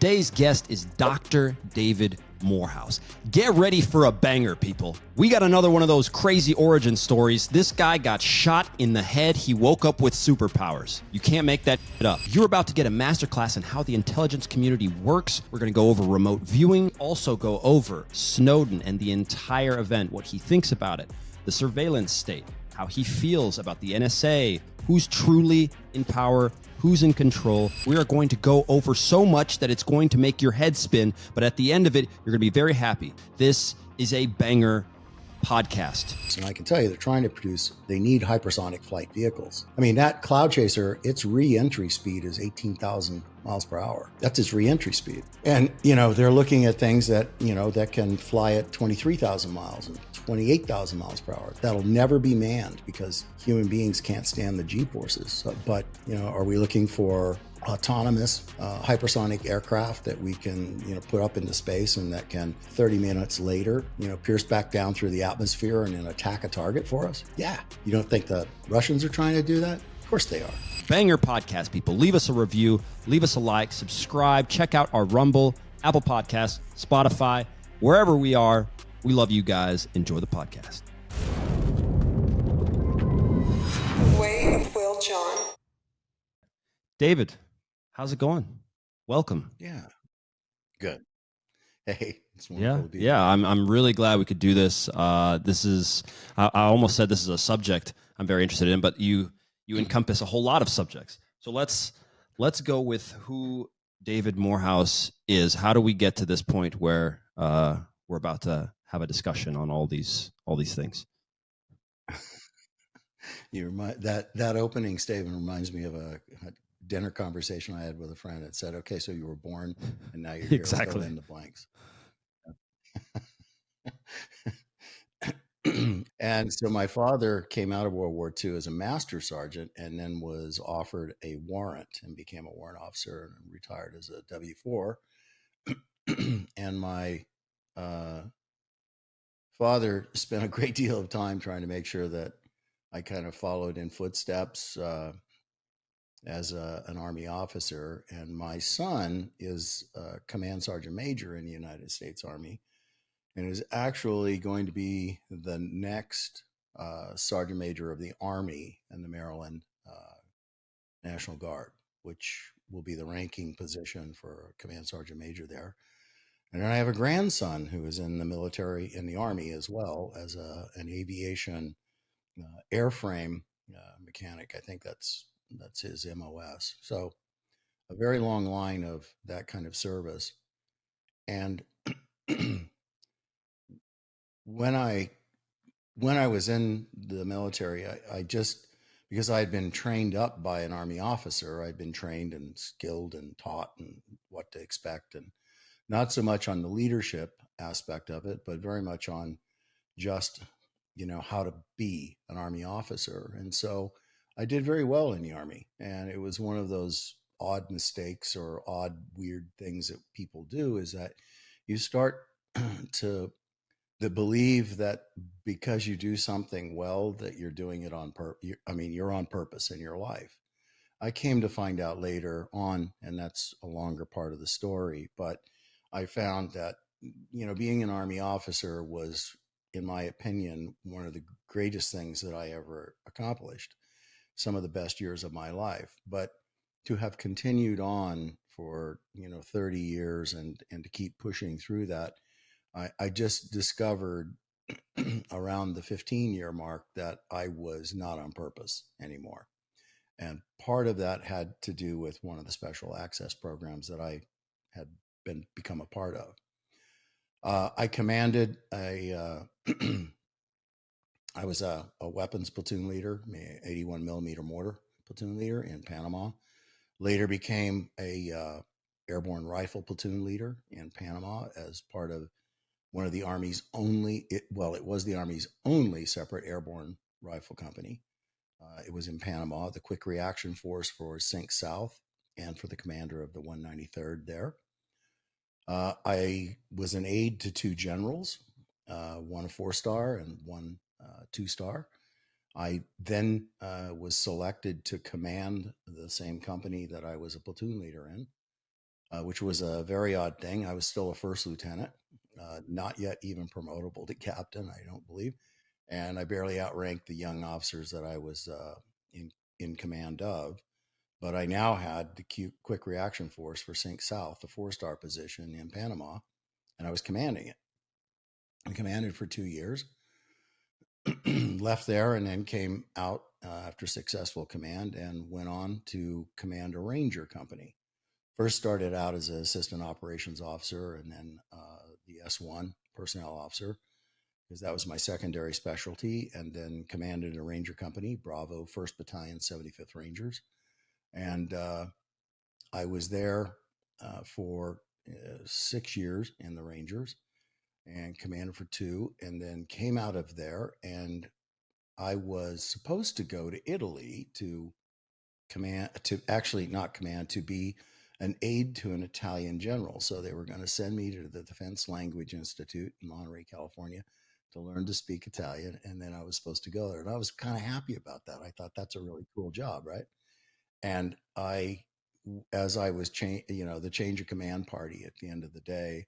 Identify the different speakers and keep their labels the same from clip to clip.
Speaker 1: Today's guest is Dr. David Morehouse. Get ready for a banger, people. We got another one of those crazy origin stories. This guy got shot in the head. He woke up with superpowers. You can't make that shit up. You're about to get a masterclass on how the intelligence community works. We're going to go over remote viewing, also go over Snowden and the entire event, what he thinks about it, the surveillance state, how he feels about the NSA, who's truly in power, who's in control. We are going to go over so much that it's going to make your head spin, but at the end of it, you're going to be very happy. This is a banger podcast.
Speaker 2: And I can tell you, they're trying to produce, they need hypersonic flight vehicles. I mean, that Cloud Chaser, its re-entry speed is 18,000 miles per hour. That's its re-entry speed. And, they're looking at things that, that can fly at 23,000 miles and 28,000 miles per hour. That'll never be manned because human beings can't stand the G-forces. So, but, are we looking for autonomous hypersonic aircraft that we can, put up into space and that can 30 minutes later, pierce back down through the atmosphere and then attack a target for us? Yeah. You don't think the Russians are trying to do that? Of course they are.
Speaker 1: Banger podcast, people. Leave us a review, leave us a like, subscribe, check out our Rumble, Apple Podcasts, Spotify, wherever we are. We love you guys. Enjoy the podcast.
Speaker 3: 𝗦𝘂𝗀𝗀𝗀𝗀𝗀.
Speaker 1: David, how's it going? Welcome.
Speaker 2: Yeah. Good. Hey, it's wonderful to be here.
Speaker 1: Yeah. I'm really glad we could do this. This is, I almost said this is a subject I'm very interested in, but you encompass a whole lot of subjects. So let's go with who David Morehouse is. How do we get to this point where we're about to have a discussion on all these things?
Speaker 2: That opening statement reminds me of a dinner conversation I had with a friend that said, "Okay, so you were born and now you're here."
Speaker 1: Exactly.
Speaker 2: Fill in the blanks. And so my father came out of World War II as a master sergeant and then was offered a warrant and became a warrant officer and retired as a W-4. And my father spent a great deal of time trying to make sure that I kind of followed in footsteps as an Army officer. And my son is a command sergeant major in the United States Army and is actually going to be the next sergeant major of the Army and the Maryland National Guard, which will be the ranking position for a command sergeant major there. And then I have a grandson who is in the military, in the Army as well, as an aviation airframe mechanic. I think that's his MOS. So a very long line of that kind of service. And when I was in the military, I just, because I had been trained up by an Army officer, I'd been trained and skilled and taught and what to expect, and not so much on the leadership aspect of it, but very much on just, how to be an Army officer. And so I did very well in the Army. And it was one of those odd mistakes or odd, weird things that people do, is that you start to believe that because you do something well, that you're doing it on purpose. You're on purpose in your life. I came to find out later on, and that's a longer part of the story, but I found that, being an Army officer was, in my opinion, one of the greatest things that I ever accomplished. Some of the best years of my life. But to have continued on for, 30 years and to keep pushing through that, I just discovered around the 15-year mark that I was not on purpose anymore. And part of that had to do with one of the special access programs that I had become a part of. I commanded I was a weapons platoon leader, 81mm mortar platoon leader in Panama. Later became a airborne rifle platoon leader in Panama as part of one of the Army's only, it was the Army's only separate airborne rifle company. It was in Panama, the Quick Reaction Force for Sync South and for the commander of the 193rd there. I was an aide to two generals, one a 4-star and one 2-star. I then was selected to command the same company that I was a platoon leader in. which was a very odd thing. I was still a first lieutenant, not yet even promotable to captain, I don't believe. And I barely outranked the young officers that I was in command of. But I now had the quick reaction force for Sync South, the 4-star position in Panama, and I was commanding it. I commanded for 2 years, left there, and then came out after successful command and went on to command a Ranger company. First started out as an assistant operations officer and then the S1 personnel officer, because that was my secondary specialty, and then commanded a Ranger company, Bravo 1st Battalion, 75th Rangers. And I was there for 6 years in the Rangers and commanded for 2, and then came out of there. And I was supposed to go to Italy to command, to actually not command, to be an aide to an Italian general. So they were going to send me to the Defense Language Institute in Monterey, California, to learn to speak Italian. And then I was supposed to go there. And I was kind of happy about that. I thought that's a really cool job, right? And as I was the change of command party at the end of the day,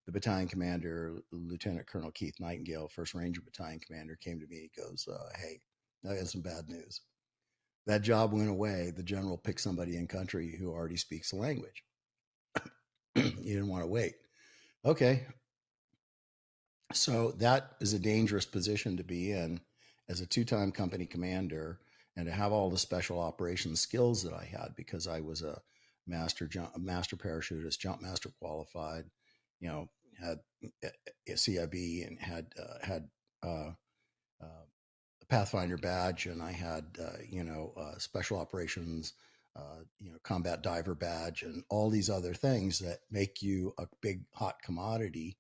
Speaker 2: the battalion commander, Lieutenant Colonel 𝗦𝘂𝗯𝘀𝗰𝗀𝗀𝗏, first Ranger battalion commander, came to me. He goes, "Hey, I got some bad news. That job went away. The general picked somebody in country who already speaks the language. You didn't want to wait." Okay. So that is a dangerous position to be in as a 2-time company commander, and to have all the special operations skills that I had, because I was a master parachutist, jump master qualified, had a C.I.A and had a Pathfinder badge, and I had special operations, combat diver badge, and all these other things that make you a big hot commodity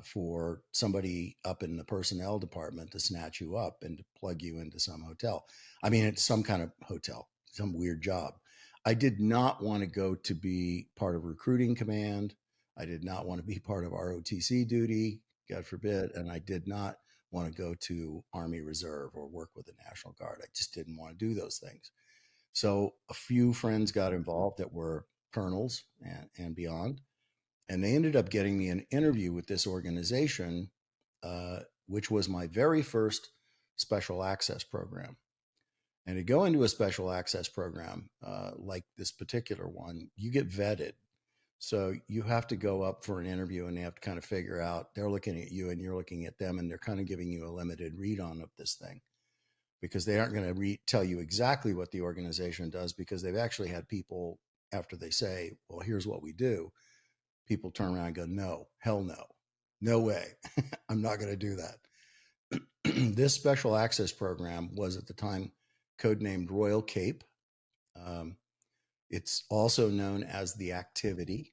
Speaker 2: for somebody up in the personnel department to snatch you up and to plug you into some hotel. I mean, it's some kind of hotel, some weird job. I did not want to go to be part of recruiting command. I did not want to be part of ROTC duty, God forbid. And I did not want to go to Army Reserve or work with the National Guard. I just didn't want to do those things. So a few friends got involved that were colonels and beyond. And they ended up getting me an interview with this organization, which was my very first special access program. And to go into a special access program like this particular one, you get vetted. So you have to go up for an interview, and they have to kind of figure out, they're looking at you and you're looking at them, and they're kind of giving you a limited read on of this thing, because they aren't going to tell you exactly what the organization does, because they've actually had people, after they say, well, here's what we do, people turn around and go, no, hell no, no way. I'm not going to do that. This special access program was at the time codenamed Royal Cape. It's also known as the Activity.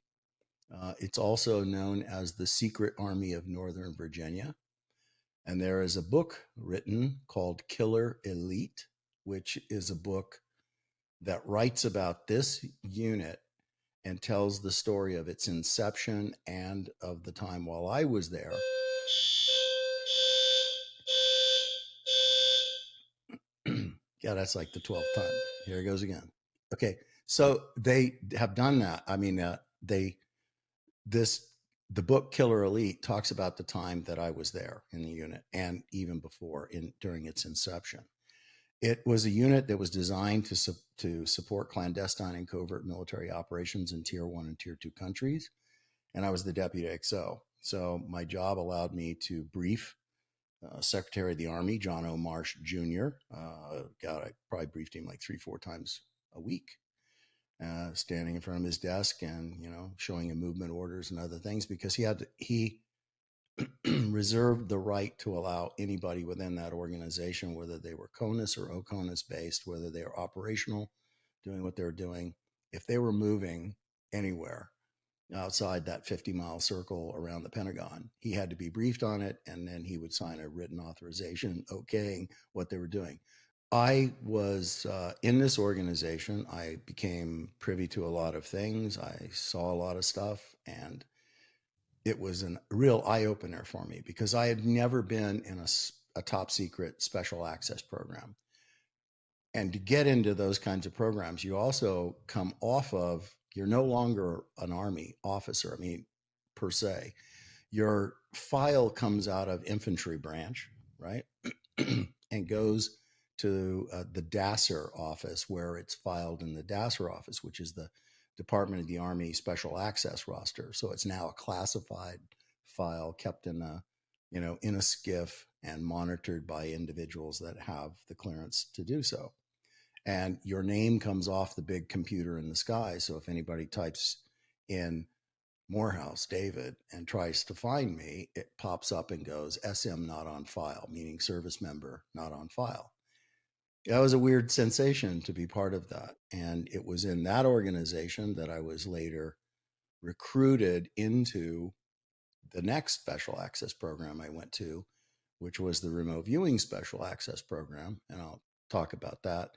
Speaker 2: It's also known as the Secret Army of Northern Virginia. And there is a book written called Killer Elite, which is a book that writes about this unit and tells the story of its inception and of the time while I was there. Yeah, that's like the 12th time. Here it goes again. Okay, so they have done that. I mean, the book Killer Elite talks about the time that I was there in the unit, and even before, during its inception. It was a unit that was designed to support clandestine and covert military operations in Tier 1 and Tier 2 countries, and I was the Deputy XO. So my job allowed me to brief Secretary of the Army, John O. Marsh Jr. God, I probably briefed him like 3-4 times a week, standing in front of his desk and, showing him movement orders and other things, because he reserved the right to allow anybody within that organization, whether they were CONUS or OCONUS based, whether they were operational, doing what they were doing, if they were moving anywhere outside that 50-mile circle around the Pentagon, he had to be briefed on it, and then he would sign a written authorization okaying what they were doing. I was in this organization. I became privy to a lot of things. I saw a lot of stuff, and it was a real eye-opener for me, because I had never been in a top secret special access program. And to get into those kinds of programs, you also come off of You're no longer an Army officer, I mean, per se. Your file comes out of infantry branch, right? And goes to the DASR office, where it's filed in the DASR office, which is the Department of the Army Special Access roster. So it's now a classified file kept in a, in a SCIF and monitored by individuals that have the clearance to do so. And your name comes off the big computer in the sky. So if anybody types in Morehouse, David, and tries to find me, it pops up and goes, SM not on file, meaning service member not on file. That was a weird sensation to be part of that. And it was in that organization that I was later recruited into the next special access program I went to, which was the remote viewing special access program. And I'll talk about that.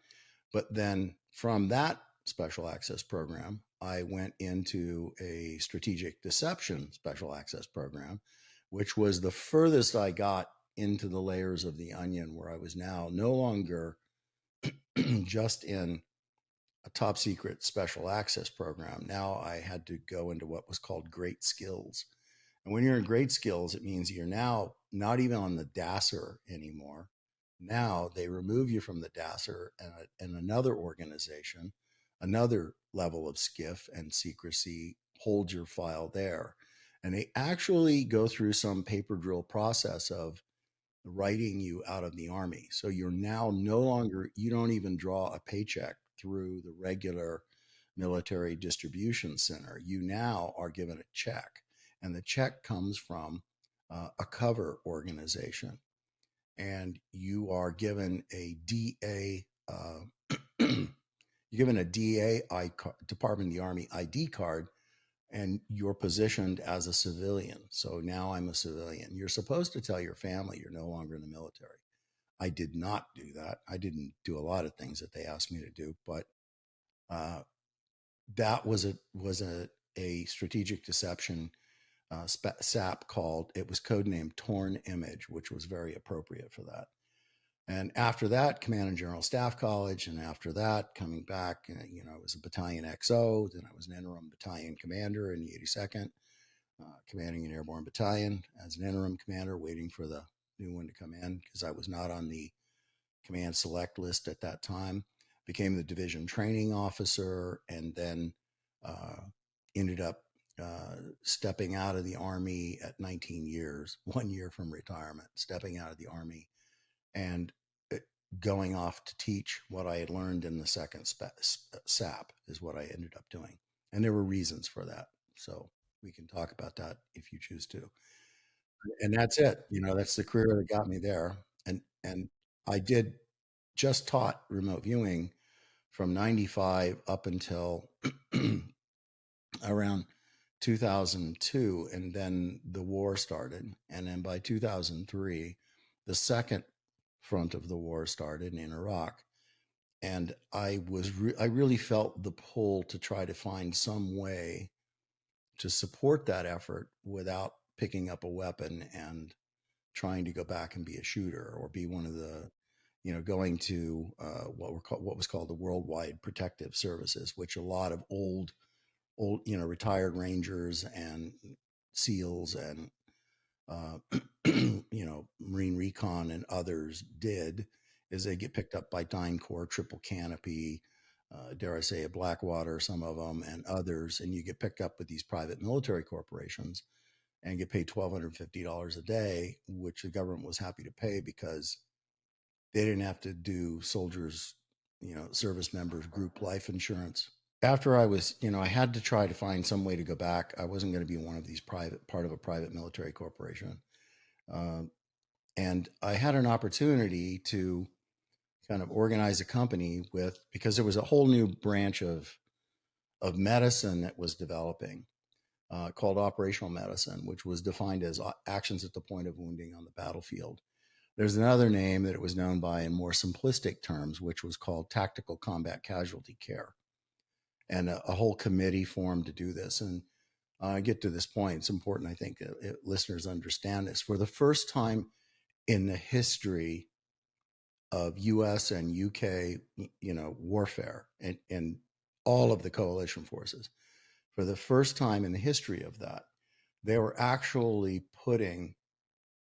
Speaker 2: But then from that special access program, I went into a strategic deception special access program, which was the furthest I got into the layers of the onion, where I was now no longer just in a top secret special access program. Now I had to go into what was called great skills. And when you're in great skills, it means you're now not even on the DASR anymore. Now they remove you from the DASR, and another organization, another level of SCIF and secrecy holds your file there. And they actually go through some paper drill process of writing you out of the Army. So you're now no longer, you don't even draw a paycheck through the regular military distribution center. You now are given a check, and the check comes from a cover organization. And you are given a DA, you're given a DA, Department of the Army ID card, and you're positioned as a civilian. So now I'm a civilian. You're supposed to tell your family you're no longer in the military. I did not do that. I didn't do a lot of things that they asked me to do, but that was a strategic deception SAP called, it was codenamed Torn Image, which was very appropriate for that. And after that, Command and General Staff College. And after that, coming back, I was a battalion XO. Then I was an interim battalion commander in the 82nd, commanding an airborne battalion as an interim commander, waiting for the new one to come in because I was not on the command select list at that time. Became the division training officer, and then ended up stepping out of the Army at 19 years, 1 year from retirement, stepping out of the Army and going off to teach what I had learned in the second SAP is what I ended up doing. And there were reasons for that. So we can talk about that if you choose to. And that's it. That's the career that got me there. And I did just taught remote viewing from 95 up until around 2002. And then the war started. And then by 2003, the second front of the war started in Iraq. And I really felt the pull to try to find some way to support that effort without picking up a weapon and trying to go back and be a shooter or be one of the, going to what was called the Worldwide Protective Services, which a lot of old, retired Rangers and SEALs and Marine Recon and others did, is they get picked up by DynCorp, Triple Canopy, dare I say, a Blackwater, some of them, and others, and you get picked up with these private military corporations and get paid $1,250 a day, which the government was happy to pay because they didn't have to do soldiers, service members, group life insurance. After I was, I had to try to find some way to go back. I wasn't going to be one of these part of a private military corporation. And I had an opportunity to kind of organize a company because there was a whole new branch of medicine that was developing called operational medicine, which was defined as actions at the point of wounding on the battlefield. There's another name that it was known by in more simplistic terms, which was called tactical combat casualty care. And a whole committee formed to do this. And I get to this point, it's important, I think, that listeners understand this. For the first time in the history of US and UK, warfare and all of the coalition forces, for the first time in the history of that, they were actually putting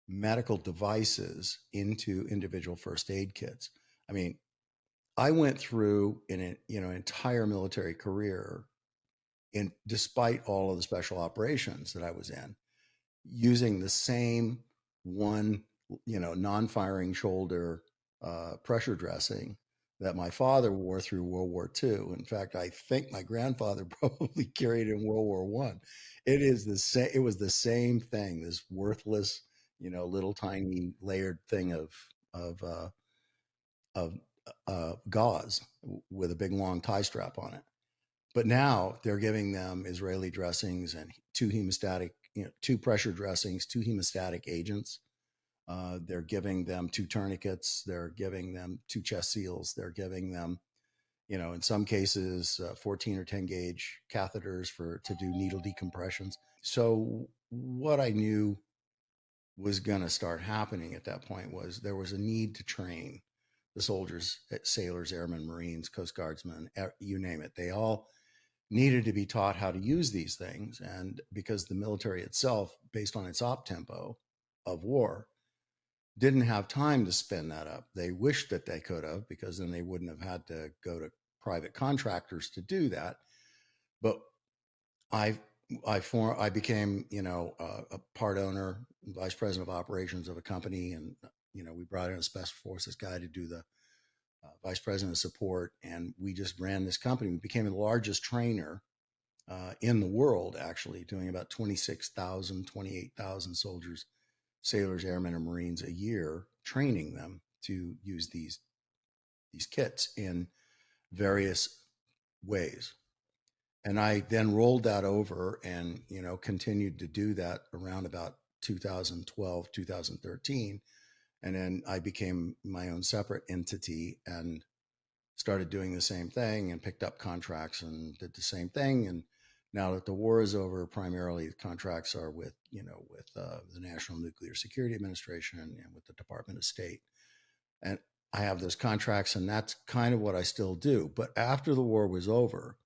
Speaker 2: medical devices into individual first aid kits. I mean, I went through an entire military career, despite all of the special operations that I was in, using the same one, non-firing shoulder pressure dressing that my father wore through World War II. In fact, I think my grandfather probably carried it in World War I. It is the same. It was the same thing. This worthless, little tiny layered thing of gauze with a big long tie strap on it. But now they're giving them Israeli dressings and two pressure dressings, two hemostatic agents. They're giving them two tourniquets. They're giving them two chest seals. They're giving them, in some cases, 14 or 10 gauge catheters to do needle decompressions. So what I knew was going to start happening at that point was there was a need to train the soldiers, sailors, airmen, Marines, Coast Guardsmen, you name it. They all needed to be taught how to use these things. And because the military itself, based on its op tempo of war, didn't have time to spin that up. They wished that they could have, because then they wouldn't have had to go to private contractors to do that. But I became, a part owner, vice president of operations of a company. And, we brought in a special forces guy to do the vice president of support. And we just ran this company. We became the largest trainer in the world, actually, doing about 26,000, 28,000 soldiers, sailors, airmen, and Marines a year, training them to use these kits in various ways. And I then rolled that over and, continued to do that around about 2012, 2013. And then I became my own separate entity and started doing the same thing and picked up contracts and did the same thing. And now that the war is over, primarily the contracts are with the National Nuclear Security Administration and with the Department of State. And I have those contracts, and that's kind of what I still do. But after the war was over,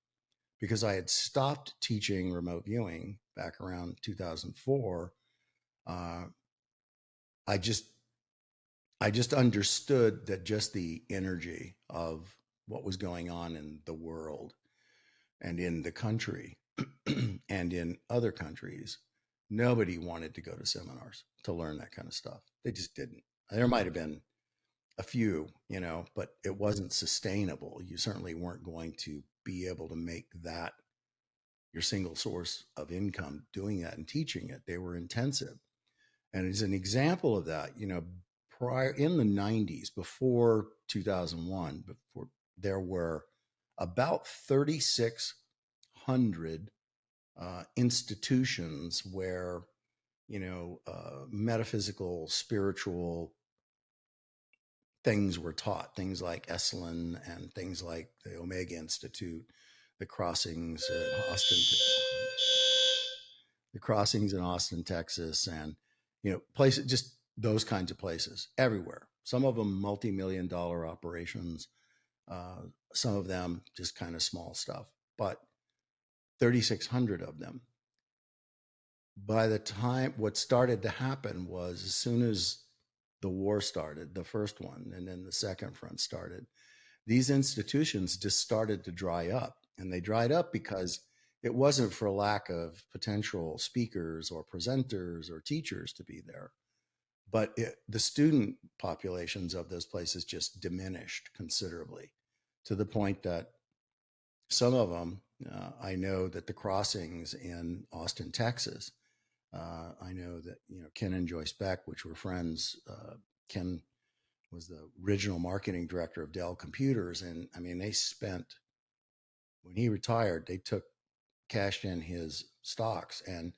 Speaker 2: because I had stopped teaching remote viewing back around 2004, I just understood that just the energy of what was going on in the world and in the country and in other countries, nobody wanted to go to seminars to learn that kind of stuff. They just didn't. There might have been a few, but it wasn't sustainable. You certainly weren't going to be able to make that your single source of income doing that and teaching it. They were intensive. And as an example of that, prior in the 90s, before 2001, there were about 3,600 institutions where, metaphysical, spiritual things were taught, things like Esalen and things like the Omega Institute, the crossings in Austin, Texas, and, places, just those kinds of places everywhere. Some of them multi-million-dollar operations, some of them just kind of small stuff, but 3,600 of them. By the time, what started to happen was, as soon as the war started, the first one, and then the second front started, these institutions just started to dry up. And they dried up because it wasn't for lack of potential speakers or presenters or teachers to be there, but the student populations of those places just diminished considerably, to the point that some of them, I know that the crossings in Austin, Texas, I know that, Ken and Joyce Beck, which were friends, Ken was the original marketing director of Dell Computers. And I mean, they spent, when he retired, they cashed in his stocks, and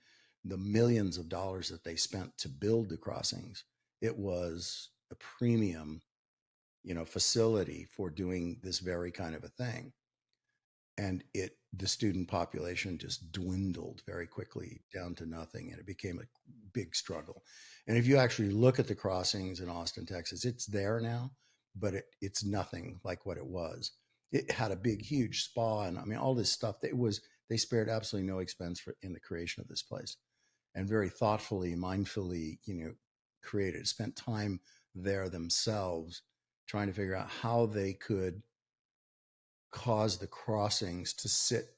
Speaker 2: the millions of dollars that they spent to build the crossings, it was a premium, facility for doing this very kind of a thing. And the student population just dwindled very quickly down to nothing, and it became a big struggle. And if you actually look at the crossings in Austin, Texas, it's there now, but it's nothing like what it was. It had a big, huge spa, and I mean, all this stuff. they spared absolutely no expense in the creation of this place, and very thoughtfully, mindfully, created, spent time there themselves trying to figure out how they could cause the crossings to sit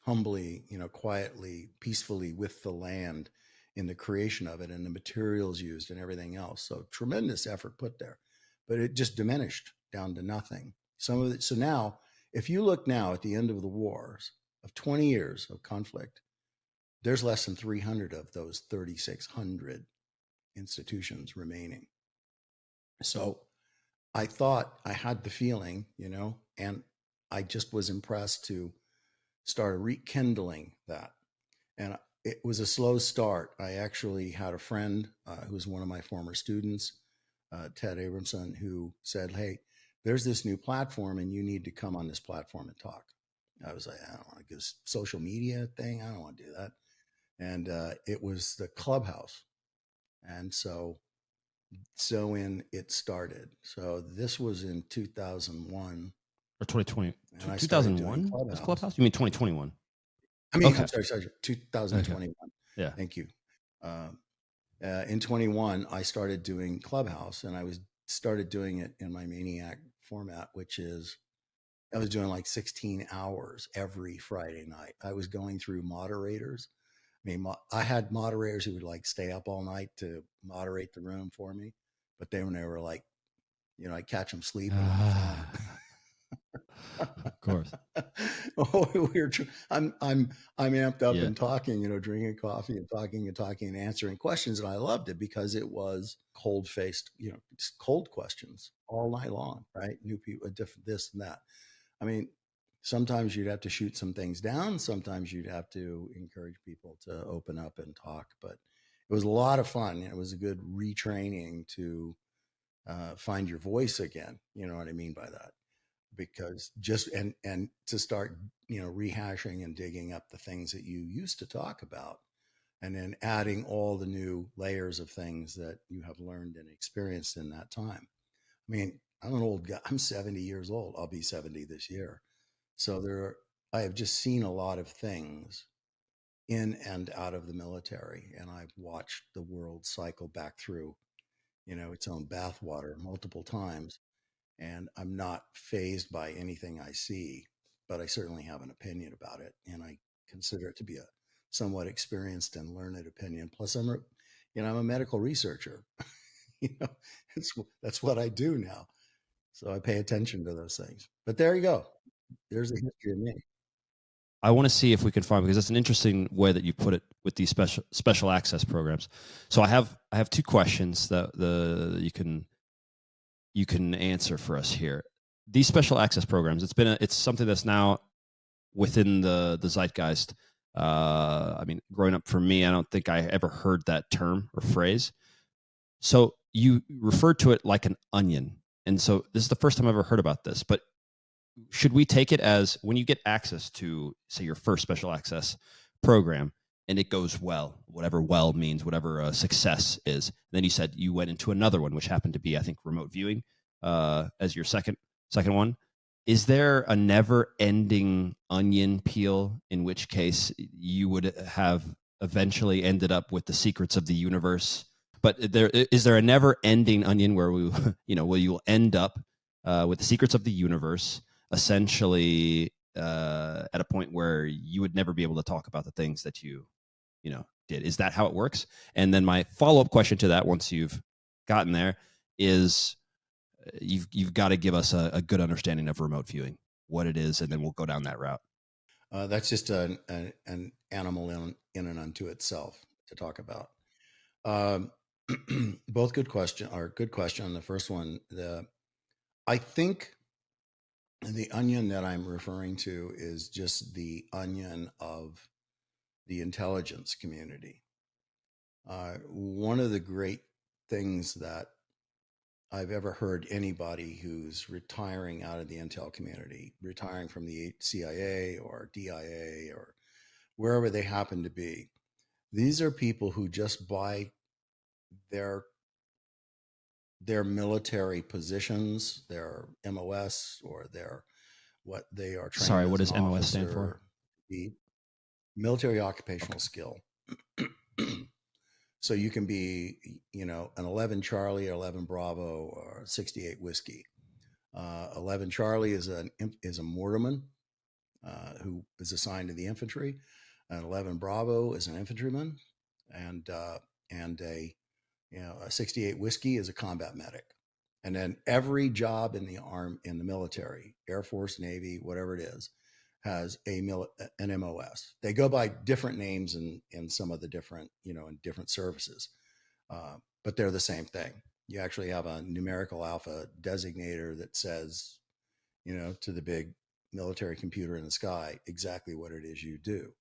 Speaker 2: humbly, quietly, peacefully with the land in the creation of it and the materials used and everything else. So tremendous effort put there, but it just diminished down to nothing. Some of it. So now, if you look now at the end of the wars of 20 years of conflict, there's less than 300 of those 3,600 institutions remaining. So I thought, I had the feeling, and I just was impressed to start rekindling that. And it was a slow start. I actually had a friend who was one of my former students, 𝗛𝗲𝗰𝗀𝗀𝗁, who said, "Hey, there's this new platform and you need to come on this platform and talk." I was like, "I don't want to do this social media thing. I don't want to do that." And it was the Clubhouse. And so in it started. So this was in 2001.
Speaker 1: Or 2020.
Speaker 2: And I started doing
Speaker 1: 2001? That's Clubhouse? You mean 2021?
Speaker 2: I mean,
Speaker 1: okay.
Speaker 2: I'm sorry, 2021.
Speaker 1: Okay. Yeah.
Speaker 2: Thank you. In 21, I started doing Clubhouse, and I started doing it in my Maniac format, which is I was doing like 16 hours every Friday night. I was going through moderators. I mean, I had moderators who would like stay up all night to moderate the room for me, but they were like, I'd catch them sleeping on the phone.
Speaker 1: Of course.
Speaker 2: I'm amped up and talking, drinking coffee and talking and answering questions. And I loved it because it was cold-faced, just cold questions all night long, right? New people, different, this and that. I mean, sometimes you'd have to shoot some things down. Sometimes you'd have to encourage people to open up and talk, but it was a lot of fun. It was a good retraining to find your voice again. You know what I mean by that? Because and to start, rehashing and digging up the things that you used to talk about, and then adding all the new layers of things that you have learned and experienced in that time. I mean, I'm an old guy. I'm 70 years old. I'll be 70 this year. So I have just seen a lot of things in and out of the military, and I've watched the world cycle back through, its own bathwater multiple times. And I'm not fazed by anything I see, but I certainly have an opinion about it. And I consider it to be a somewhat experienced and learned opinion. Plus I'm a medical researcher. That's what I do now. So I pay attention to those things. But there you go. There's a history of me.
Speaker 1: I want to see if we can find, because it's an interesting way that you put it with these special access programs. So I have two questions that you can answer for us here. These special access programs, it's something that's now within the zeitgeist. I mean, growing up for me, I don't think I ever heard that term or phrase. So you referred to it like an onion. And so this is the first time I've ever heard about this, but should we take it as when you get access to, say, your first special access program and it goes well, whatever well means, whatever success is, and then you said you went into another one, which happened to be, I think, remote viewing as your second one. Is there a never-ending onion peel, in which case you would have eventually ended up with the secrets of the universe? But is there a never-ending onion where where you will end up with the secrets of the universe, essentially at a point where you would never be able to talk about the things that you did? Is that how it works? And then my follow-up question to that, once you've gotten there, is you've got to give us a good understanding of remote viewing, what it is, and then we'll go down that route.
Speaker 2: That's just an animal in and unto itself to talk about. Both good question. The first one, I think the onion that I'm referring to is just the onion of the intelligence community. One of the great things that I've ever heard anybody who's retiring out of the intel community, retiring from the CIA or DIA or wherever they happen to be, these are people who just buy their military positions, their MOS or their what they are trained.
Speaker 1: Sorry,
Speaker 2: as
Speaker 1: what does
Speaker 2: an
Speaker 1: MOS stand for?
Speaker 2: officer, the military occupational skill. So you can be, you know, an 11 Charlie or 11 Bravo or 68 Whiskey. 11 Charlie is a mortarman who is assigned to the infantry. And 11 Bravo is an infantryman, and a 68 Whiskey is a combat medic. And then every job in the military, Air Force, Navy, whatever it is, has an MOS. They go by different names in some of the different, you know, in different services, but they're the same thing. You actually have a numerical alpha designator that says, you know, to the big military computer in the sky, exactly what it is you do.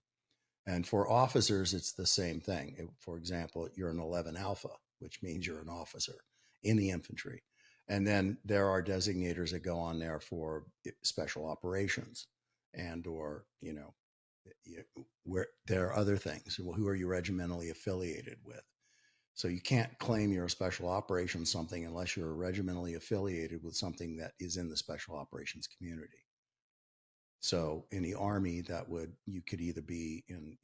Speaker 2: And for officers, it's the same thing. For example, you're an 11 Alpha, which means you're an officer in the infantry. And then there are designators that go on there for special operations and, or, you know, where there are other things. Well, who are you regimentally affiliated with? So you can't claim you're a special operations something unless you're regimentally affiliated with something that is in the special operations community. So in the Army, you could either be in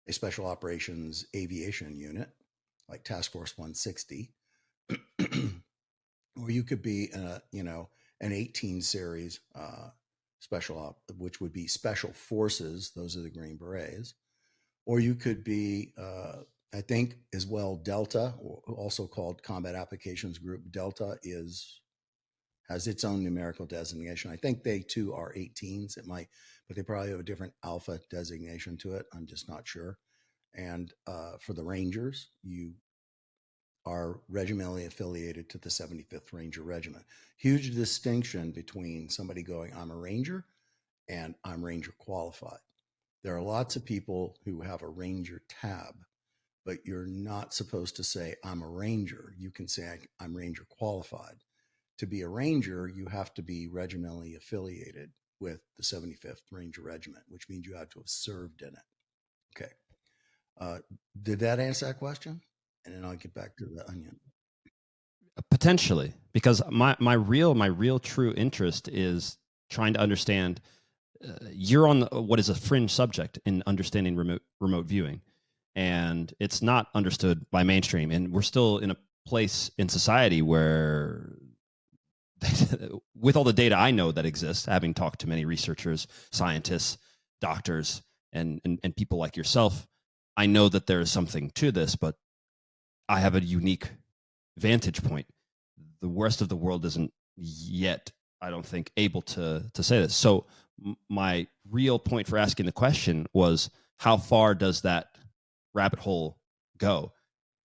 Speaker 2: a special operations aviation unit, like Task Force 160, or you could be an 18 series special op, which would be special forces. Those are the Green Berets. Or you could be, I think as well, Delta, also called Combat Applications Group. Delta has its own numerical designation. I think they too are 18s. It might, but they probably have a different alpha designation to it. I'm just not sure. And for the Rangers, you are regimentally affiliated to the 75th Ranger Regiment. Huge distinction between somebody going, I'm a Ranger, and I'm Ranger qualified. There are lots of people who have a Ranger tab, but you're not supposed to say, I'm a Ranger. You can say, I'm Ranger qualified. To be a Ranger, you have to be regimentally affiliated with the 75th Ranger Regiment, which means you have to have served in it. Okay. Did that answer that question? And then I'll get back to the onion.
Speaker 1: Potentially, because my real true interest is trying to understand. You're on what is a fringe subject in understanding remote viewing, and it's not understood by mainstream. And we're still in a place in society where, with all the data I know that exists, having talked to many researchers, scientists, doctors, and people like yourself, I know that there is something to this, but I have a unique vantage point. The rest of the world isn't yet, I don't think, able to say this. So my real point for asking the question was, how far does that rabbit hole go?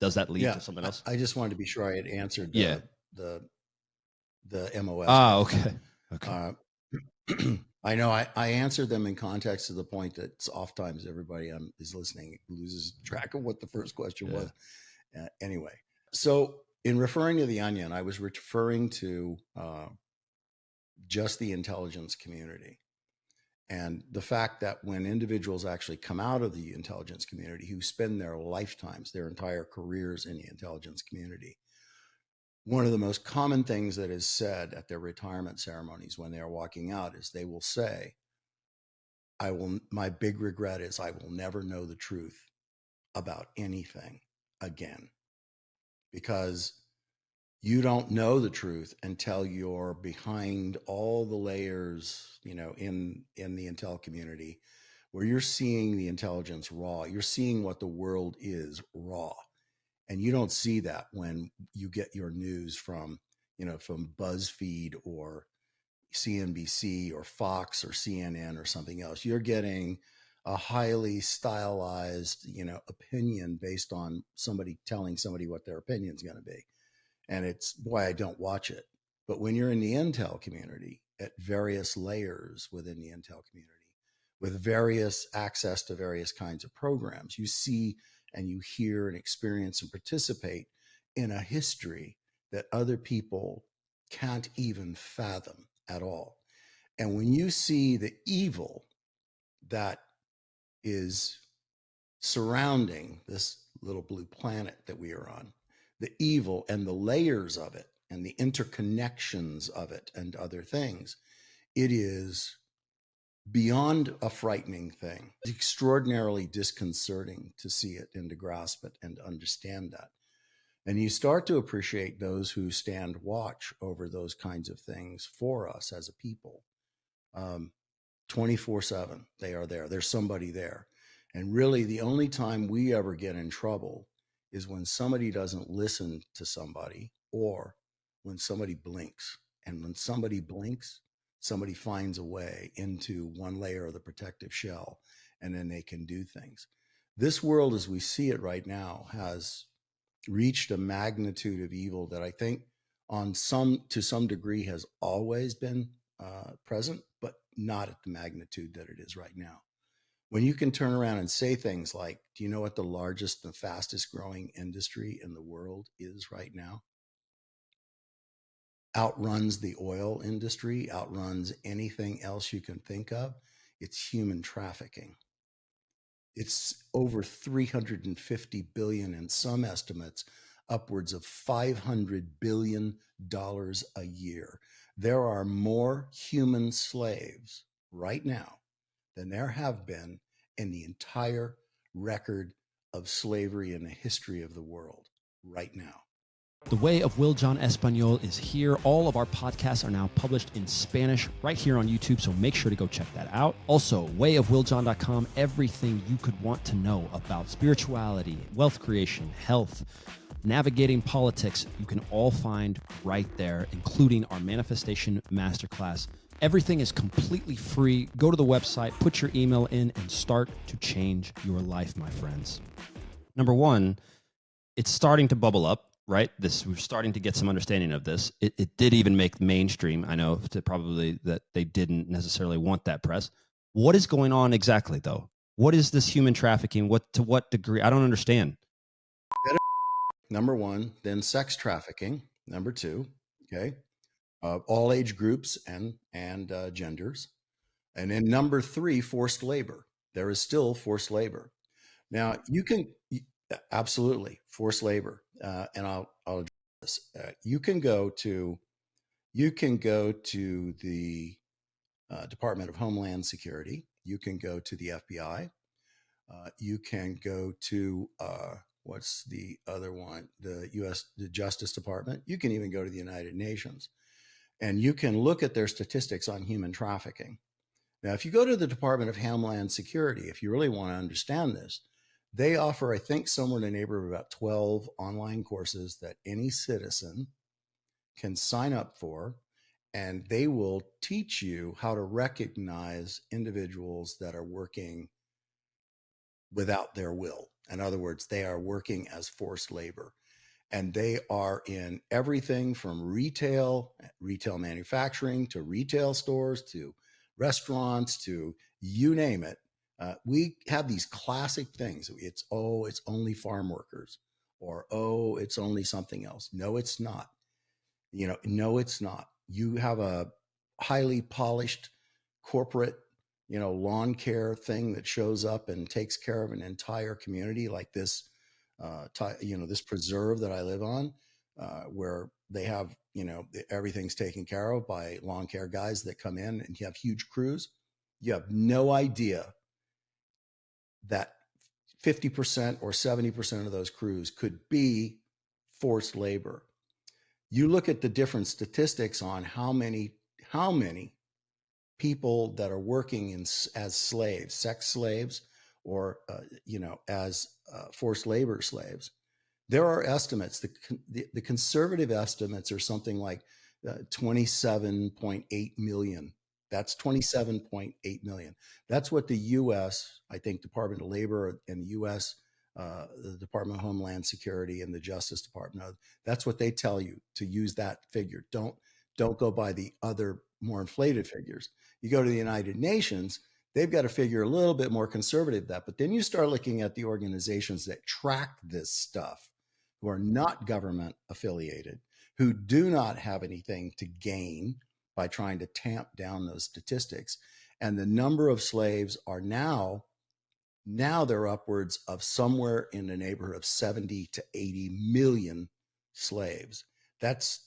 Speaker 1: Does that lead to something else?
Speaker 2: I just wanted to be sure I had answered the MOS.
Speaker 1: Okay.
Speaker 2: I know I answered them in context to the point that oftentimes everybody is listening loses track of what the first question was. Anyway, so in referring to the onion, I was referring to just the intelligence community. And the fact that when individuals actually come out of the intelligence community, who spend their lifetimes, their entire careers in the intelligence community, one of the most common things that is said at their retirement ceremonies when they are walking out is they will say, my big regret is I will never know the truth about anything again, because you don't know the truth until you're behind all the layers, you know, in the intel community, where you're seeing the intelligence raw. You're seeing what the world is raw. And you don't see that when you get your news from, you know, from BuzzFeed or CNBC or Fox or CNN or something else. You're getting a highly stylized, you know, opinion based on somebody telling somebody what their opinion is going to be. And it's why I don't watch it. But when you're in the intel community at various layers within the intel community, with various access to various kinds of programs, you see and you hear and experience and participate in a history that other people can't even fathom at all. And when you see the evil that is surrounding this little blue planet that we are on, the evil and the layers of it and the interconnections of it and other things, it is beyond a frightening thing. It's extraordinarily disconcerting to see it and to grasp it and to understand that. And you start to appreciate those who stand watch over those kinds of things for us as a people. 24/7, they are there. There's somebody there. And really, the only time we ever get in trouble is when somebody doesn't listen to somebody, or when somebody blinks. And when somebody blinks, somebody finds a way into one layer of the protective shell, and then they can do things. This world, as we see it right now, has reached a magnitude of evil that I think to some degree has always been present, but not at the magnitude that it is right now. When you can turn around and say things like, do you know what the largest and fastest growing industry in the world is right now? Outruns the oil industry, outruns anything else you can think of. It's human trafficking. It's over 350 billion, in some estimates, upwards of $500 billion a year. There are more human slaves right now than there have been in the entire record of slavery in the history of the world right now.
Speaker 1: The Way of 𝗲𝗂𝗀𝗃𝗃 is here. All of our podcasts are now published in Spanish right here on YouTube, so make sure to go check that out. Also, 𝗦𝗂𝗲𝗀𝗀𝗲.com, everything you could want to know about spirituality, wealth creation, health, navigating politics, you can all find right there, including our manifestation masterclass. Everything is completely free. Go to the website, put your email in, and start to change your life, my friends. Number one, it's starting to bubble up, right? We're starting to get some understanding of this. It did even make mainstream. I know probably that they didn't necessarily want that press. What is going on exactly, though? What is this human trafficking? To what degree? I don't understand.
Speaker 2: Number one, then sex trafficking. Number two, okay, all age groups and genders. And then number three, forced labor. There is still forced labor. Now you can absolutely forced labor, and I'll address this. You can go to the Department of Homeland Security. You can go to the FBI. You can go to what's the other one? The Justice Department. You can even go to the United Nations, and you can look at their statistics on human trafficking. Now, if you go to the Department of Homeland Security, if you really want to understand this, they offer, I think, somewhere in the neighborhood of about 12 online courses that any citizen can sign up for, and they will teach you how to recognize individuals that are working without their will. In other words, they are working as forced labor. And they are in everything from retail manufacturing, to retail stores, to restaurants, to you name it. We have these classic things. It's only farm workers, or, it's only something else. No, it's not. No, it's not. You have a highly polished corporate, lawn care thing that shows up and takes care of an entire community, like this, this preserve that I live on, where they have, everything's taken care of by lawn care guys that come in, and you have huge crews. You have no idea that 50% or 70% of those crews could be forced labor. You look at the different statistics on how many people that are working as slaves, sex slaves, or as forced labor slaves. There are estimates. The conservative estimates are something like 27.8 million. That's 27.8 million. That's what the U.S., I think, Department of Labor and the U.S., the Department of Homeland Security and the Justice Department, that's what they tell you to use that figure. Don't go by the other more inflated figures. You go to the United Nations, they've got a figure a little bit more conservative than that. But then you start looking at the organizations that track this stuff, who are not government affiliated, who do not have anything to gain by trying to tamp down those statistics. And the number of slaves are now they're upwards of somewhere in the neighborhood of 70 to 80 million slaves. That's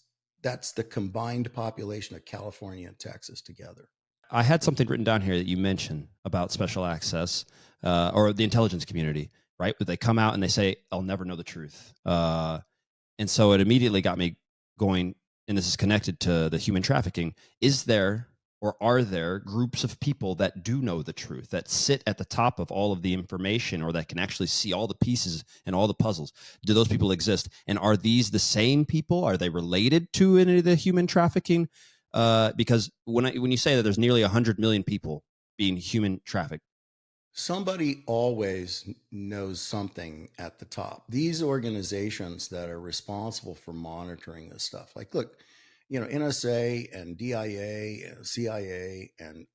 Speaker 2: the combined population of California and Texas together.
Speaker 1: I had something written down here that you mentioned about special access or the intelligence community, right? But they come out and they say, I'll never know the truth. And so it immediately got me going, and this is connected to the human trafficking. Is there or are there groups of people that do know the truth, that sit at the top of all of the information, or that can actually see all the pieces and all the puzzles? Do those people exist? And are these the same people? Are they related to any of the human trafficking? Because when you say that there's nearly 100 million people being human trafficked,
Speaker 2: somebody always knows something at the top. These organizations that are responsible for monitoring this stuff, like, look, NSA and DIA and CIA and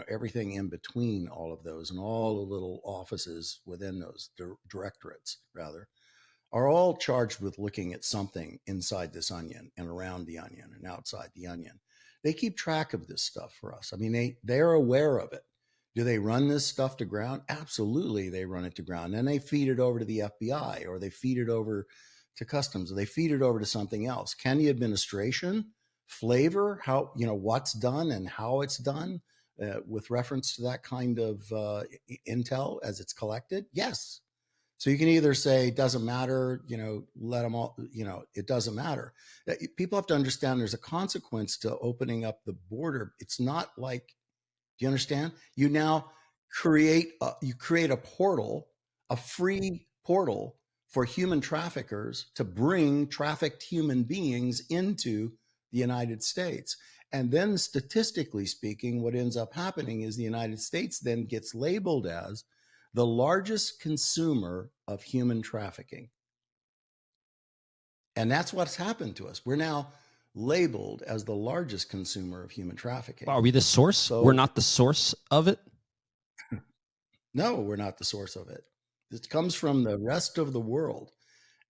Speaker 2: everything in between all of those, and all the little offices within those directorates rather, are all charged with looking at something inside this onion and around the onion and outside the onion. They keep track of this stuff for us. I mean, they're aware of it. Do they run this stuff to ground? Absolutely, they run it to ground. And they feed it over to the FBI, or they feed it over to customs, or they feed it over to something else. Can the administration flavor how, what's done and how it's done with reference to that kind of intel as it's collected? Yes. So you can either say, doesn't matter, let them all, it doesn't matter. People have to understand there's a consequence to opening up the border. It's not like, do you understand? You now create a portal, a free portal for human traffickers to bring trafficked human beings into the United States. And then statistically speaking, what ends up happening is the United States then gets labeled as the largest consumer of human trafficking. And that's what's happened to us. We're now labeled as the largest consumer of human trafficking.
Speaker 1: Wow, are we the source? So, we're not the source of it?
Speaker 2: No, we're not the source of it. It comes from the rest of the world.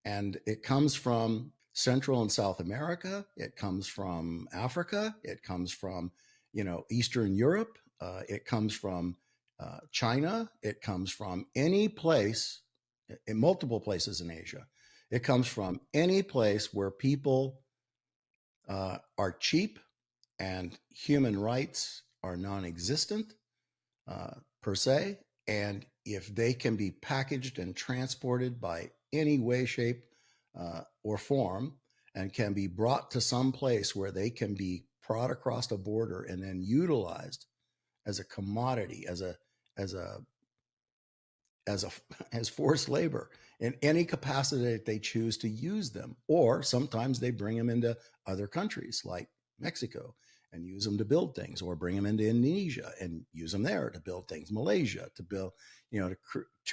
Speaker 2: And it comes from Central and South America. It comes from Africa. It comes from, Eastern Europe. It comes from China. It comes from any place, in multiple places in Asia. It comes from any place where people are cheap and human rights are non-existent per se. And if they can be packaged and transported by any way, shape, or form, and can be brought to some place where they can be brought across a border and then utilized as a commodity, as forced labor in any capacity that they choose to use them. Or sometimes they bring them into other countries like Mexico and use them to build things, or bring them into Indonesia and use them there to build things, Malaysia to build, to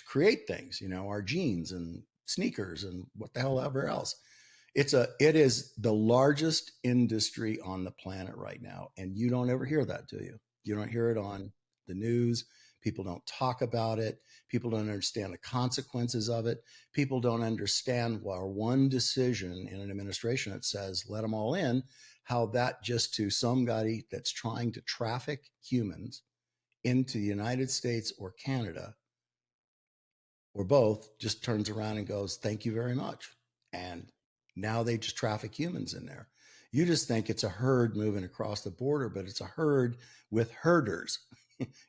Speaker 2: create things, our jeans and sneakers and what the hell ever else. It is the largest industry on the planet right now. And you don't ever hear that, do you? You don't hear it on the news. People don't talk about it. People don't understand the consequences of it. People don't understand why one decision in an administration that says, let them all in, how that just to somebody that's trying to traffic humans into the United States or Canada or both just turns around and goes, thank you very much. And now they just traffic humans in there. You just think it's a herd moving across the border, but it's a herd with herders,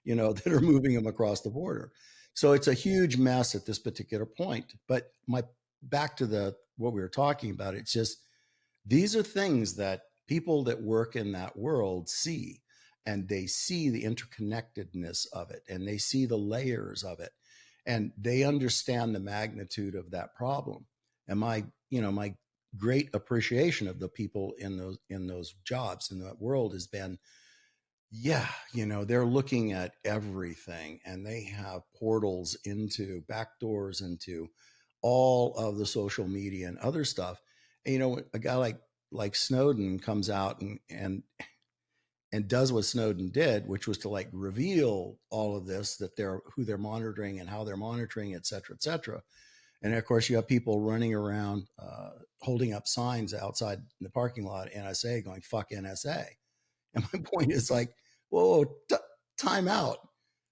Speaker 2: that are moving them across the border. So it's a huge mess at this particular point. But back to what we were talking about, it's just, these are things that people that work in that world see, and they see the interconnectedness of it, and they see the layers of it, and they understand the magnitude of that problem. And my great appreciation of the people in those jobs in that world has been, they're looking at everything, and they have portals into backdoors into all of the social media and other stuff. And, a guy like Snowden comes out and does what Snowden did, which was to reveal all of this, that who they're monitoring and how they're monitoring, et cetera, et cetera. And of course, you have people running around holding up signs outside in the parking lot at NSA going, fuck NSA. And my point is whoa, time out.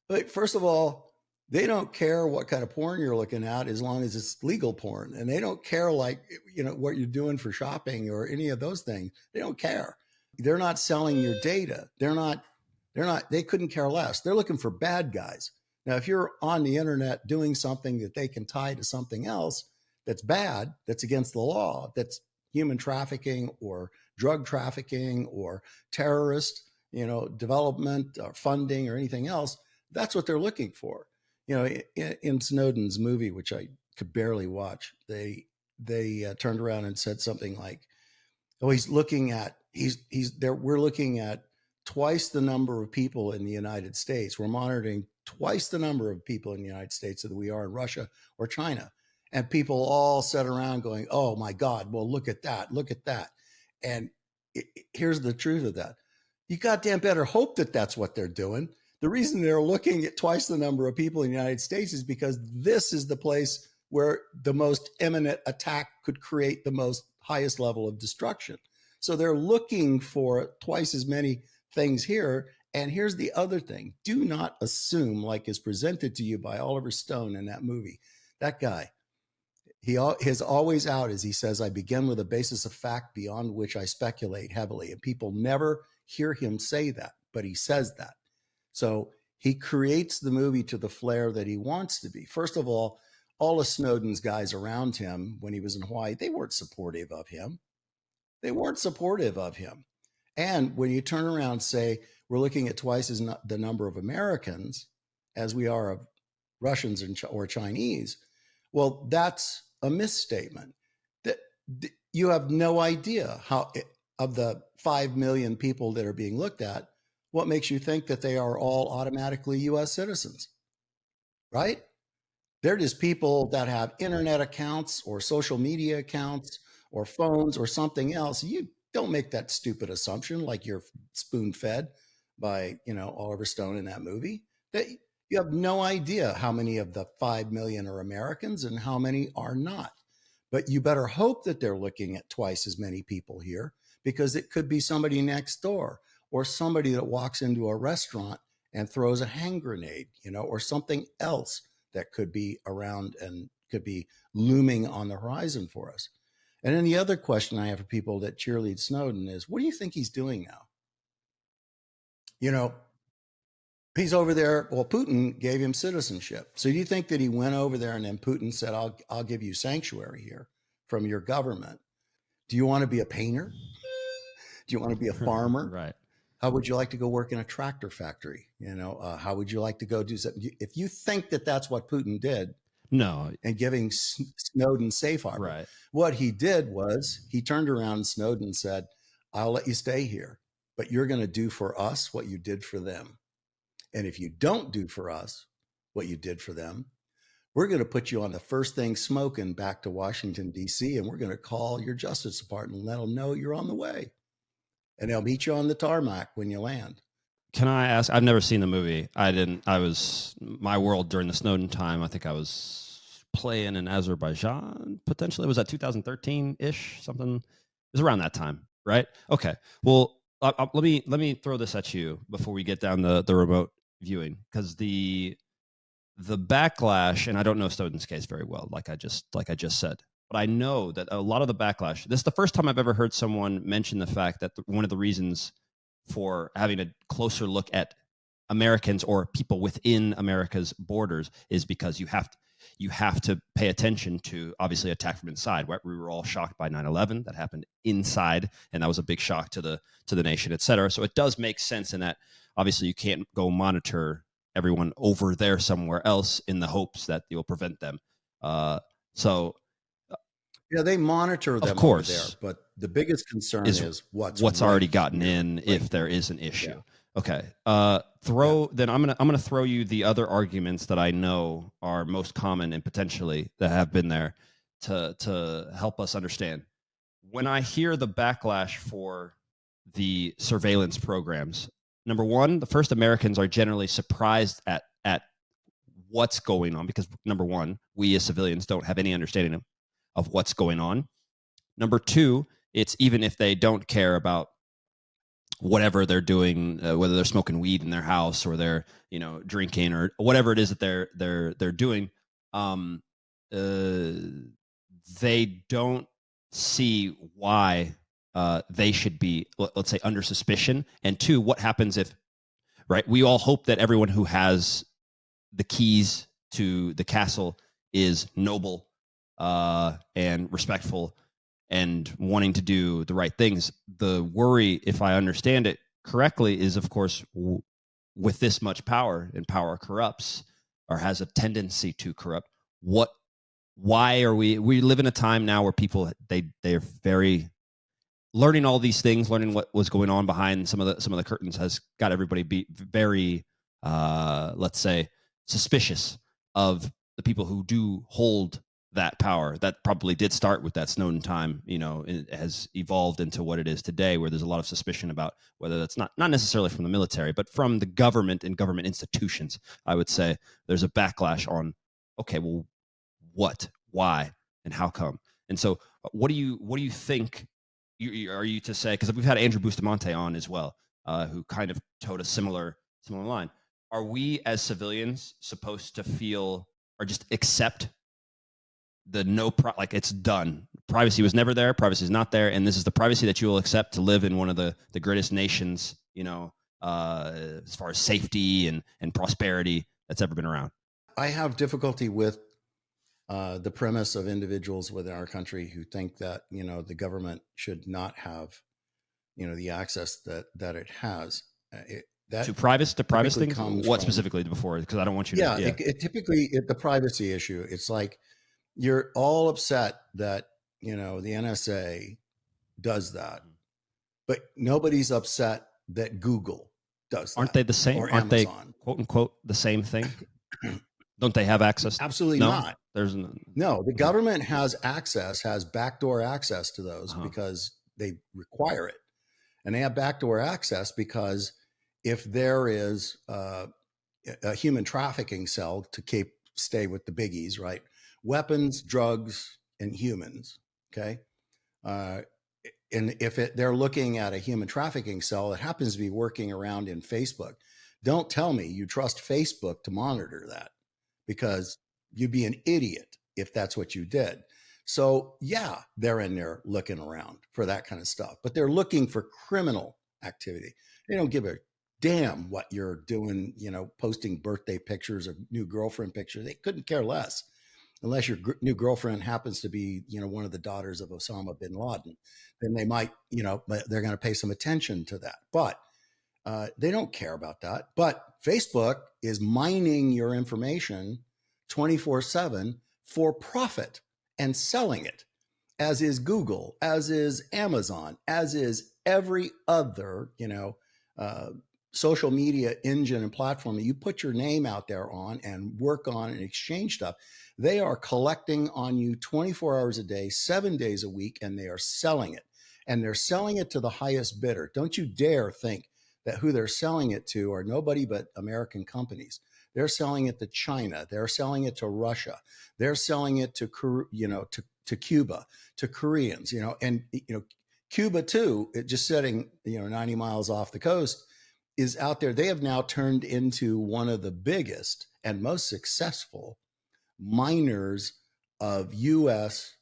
Speaker 2: But first of all, they don't care what kind of porn you're looking at as long as it's legal porn. And they don't care what you're doing for shopping or any of those things. They don't care. They're not selling your data. They're not They couldn't care less. They're looking for bad guys. Now, if you're on the internet doing something that they can tie to something else that's bad, that's against the law, that's human trafficking or drug trafficking or terrorist, development or funding or anything else, that's what they're looking for. In Snowden's movie, which I could barely watch, they turned around and said something like, "Oh, he's looking at he's there. We're looking at twice the number of people in the United States. We're monitoring twice the number of people in the United States that we are in Russia or China." And people all sat around going, "Oh my God, well, look at that. Look at that." And here's the truth of that. You goddamn better hope that that's what they're doing. The reason they're looking at twice the number of people in the United States is because this is the place where the most imminent attack could create the most highest level of destruction. So they're looking for twice as many things here. And here's the other thing. Do not assume, like is presented to you by Oliver Stone in that movie, that guy, his always out is he says, "I begin with a basis of fact beyond which I speculate heavily." And people never hear him say that, but he says that. So he creates the movie to the flair that he wants to be. First of all of Snowden's guys around him when he was in Hawaii, they weren't supportive of him. They weren't supportive of him. And when you turn around and say, we're looking at twice as the number of Americans as we are of Russians or Chinese, well, that's a misstatement. That you have no idea how, of the 5 million people that are being looked at, what makes you think that they are all automatically US citizens, right? They're just people that have internet accounts or social media accounts or phones or something else. You don't make that stupid assumption like you're spoon fed by, Oliver Stone in that movie. That you have no idea how many of the 5 million are Americans and how many are not. But you better hope that they're looking at twice as many people here, because it could be somebody next door or somebody that walks into a restaurant and throws a hand grenade, or something else that could be around and could be looming on the horizon for us. And then the other question I have for people that cheerlead Snowden is, what do you think he's doing now? He's over there. Well, Putin gave him citizenship. So do you think that he went over there and then Putin said, I'll give you sanctuary here from your government? Do you want to be a painter? Do you want to be a farmer?
Speaker 1: Right.
Speaker 2: How would you like to go work in a tractor factory? How would you like to go do something? If you think that that's what Putin did,
Speaker 1: no,
Speaker 2: and giving Snowden safe harbor,
Speaker 1: right.
Speaker 2: What he did was he turned around and Snowden said, "I'll let you stay here, but you're going to do for us what you did for them. And if you don't do for us what you did for them, we're going to put you on the first thing smoking back to Washington, D.C., and we're going to call your Justice Department and let them know you're on the way. And they'll meet you on the tarmac when you land."
Speaker 1: Can I ask? I've never seen the movie. My world during the Snowden time, I think I was playing in Azerbaijan, potentially. Was that 2013-ish, something? It was around that time, right? Okay. Well, let me throw this at you before we get down the remote viewing, because the backlash, and I don't know Snowden's case very well, like I just said, but I know that a lot of the backlash, this is the first time I've ever heard someone mention the fact that one of the reasons for having a closer look at Americans or people within America's borders is because you have to pay attention to, obviously, attack from inside. We were all shocked by 9/11. That happened inside, and that was a big shock to the nation, et cetera. So it does make sense in that, obviously, you can't go monitor everyone over there somewhere else in the hopes that you'll prevent them.
Speaker 2: Yeah, they monitor them, of course, over there, but the biggest concern is what's right
Speaker 1: already gotten in if there is an issue. Yeah. Okay. Then I'm gonna throw you the other arguments that I know are most common and potentially that have been there to help us understand. When I hear the backlash for the surveillance programs, number one, the first, Americans are generally surprised at what's going on, because number one, we as civilians don't have any understanding of what's going on. Number two, it's even if they don't care about whatever they're doing, whether they're smoking weed in their house or they're drinking or whatever it is that they're doing, they don't see why they should be, let's say, under suspicion. And two, what happens if right? We all hope that everyone who has the keys to the castle is noble and respectful and wanting to do the right things. The worry, if I understand it correctly, is of course with this much power, and power corrupts or has a tendency to corrupt. Why are we live in a time now where people they're very learning all these things, learning what was going on behind some of the curtains has got everybody be very let's say suspicious of the people who do hold that power. That probably did start with that Snowden time. It has evolved into what it is today, where there's a lot of suspicion about whether that's not necessarily from the military, but from the government and government institutions. I would say there's a backlash on, okay, well, what, why, and how come? And so, what do you think? Are you to say, because we've had Andrew Bustamante on as well, who kind of towed a similar line. Are we as civilians supposed to feel or just accept the like it's done? Privacy was never there. Privacy is not there, and this is the privacy that you will accept to live in one of the greatest nations, as far as safety and prosperity that's ever been around.
Speaker 2: I have difficulty with the premise of individuals within our country who think that the government should not have the access that it has.
Speaker 1: To privacy things. What specifically before? Because I don't want you to.
Speaker 2: Yeah, it typically the privacy issue. It's like you're all upset that the NSA does that, but nobody's upset that Google does that.
Speaker 1: Aren't they the same?
Speaker 2: Or
Speaker 1: Aren't
Speaker 2: Amazon.
Speaker 1: they quote unquote the same thing? Don't they have access?
Speaker 2: Absolutely not.
Speaker 1: There's
Speaker 2: no. The government has backdoor access to those because they require it, and they have backdoor access because if there is a human trafficking cell to stay with the biggies, right? Weapons, drugs, and humans. Okay. And if they're looking at a human trafficking cell that happens to be working around in Facebook, don't tell me you trust Facebook to monitor that, because you'd be an idiot if that's what you did. So yeah, they're in there looking around for that kind of stuff, but they're looking for criminal activity. They don't give a damn what you're doing, posting birthday pictures or new girlfriend pictures. They couldn't care less, unless your new girlfriend happens to be, one of the daughters of Osama bin Laden. Then they might, they're going to pay some attention to that. But they don't care about that. But Facebook is mining your information 24/7 for profit and selling it, as is Google, as is Amazon, as is every other, social media engine and platform that you put your name out there on and work on and exchange stuff. They are collecting on you 24 hours a day, 7 days a week, and they are selling it. And they're selling it to the highest bidder. Don't you dare think that who they're selling it to are nobody but American companies. They're selling it to China. They're selling it to Russia. They're selling it to Cuba, to Koreans, and Cuba too, just sitting 90 miles off the coast, is out there. They have now turned into one of the biggest and most successful miners of U.S.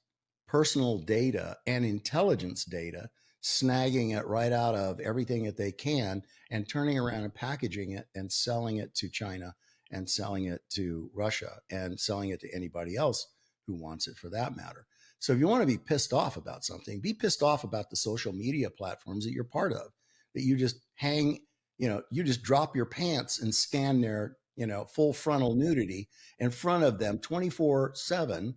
Speaker 2: personal data and intelligence data, snagging it right out of everything that they can and turning around and packaging it and selling it to China and selling it to Russia and selling it to anybody else who wants it, for that matter. So if you want to be pissed off about something, be pissed off about the social media platforms that you're part of, that you just hang, you just drop your pants and stand there, full frontal nudity in front of them 24/7,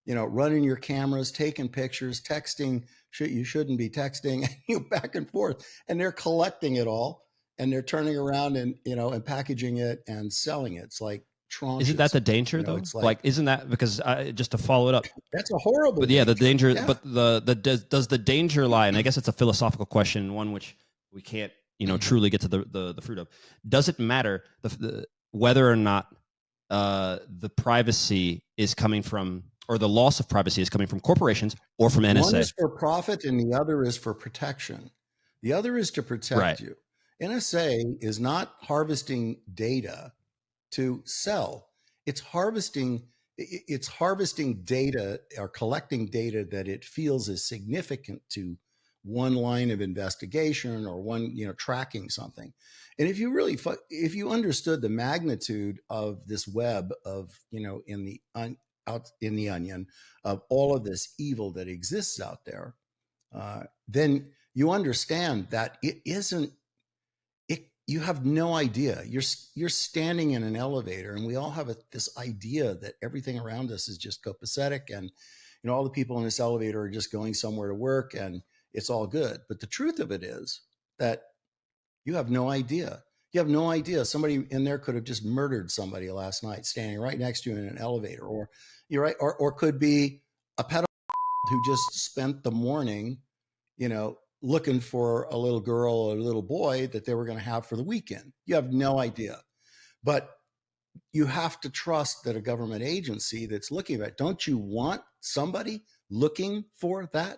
Speaker 2: running your cameras, taking pictures, texting shit you shouldn't be texting, back and forth. And they're collecting it all and they're turning around and, and packaging it and selling it. It's like tranches.
Speaker 1: Isn't that the danger though?
Speaker 2: It's
Speaker 1: like, isn't that, because just to follow it up,
Speaker 2: that's a horrible
Speaker 1: but yeah, the danger,
Speaker 2: yeah.
Speaker 1: But does the danger lie? And I guess it's a philosophical question, one which we can't, truly get to the fruit of. Does it matter whether or not the privacy is coming from, or the loss of privacy is coming from corporations or from NSA?
Speaker 2: One is for profit and the other is for protection. The other is to protect you. NSA is not harvesting data to sell. It's harvesting data or collecting data that it feels is significant to one line of investigation or one, tracking something. And if you understood the magnitude of this web of, out in the onion of all of this evil that exists out there, then you understand that you have no idea. You're standing in an elevator, and we all have this idea that everything around us is just copacetic, and all the people in this elevator are just going somewhere to work, and it's all good. But the truth of it is that you have no idea. You have no idea. Somebody in there could have just murdered somebody last night, standing right next to you in an elevator, or you're right, or could be a pedophile who just spent the morning, looking for a little girl or a little boy that they were going to have for the weekend. You have no idea. But you have to trust that a government agency that's looking at it, don't you want somebody looking for that?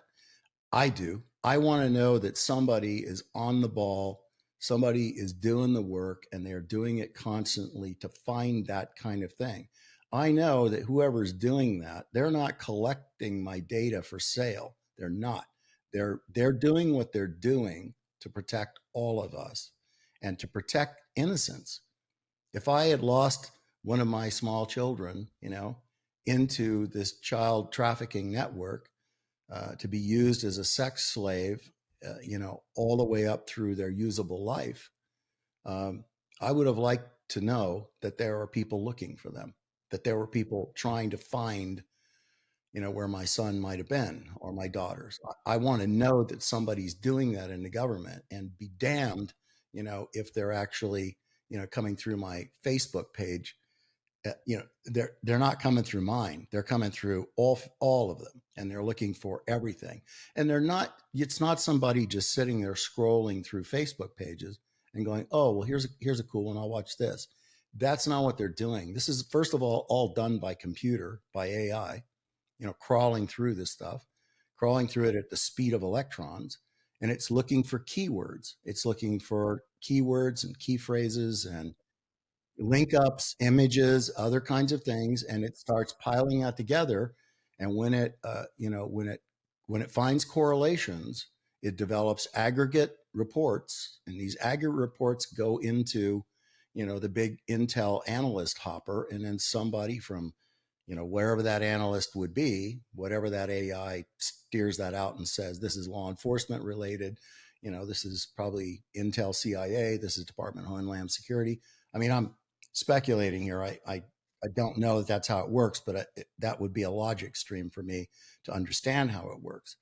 Speaker 2: I do. I want to know that somebody is on the ball, somebody is doing the work, and they're doing it constantly to find that kind of thing. I know that whoever's doing that, they're not collecting my data for sale. They're not. They're doing what they're doing to protect all of us and to protect innocence. If I had lost one of my small children, into this child trafficking network to be used as a sex slave, all the way up through their usable life, I would have liked to know that there are people looking for them, that there were people trying to find where my son might have been or my daughters. I want to know that somebody's doing that in the government, and be damned, if they're actually, coming through my Facebook page. They're not coming through mine. They're coming through all of them, and they're looking for everything. And it's not somebody just sitting there scrolling through Facebook pages and going, oh, well, here's a cool one. I'll watch this. That's not what they're doing. This is, first of all done by computer, by AI, crawling through this stuff, crawling through it at the speed of electrons. And it's looking for keywords. It's looking for keywords and key phrases and link ups, images, other kinds of things. And it starts piling that together. And when it finds correlations, it develops aggregate reports. And these aggregate reports go into, the big Intel analyst hopper. And then somebody from, wherever that analyst would be, whatever that AI steers that out and says, this is law enforcement related, this is probably Intel CIA, this is Department of Homeland Security. I mean, I'm speculating here. I don't know that that's how it works, but that would be a logic stream for me to understand how it works.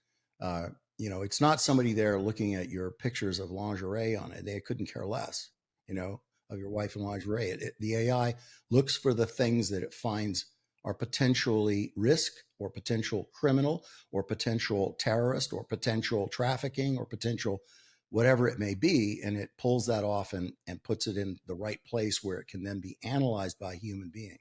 Speaker 2: It's not somebody there looking at your pictures of lingerie on it. They couldn't care less, of your wife in lingerie. The AI looks for the things that it finds are potentially risk or potential criminal or potential terrorist or potential trafficking or potential whatever it may be. And it pulls that off and puts it in the right place where it can then be analyzed by a human being.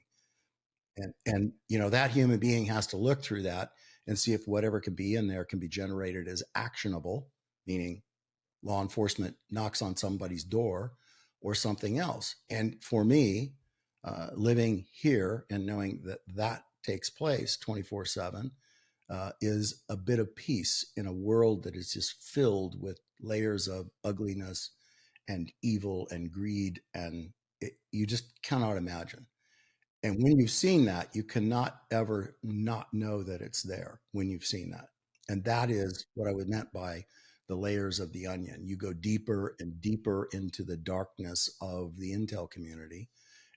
Speaker 2: And that human being has to look through that and see if whatever can be in there can be generated as actionable, meaning law enforcement knocks on somebody's door or something else. And for me, living here and knowing that takes place 24/7 is a bit of peace in a world that is just filled with layers of ugliness and evil and greed, and you just cannot imagine. And when you've seen that, you cannot ever not know that it's there when you've seen that. And that is what I would meant by the layers of the onion. You go deeper and deeper into the darkness of the intel community.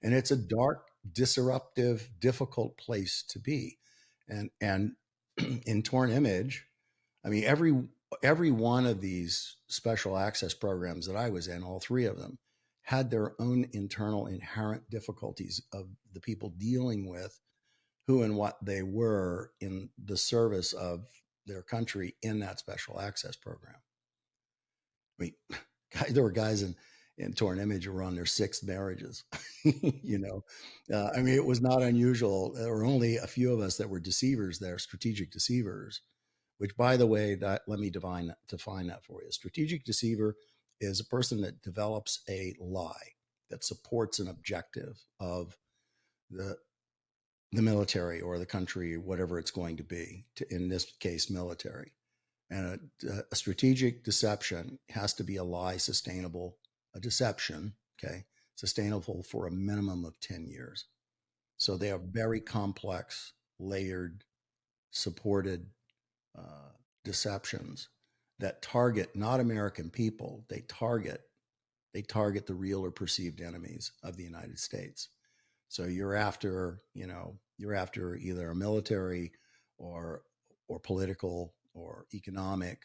Speaker 2: And it's a dark, disruptive, difficult place to be. And in Torn Image, I mean, every one of these special access programs that I was in, all three of them, had their own internal inherent difficulties of the people dealing with who and what they were in the service of their country in that special access program. I mean, there were guys in Torn Image who were on their sixth marriages. I mean, it was not unusual. There were only a few of us that were deceivers there, strategic deceivers, which, by the way, let me define that for you. Strategic deceiver is a person that develops a lie that supports an objective of the military or the country, whatever it's going to be, in this case, military. And a strategic deception has to be a lie sustainable, a deception, okay, sustainable for a minimum of 10 years. So they are very complex, layered, supported deceptions that target not American people. They target the real or perceived enemies of the United States. So you're after either a military or political or economic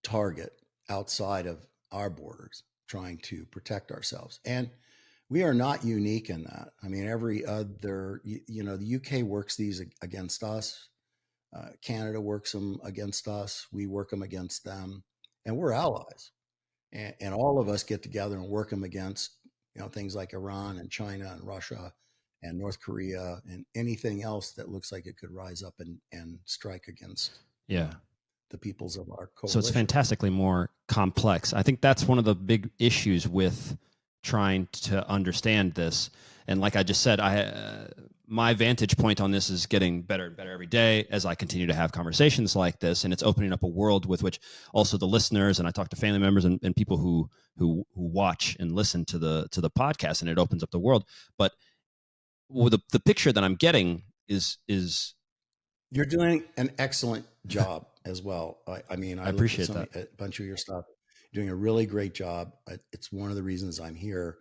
Speaker 2: target outside of our borders, trying to protect ourselves. And we are not unique in that. I mean, every other, the UK works these against us. Canada works them against us. We work them against them, and we're allies. And all of us get together and work them against, things like Iran and China and Russia and North Korea and anything else that looks like it could rise up and strike against the peoples of our coalition.
Speaker 1: So it's fantastically more complex. I think that's one of the big issues with trying to understand this. And like I just said, my vantage point on this is getting better and better every day as I continue to have conversations like this, and it's opening up a world with which also the listeners, and I talk to family members and people who watch and listen to the podcast, and it opens up the world. But the picture that I'm getting is
Speaker 2: you're doing an excellent job as well. I
Speaker 1: appreciate that.
Speaker 2: A bunch of your stuff. You're doing a really great job. It's one of the reasons I'm here,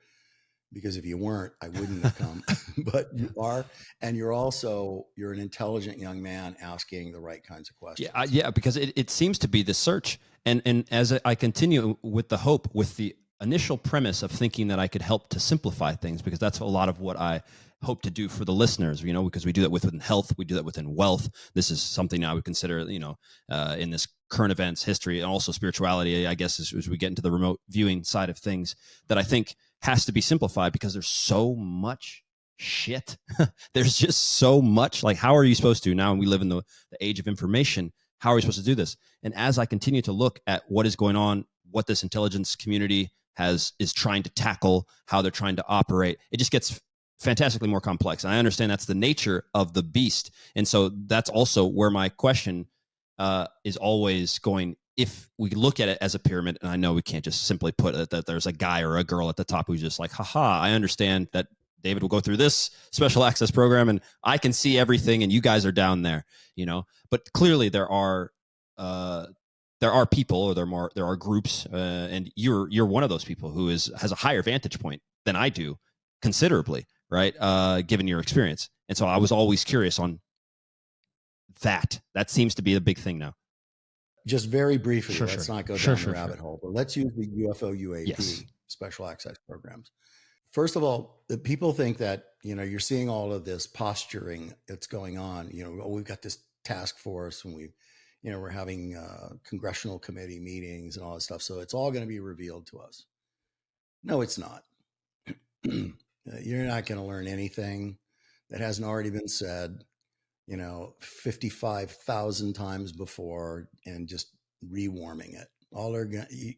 Speaker 2: because if you weren't, I wouldn't have come. But you are, and you're an intelligent young man asking the right kinds of questions.
Speaker 1: Yeah, because it seems to be the search, and as I continue with the hope, with the initial premise of thinking that I could help to simplify things, because that's a lot of what I hope to do for the listeners, because we do that within health, we do that within wealth. This is something I would consider, in this current events, history, and also spirituality, I guess, as we get into the remote viewing side of things, that I think has to be simplified, because there's so much shit. There's just so much. Like, how are you supposed to, now when we live in the age of information, how are we supposed to do this? And as I continue to look at what is going on, what this intelligence community is trying to tackle, how they're trying to operate, it just gets fantastically more complex. And I understand that's the nature of the beast. And so that's also where my question is always going. If we look at it as a pyramid, and I know we can't just simply put it that there's a guy or a girl at the top who's just like, haha, I understand that David will go through this special access program and I can see everything and you guys are down there, but clearly there are people, or there are groups, and you're one of those people who has a higher vantage point than I do, considerably, right? Given your experience. And so I was always curious on that. That seems to be the big thing now.
Speaker 2: Just very briefly, let's not go down the rabbit hole, but let's use the UFO UAP special access programs. First of all, the people think that, you're seeing all of this posturing that's going on. We've got this task force, and we're having congressional committee meetings and all that stuff. So it's all going to be revealed to us. No, it's not. You're not going to learn anything that hasn't already been said, 55,000 times before, and just rewarming it.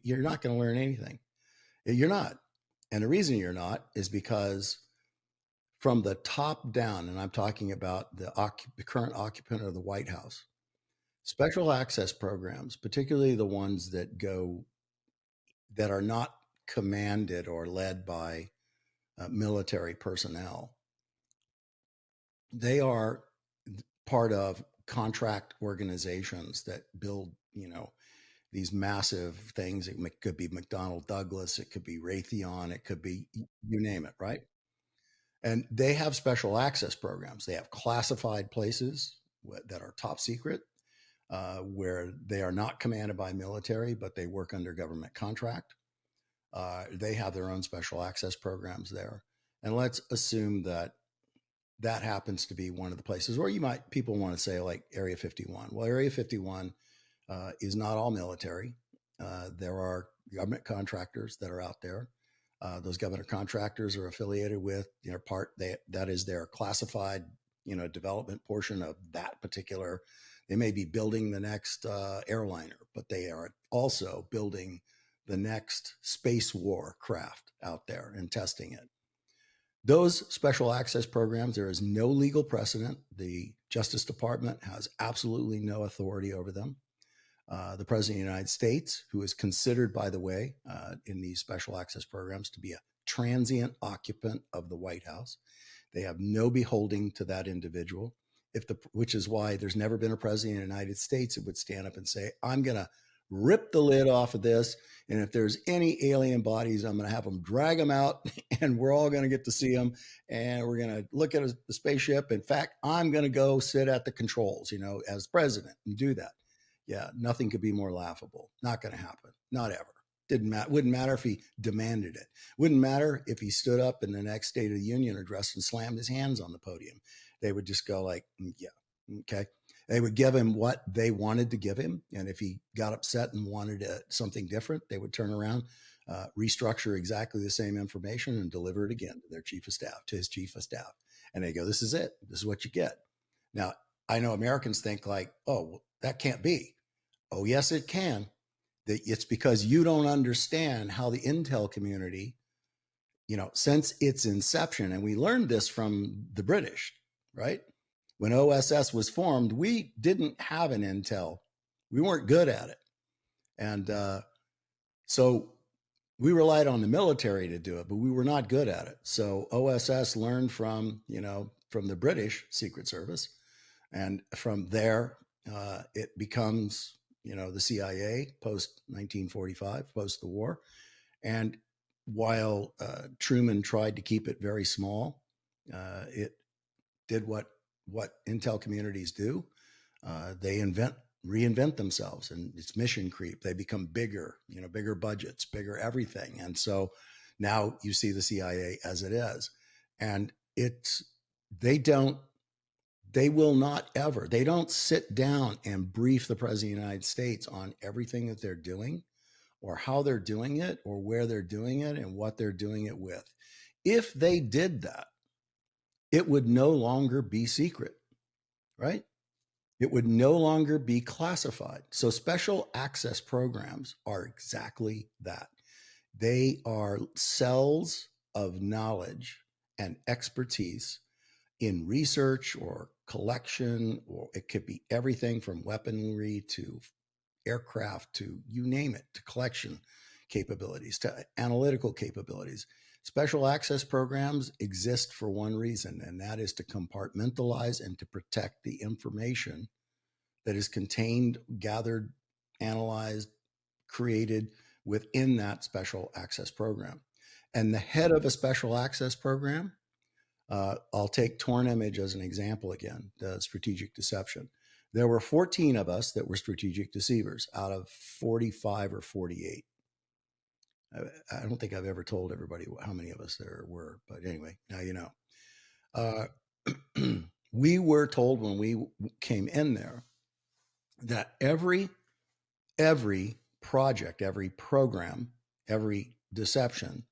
Speaker 2: You're not going to learn anything. You're not. And the reason you're not is because from the top down, and I'm talking about the current occupant of the White House, special access programs, particularly the ones that are not commanded or led by military personnel, they are part of contract organizations that build, these massive things. It could be McDonnell Douglas, it could be Raytheon, it could be, you name it, right? And they have special access programs. They have classified places that are top secret, where they are not commanded by military, but they work under government contract. They have their own special access programs there. And let's assume that happens to be one of the places where people want to say, like Area 51. Well, Area 51 is not all military. There are government contractors that are out there. Those government contractors are affiliated with, that is their classified, development portion of that particular. They may be building the next airliner, but they are also building the next space war craft out there and testing it. Those special access programs, there is no legal precedent. The Justice Department has absolutely no authority over them. the President of the United States, who is considered, by the way, in these special access programs to be a transient occupant of the White House. They have no beholding to that individual, which is why there's never been a president of the United States that would stand up and say, I'm going to rip the lid off of this. And if there's any alien bodies, I'm going to have them drag them out and we're all going to get to see them. And we're going to look at the spaceship. In fact, I'm going to go sit at the controls, as president and do that. Yeah, nothing could be more laughable. Not going to happen. Not ever. Wouldn't matter if he demanded it. Wouldn't matter if he stood up in the next State of the Union address and slammed his hands on the podium. They would just go like, yeah, okay. They would give him what they wanted to give him. And if he got upset and wanted something different, they would turn around, restructure exactly the same information and deliver it again to their chief of staff, to his chief of staff. And they go, this is it. This is what you get. Now, I know Americans think like, oh, well, that can't be. Oh, yes, it can. It's because you don't understand how the intel community, since its inception, and we learned this from the British, right? When OSS was formed, we didn't have an intel. We weren't good at it. And so we relied on the military to do it, but we were not good at it. So OSS learned from the British Secret Service. And from there, it becomes, the CIA post 1945, post the war. And while Truman tried to keep it very small, it did what intel communities do. They reinvent themselves, and it's mission creep. They become bigger, bigger budgets, bigger everything. And so now you see the CIA as it is. And they don't sit down and brief the President of the United States on everything that they're doing or how they're doing it or where they're doing it and what they're doing it with. If they did that, it would no longer be secret, right? It would no longer be classified. So special access programs are exactly that. They are cells of knowledge and expertise in research or collection, or it could be everything from weaponry to aircraft to you name it, to collection capabilities, to analytical capabilities. Special access programs exist for one reason, and that is to compartmentalize and to protect the information that is contained, gathered, analyzed, created within that special access program. And the head of a special access program, I'll take 𝗲𝗏𝗃 as an example again, the strategic deception. There were 14 of us that were strategic deceivers out of 45 or 48. I don't think I've ever told everybody how many of us there were, but anyway, now you know. We were told when we came in there that every project, every program, every deception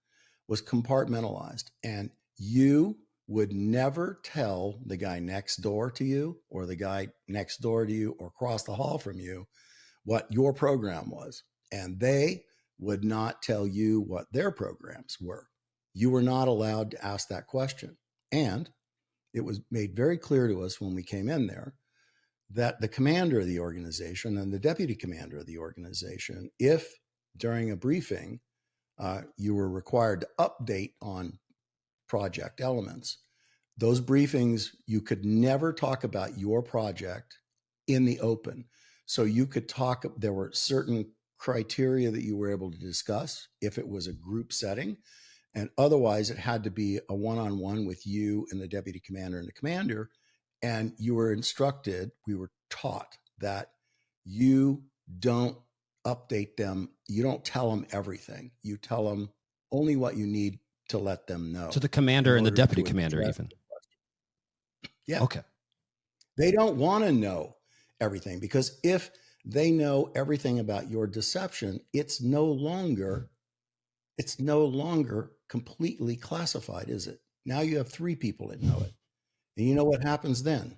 Speaker 2: was compartmentalized, and you would never tell the guy next door to you or the guy next door to you or across the hall from you what your program was. And they would not tell you what their programs were. You were not allowed to ask that question. And it was made very clear to us when we came in there that the commander of the organization and the deputy commander of the organization, if during a briefing, you were required to update on project elements, those briefings, you could never talk about your project in the open. So you could talk, there were certain criteria that you were able to discuss if it was a group setting, and otherwise it had to be a one-on-one with you and the deputy commander and the commander. And you were instructed, we were taught that you don't update them. You don't tell them everything. You tell them only what you need to let them know.
Speaker 1: To the commander and the deputy commander even.
Speaker 2: Yeah.
Speaker 1: Okay.
Speaker 2: They don't want to know everything, because if they know everything about your deception, it's no longer completely classified, is it? Now you have 3 people that know it. And you know what happens then?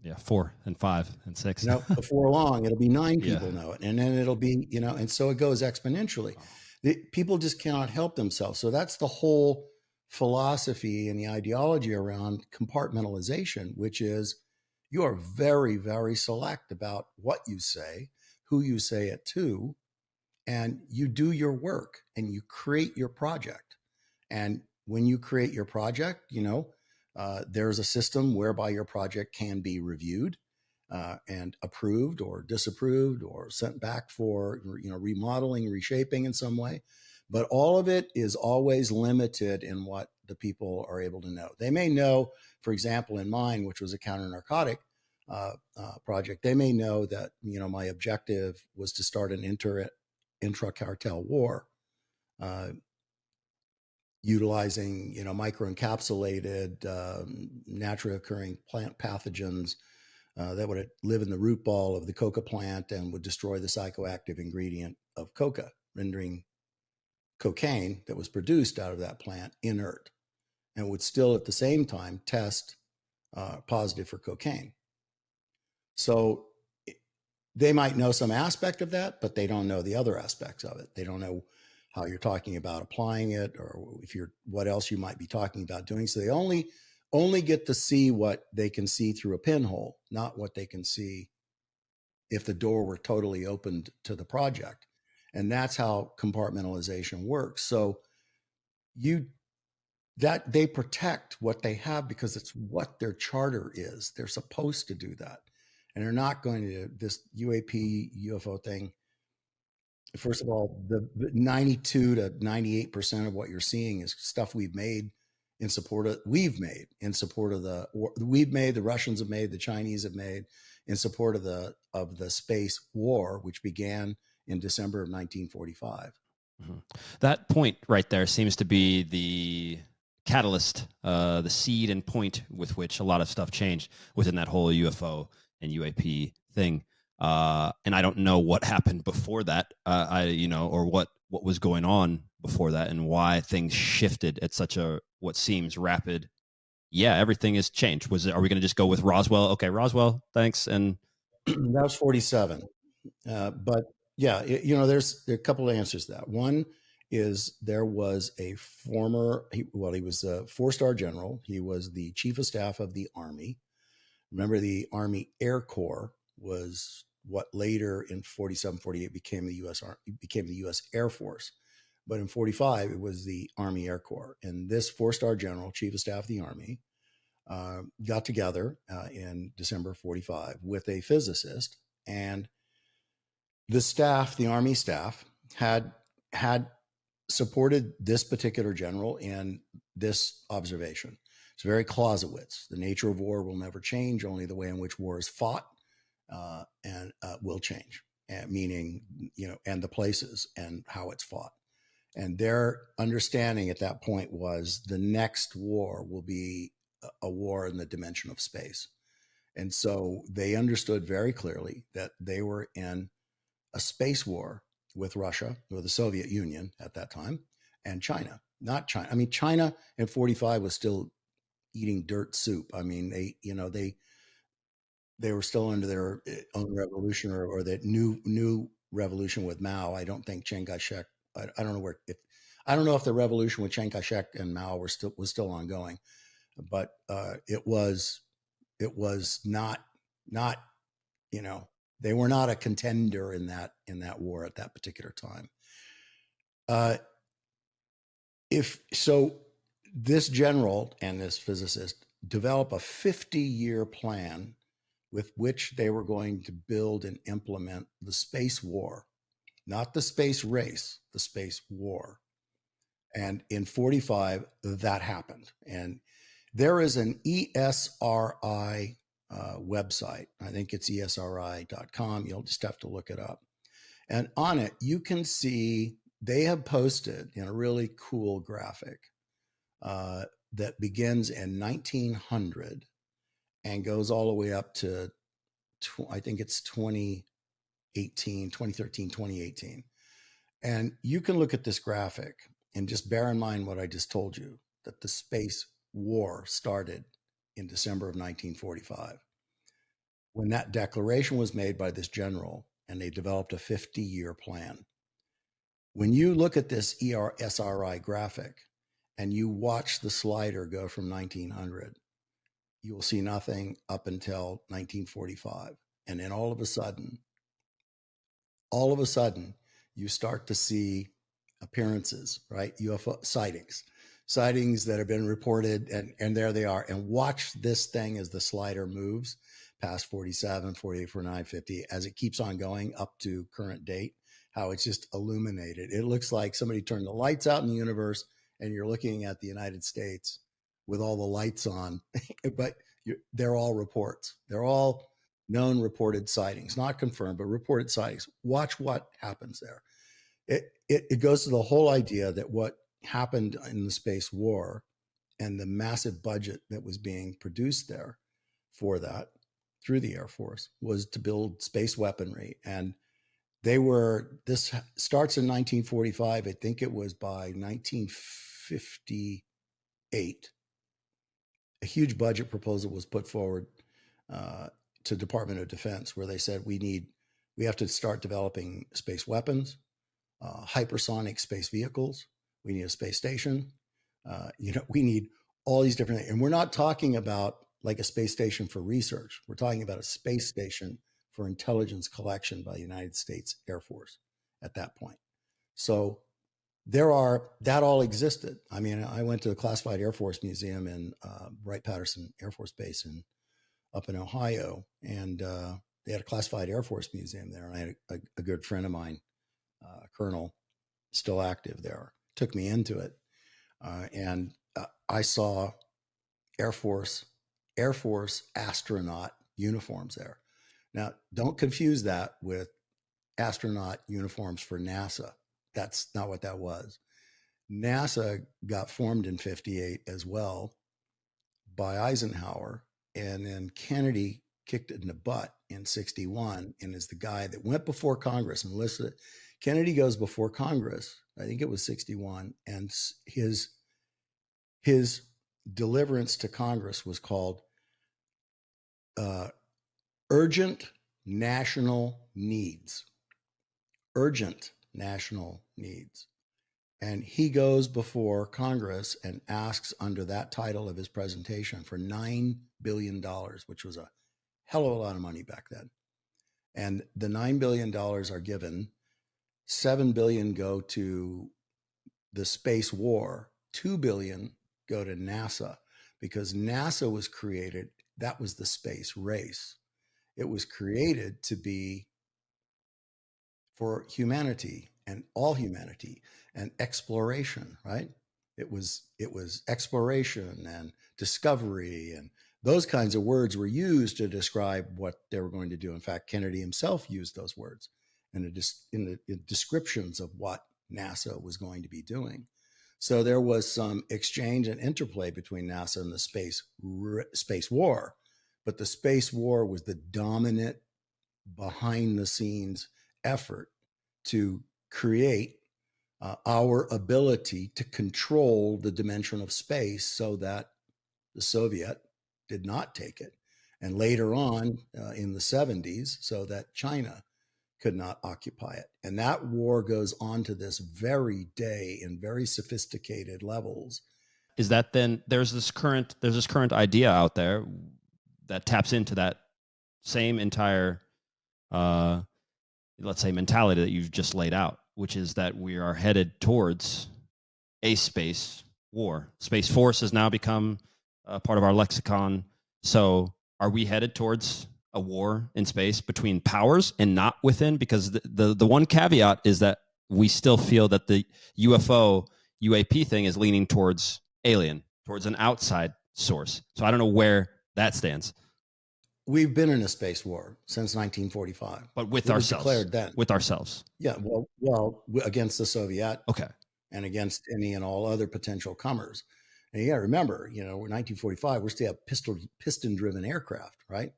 Speaker 1: Yeah, 4 and 5 and 6.
Speaker 2: Before long, it'll be 9 people know it. And then it'll be, and so it goes exponentially. People just cannot help themselves. So that's the whole philosophy and the ideology around compartmentalization, which is you are very, very select about what you say, who you say it to, and you do your work and you create your project. And when you create your project, there's a system whereby your project can be reviewed and approved or disapproved or sent back for remodeling, reshaping in some way. But all of it is always limited in what the people are able to know. They may know, for example, in mine, which was a counter-narcotic project, they may know that my objective was to start an intra-cartel war, utilizing microencapsulated naturally occurring plant pathogens that would live in the root ball of the coca plant and would destroy the psychoactive ingredient of coca, rendering cocaine that was produced out of that plant inert, and would still at the same time test positive for cocaine. So they might know some aspect of that, but they don't know the other aspects of it. They don't know how you're talking about applying it, or what else you might be talking about doing. So they only get to see what they can see through a pinhole, not what they can see if the door were totally opened to the project. And that's how compartmentalization works. So they protect what they have because it's what their charter is. They're supposed to do that. And they're not going to, this UAP UFO thing. First of all, the 92 to 98% of what you're seeing is stuff we've made in support of, the Russians have made, the Chinese have made in support of the space war, which began in December of 1945.
Speaker 1: Mm-hmm. That point right there seems to be the catalyst, the seed and point with which a lot of stuff changed within that whole UFO and UAP thing. And I don't know what happened before that, or what was going on before that, and why things shifted at such a what seems rapid. Yeah, everything has changed. Are we going to just go with Roswell? Okay, Roswell, thanks. And
Speaker 2: that was 47. But yeah, there's a couple of answers to that. One is there was a he was a 4-star general. He was the chief of staff of the Army. Remember, the Army Air Corps was what later in 47, 48 became the U.S. Air Force. But in 45, it was the Army Air Corps. And this 4-star general, chief of staff of the Army, got together in December 45 with a physicist, and the Army staff had supported this particular general in this observation. It's very Clausewitz. The nature of war will never change. Only the way in which war is fought and will change, meaning, and the places and how it's fought. And their understanding at that point was the next war will be a war in the dimension of space. And so they understood very clearly that they were in a space war with Russia, or the Soviet Union at that time, and China. Not China. I mean, China in 45 was still eating dirt soup. I mean, they were still under their own revolution, or that new revolution with Mao. I don't think Chiang Kai-shek. I don't know I don't know if the revolution with Chiang Kai-shek and Mao was still ongoing, but it was not they were not a contender in that war at that particular time. This general and this physicist develop a 50-year plan with which they were going to build and implement the space war, not the space race, the space war. And in 45, that happened. And there is an ESRI website. I think it's esri.com. You'll just have to look it up. And on it, you can see they have posted in a really cool graphic that begins in 1900 and goes all the way up to, I think it's 2013, 2018. And you can look at this graphic and just bear in mind what I just told you, that the space war started in December of 1945. When that declaration was made by this general, and they developed a 50-year plan. When you look at this ESRI graphic and you watch the slider go from 1900, you will see nothing up until 1945. And then all of a sudden, all of a sudden you start to see appearances, right? UFO sightings that have been reported, and there they are. And watch this thing as the slider moves past 47, 48, 49, 50, as it keeps on going up to current date, how it's just illuminated. It looks like somebody turned the lights out in the universe and you're looking at the United States with all the lights on, but they're all reports. They're all known reported sightings, not confirmed, but reported sightings. Watch what happens there. It goes to the whole idea that what happened in the space war and the massive budget that was being produced there for that through the Air Force was to build space weaponry. And this starts in 1945. I think it was by 1958. A huge budget proposal was put forward to Department of Defense, where they said we have to start developing space weapons, hypersonic space vehicles. We need a space station. We need all these different things. And we're not talking about like a space station for research. We're talking about a space station for intelligence collection by the United States Air Force at that point. So that all existed. I mean, I went to the Classified Air Force Museum in Wright-Patterson Air Force Base up in Ohio, and they had a classified Air Force museum there. And I had a good friend of mine, Colonel, still active there, took me into it, and I saw Air Force astronaut uniforms there. Now, don't confuse that with astronaut uniforms for NASA. That's not what that was. NASA got formed in 58 as well by Eisenhower, and then Kennedy kicked it in the butt in 61 and is the guy that went before Congress and listed. Kennedy goes before Congress, I think it was 61, and his deliverance to Congress was called urgent national needs. Urgent national needs. And he goes before Congress and asks under that title of his presentation for $9 billion, which was a hell of a lot of money back then. And the $9 billion are given. $7 billion go to the space war. $2 billion go to NASA, because NASA was created. That was the space race. It was created to be for humanity and all humanity and exploration, right? It was exploration and discovery, and those kinds of words were used to describe what they were going to do. In fact, Kennedy himself used those words in the descriptions of what NASA was going to be doing. So there was some exchange and interplay between NASA and the space war, but the space war was the dominant behind the scenes effort to create our ability to control the dimension of space so that the Soviet did not take it. And later on in the 70s, so that China could not occupy it. And that war goes on to this very day in very sophisticated levels.
Speaker 1: Is that then there's this current idea out there that taps into that same entire let's say mentality that you've just laid out, which is that we are headed towards a space war. Space Force has now become a part of our lexicon. So are we headed towards a war in space between powers and not within? Because the one caveat is that we still feel that the UAP thing is leaning towards alien, towards an outside source. So I don't know where that stands.
Speaker 2: We've been in a space war since 1945,
Speaker 1: but with ourselves.
Speaker 2: Declared then.
Speaker 1: With ourselves.
Speaker 2: Yeah, well, against the Soviet.
Speaker 1: Okay.
Speaker 2: And against any and all other potential comers. And you got to remember, we're 1945. We still have piston-driven aircraft, right?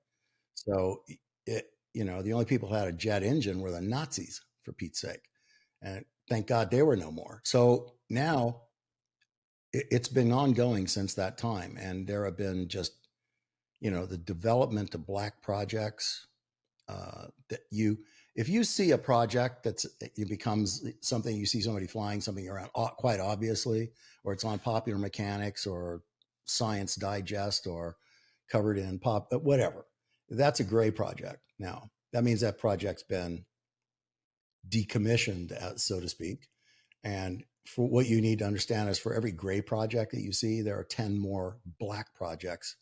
Speaker 2: So the only people who had a jet engine were the Nazis, for Pete's sake, and thank God they were no more. So now it's been ongoing since that time, and there have been just the development of black projects if you see a project it becomes something, you see somebody flying something around quite obviously, or it's on Popular Mechanics or Science Digest or covered in whatever, that's a gray project. Now that means that project's been decommissioned, so to speak. And for what you need to understand is for every gray project that you see, there are 10 more black projects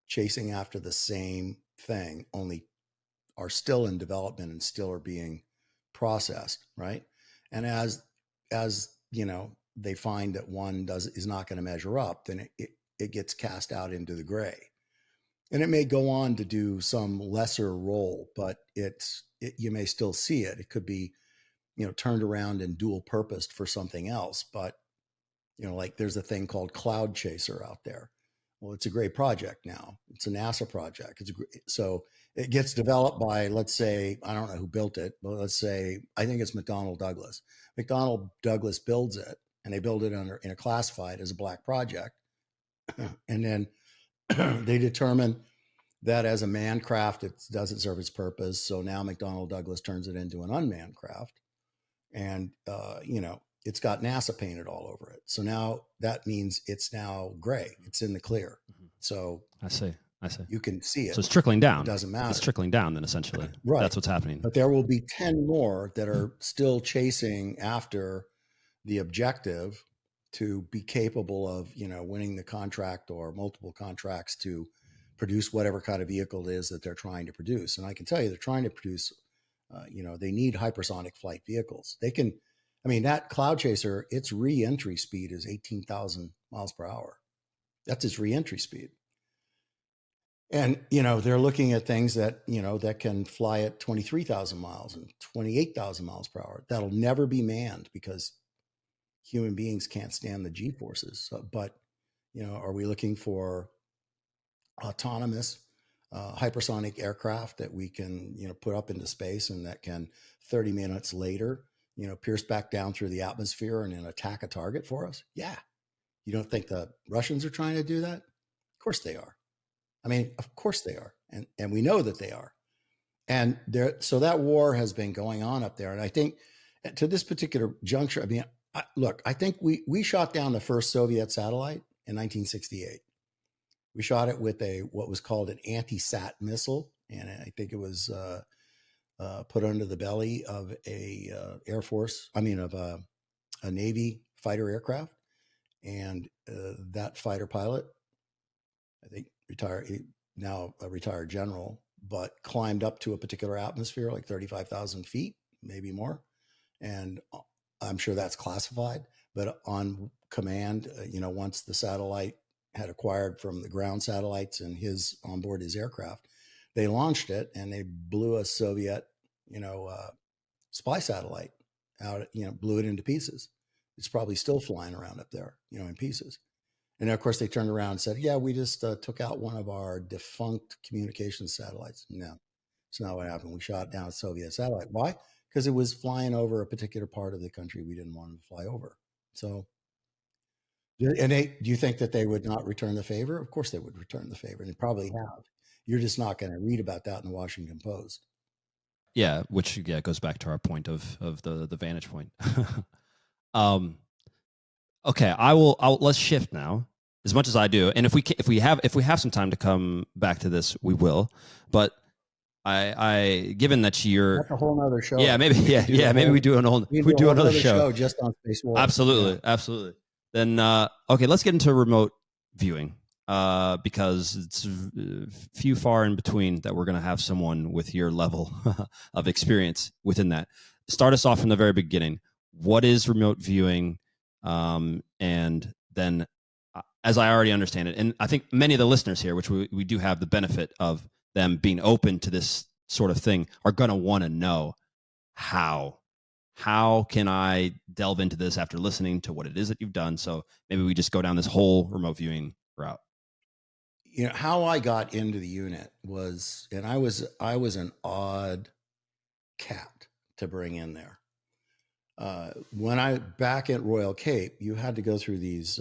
Speaker 2: chasing after the same thing, only are still in development and still are being processed, right? And as you know, they find that one is not going to measure up, then it gets cast out into the gray. And it may go on to do some lesser role, but you may still see it. It could be, you know, turned around and dual purposed for something else. But, you know, like there's a thing called Cloud Chaser out there. Well, it's a great project now. It's a NASA project. So it gets developed by, let's say, I don't know who built it, but let's say, I think it's McDonnell Douglas. McDonnell Douglas builds it, and they build it in a classified as a black project. And then they determine that as a manned craft, it doesn't serve its purpose. So now McDonnell Douglas turns it into an unmanned craft. And, you know, it's got NASA painted all over it. So now that means it's now gray. It's in the clear. So
Speaker 1: I see.
Speaker 2: You can see it.
Speaker 1: So it's trickling down.
Speaker 2: It doesn't matter.
Speaker 1: It's trickling down then, essentially.
Speaker 2: Right.
Speaker 1: That's what's happening.
Speaker 2: But there will be 10 more that are still chasing after the objective to be capable of, you know, winning the contract or multiple contracts to produce whatever kind of vehicle it is that they're trying to produce. And I can tell you, they're trying to produce, you know, they need hypersonic flight vehicles. They can, I mean, that Cloud Chaser, its re-entry speed is 18,000 miles per hour. That's its re-entry speed. And, you know, they're looking at things that, you know, that can fly at 23,000 miles and 28,000 miles per hour. That'll never be manned because human beings can't stand the G-forces. So, but, you know, are we looking for autonomous hypersonic aircraft that we can, you know, put up into space and that can 30 minutes later, you know, pierce back down through the atmosphere and then attack a target for us? Yeah. You don't think the Russians are trying to do that? Of course they are. I mean, of course they are. And we know that they are. And so that war has been going on up there. And I think to this particular juncture, I mean, look, I think we shot down the first Soviet satellite in 1968. We shot it with what was called an anti-sat missile. And I think it was put under the belly of a Navy fighter aircraft. And that fighter pilot, I think now a retired general, but climbed up to a particular atmosphere, like 35,000 feet, maybe more. And I'm sure that's classified, but on command, you know, once the satellite had acquired from the ground satellites and on board his aircraft, they launched it and they blew a Soviet, you know, spy satellite out, you know, blew it into pieces. It's probably still flying around up there, you know, in pieces. And of course, they turned around and said, yeah, we just took out one of our defunct communications satellites. No, it's not what happened. We shot down a Soviet satellite. Why? Because it was flying over a particular part of the country we didn't want them to fly over. So, and do you think that they would not return the favor? Of course they would return the favor. And they probably have. You're just not going to read about that in the Washington Post.
Speaker 1: Yeah, which goes back to our point of the vantage point. Okay, let's shift now. As much as I do, and if we have some time to come back to this, we will. But I given that you're
Speaker 2: that's a whole nother show.
Speaker 1: Yeah, maybe maybe we do another show
Speaker 2: just on space war.
Speaker 1: Absolutely. Then okay, let's get into remote viewing because it's few far in between that we're going to have someone with your level of experience within that. Start us off from the very beginning. What is remote viewing? And then, as I already understand it, and I think many of the listeners here, which we do have the benefit of them being open to this sort of thing, are going to want to know how can I delve into this after listening to what it is that you've done. So maybe we just go down this whole remote viewing route.
Speaker 2: You know, how I got into the unit was, and I was an odd cat to bring in there. When back at Royal Cape, you had to go through these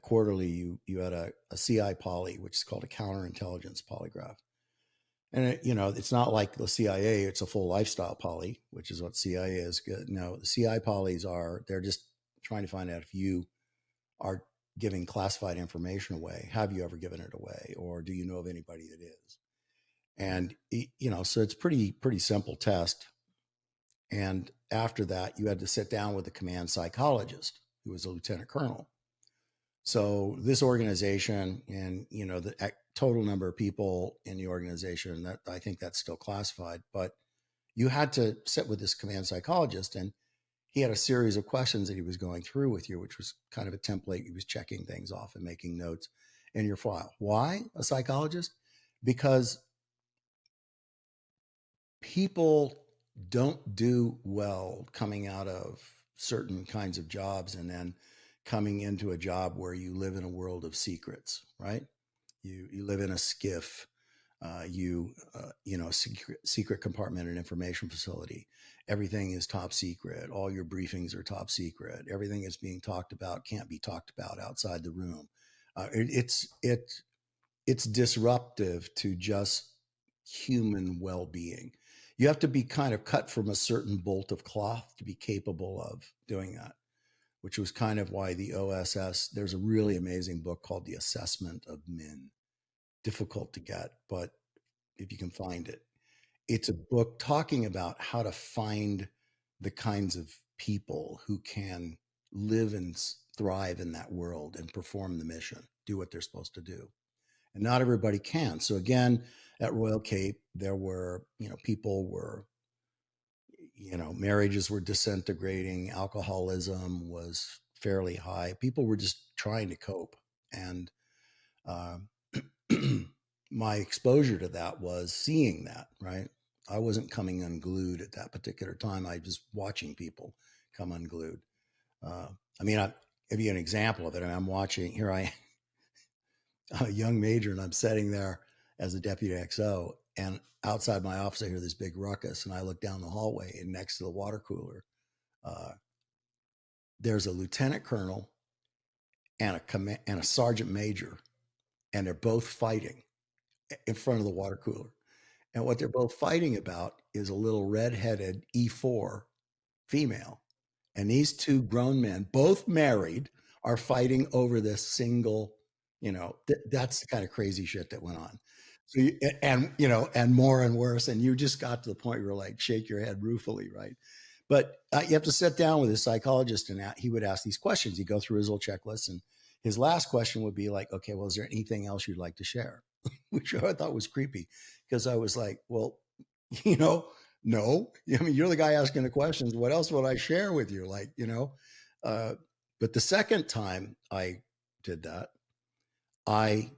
Speaker 2: quarterly. You had a C.I.A. poly, which is called a counterintelligence polygraph, and you know, it's not like the CIA. It's a full lifestyle poly, which is what CIA is. No, the C.I.A. polys they're just trying to find out if you are giving classified information away. Have you ever given it away, or do you know of anybody that is? And you know, so it's pretty simple test. And after that, you had to sit down with the command psychologist, who was a lieutenant colonel. So this organization, and the total number of people in the organization, that I think that's still classified, but you had to sit with this command psychologist, and he had a series of questions that he was going through with you, which was kind of a template. He was checking things off and making notes in your file. Why a psychologist? Because people don't do well coming out of certain kinds of jobs and then coming into a job where you live in a world of secrets, right? You live in a skiff, secret compartment and information facility. Everything is top secret. All your briefings are top secret. Everything is being talked about can't be talked about outside the room. It's disruptive to just human well-being. You have to be kind of cut from a certain bolt of cloth to be capable of doing that, which was kind of why the OSS, there's a really amazing book called The Assessment of Men. Difficult to get, but if you can find it, it's a book talking about how to find the kinds of people who can live and thrive in that world and perform the mission, do what they're supposed to do. And not everybody can. So again, at Royal Cape, there were, people were, marriages were disintegrating, alcoholism was fairly high. People were just trying to cope. And my exposure to that was seeing that, right? I wasn't coming unglued at that particular time. I was watching people come unglued. I'll give you an example of it. I'm watching, here I am, a young major, and I'm sitting there as a deputy XO, and outside my office, I hear this big ruckus, and I look down the hallway, and next to the water cooler, there's a lieutenant colonel and a sergeant major, and they're both fighting in front of the water cooler. And what they're both fighting about is a little redheaded E4 female. And these two grown men, both married, are fighting over this single, that's the kind of crazy shit that went on. So, and more and worse. And you just got to the point where you're like, shake your head ruefully, right? But you have to sit down with a psychologist, and he would ask these questions. He'd go through his little checklist, and his last question would be like, okay, well, is there anything else you'd like to share? Which I thought was creepy, because I was like, well, no. You're the guy asking the questions. What else would I share with you? But the second time I did that, I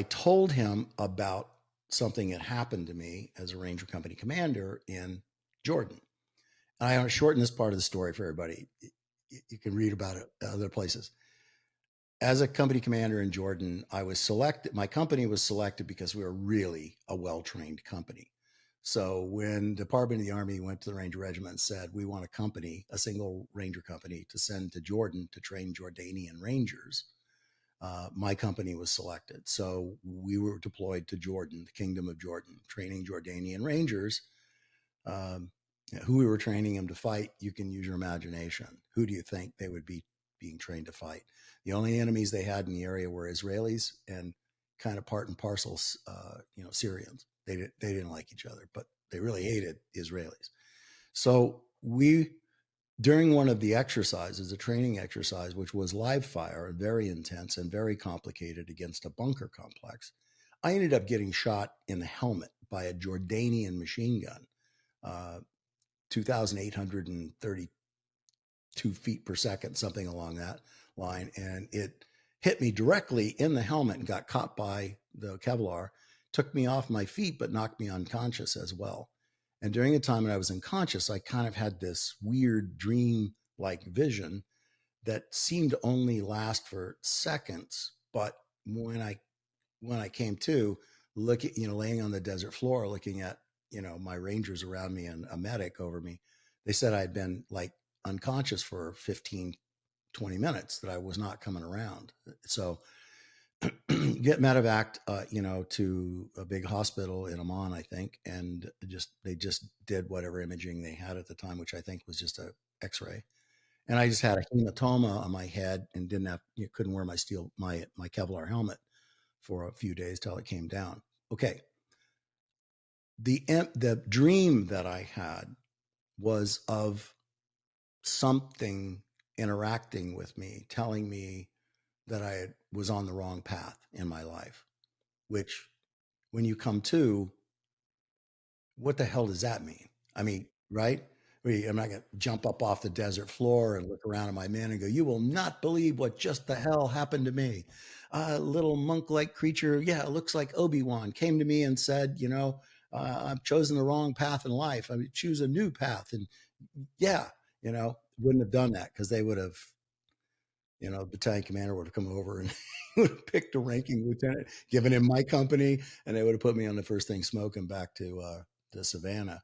Speaker 2: told him about something that happened to me as a Ranger Company commander in Jordan. And I want to shorten this part of the story for everybody. You can read about it at other places. As a company commander in Jordan, my company was selected because we were really a well-trained company. So when the Department of the Army went to the Ranger Regiment and said, we want a single Ranger company to send to Jordan to train Jordanian Rangers, my company was selected. So we were deployed to Jordan, the Kingdom of Jordan, training Jordanian Rangers. Who we were training them to fight, you can use your imagination. Who do you think they would be being trained to fight? The only enemies they had in the area were Israelis and kind of part and parcel, Syrians. They didn't like each other, but they really hated Israelis. So during one of the exercises, a training exercise, which was live fire, very intense and very complicated against a bunker complex, I ended up getting shot in the helmet by a Jordanian machine gun, 2,832 feet per second, something along that line. And it hit me directly in the helmet and got caught by the Kevlar, took me off my feet, but knocked me unconscious as well. And during the time when I was unconscious, I kind of had this weird dream-like vision that seemed to only last for seconds. But when I came to, laying on the desert floor, looking at, my Rangers around me and a medic over me, they said I'd been like unconscious for 15, 20 minutes, that I was not coming around. So get medevaced, to a big hospital in Amman, I think. And they just did whatever imaging they had at the time, which I think was just a X-ray. And I just had a hematoma on my head and couldn't wear my Kevlar helmet for a few days till it came down. Okay. The dream that I had was of something interacting with me, telling me that I was on the wrong path in my life, which when you come to, what the hell does that mean? I mean, right? I'm not going to jump up off the desert floor and look around at my man and go, you will not believe what just the hell happened to me. A little monk-like creature, yeah, it looks like Obi-Wan, came to me and said, I've chosen the wrong path in life. I would choose a new path. And yeah, wouldn't have done that because they would have, battalion commander would have come over and would have picked a ranking lieutenant, given him my company, and they would have put me on the first thing smoking back to Savannah.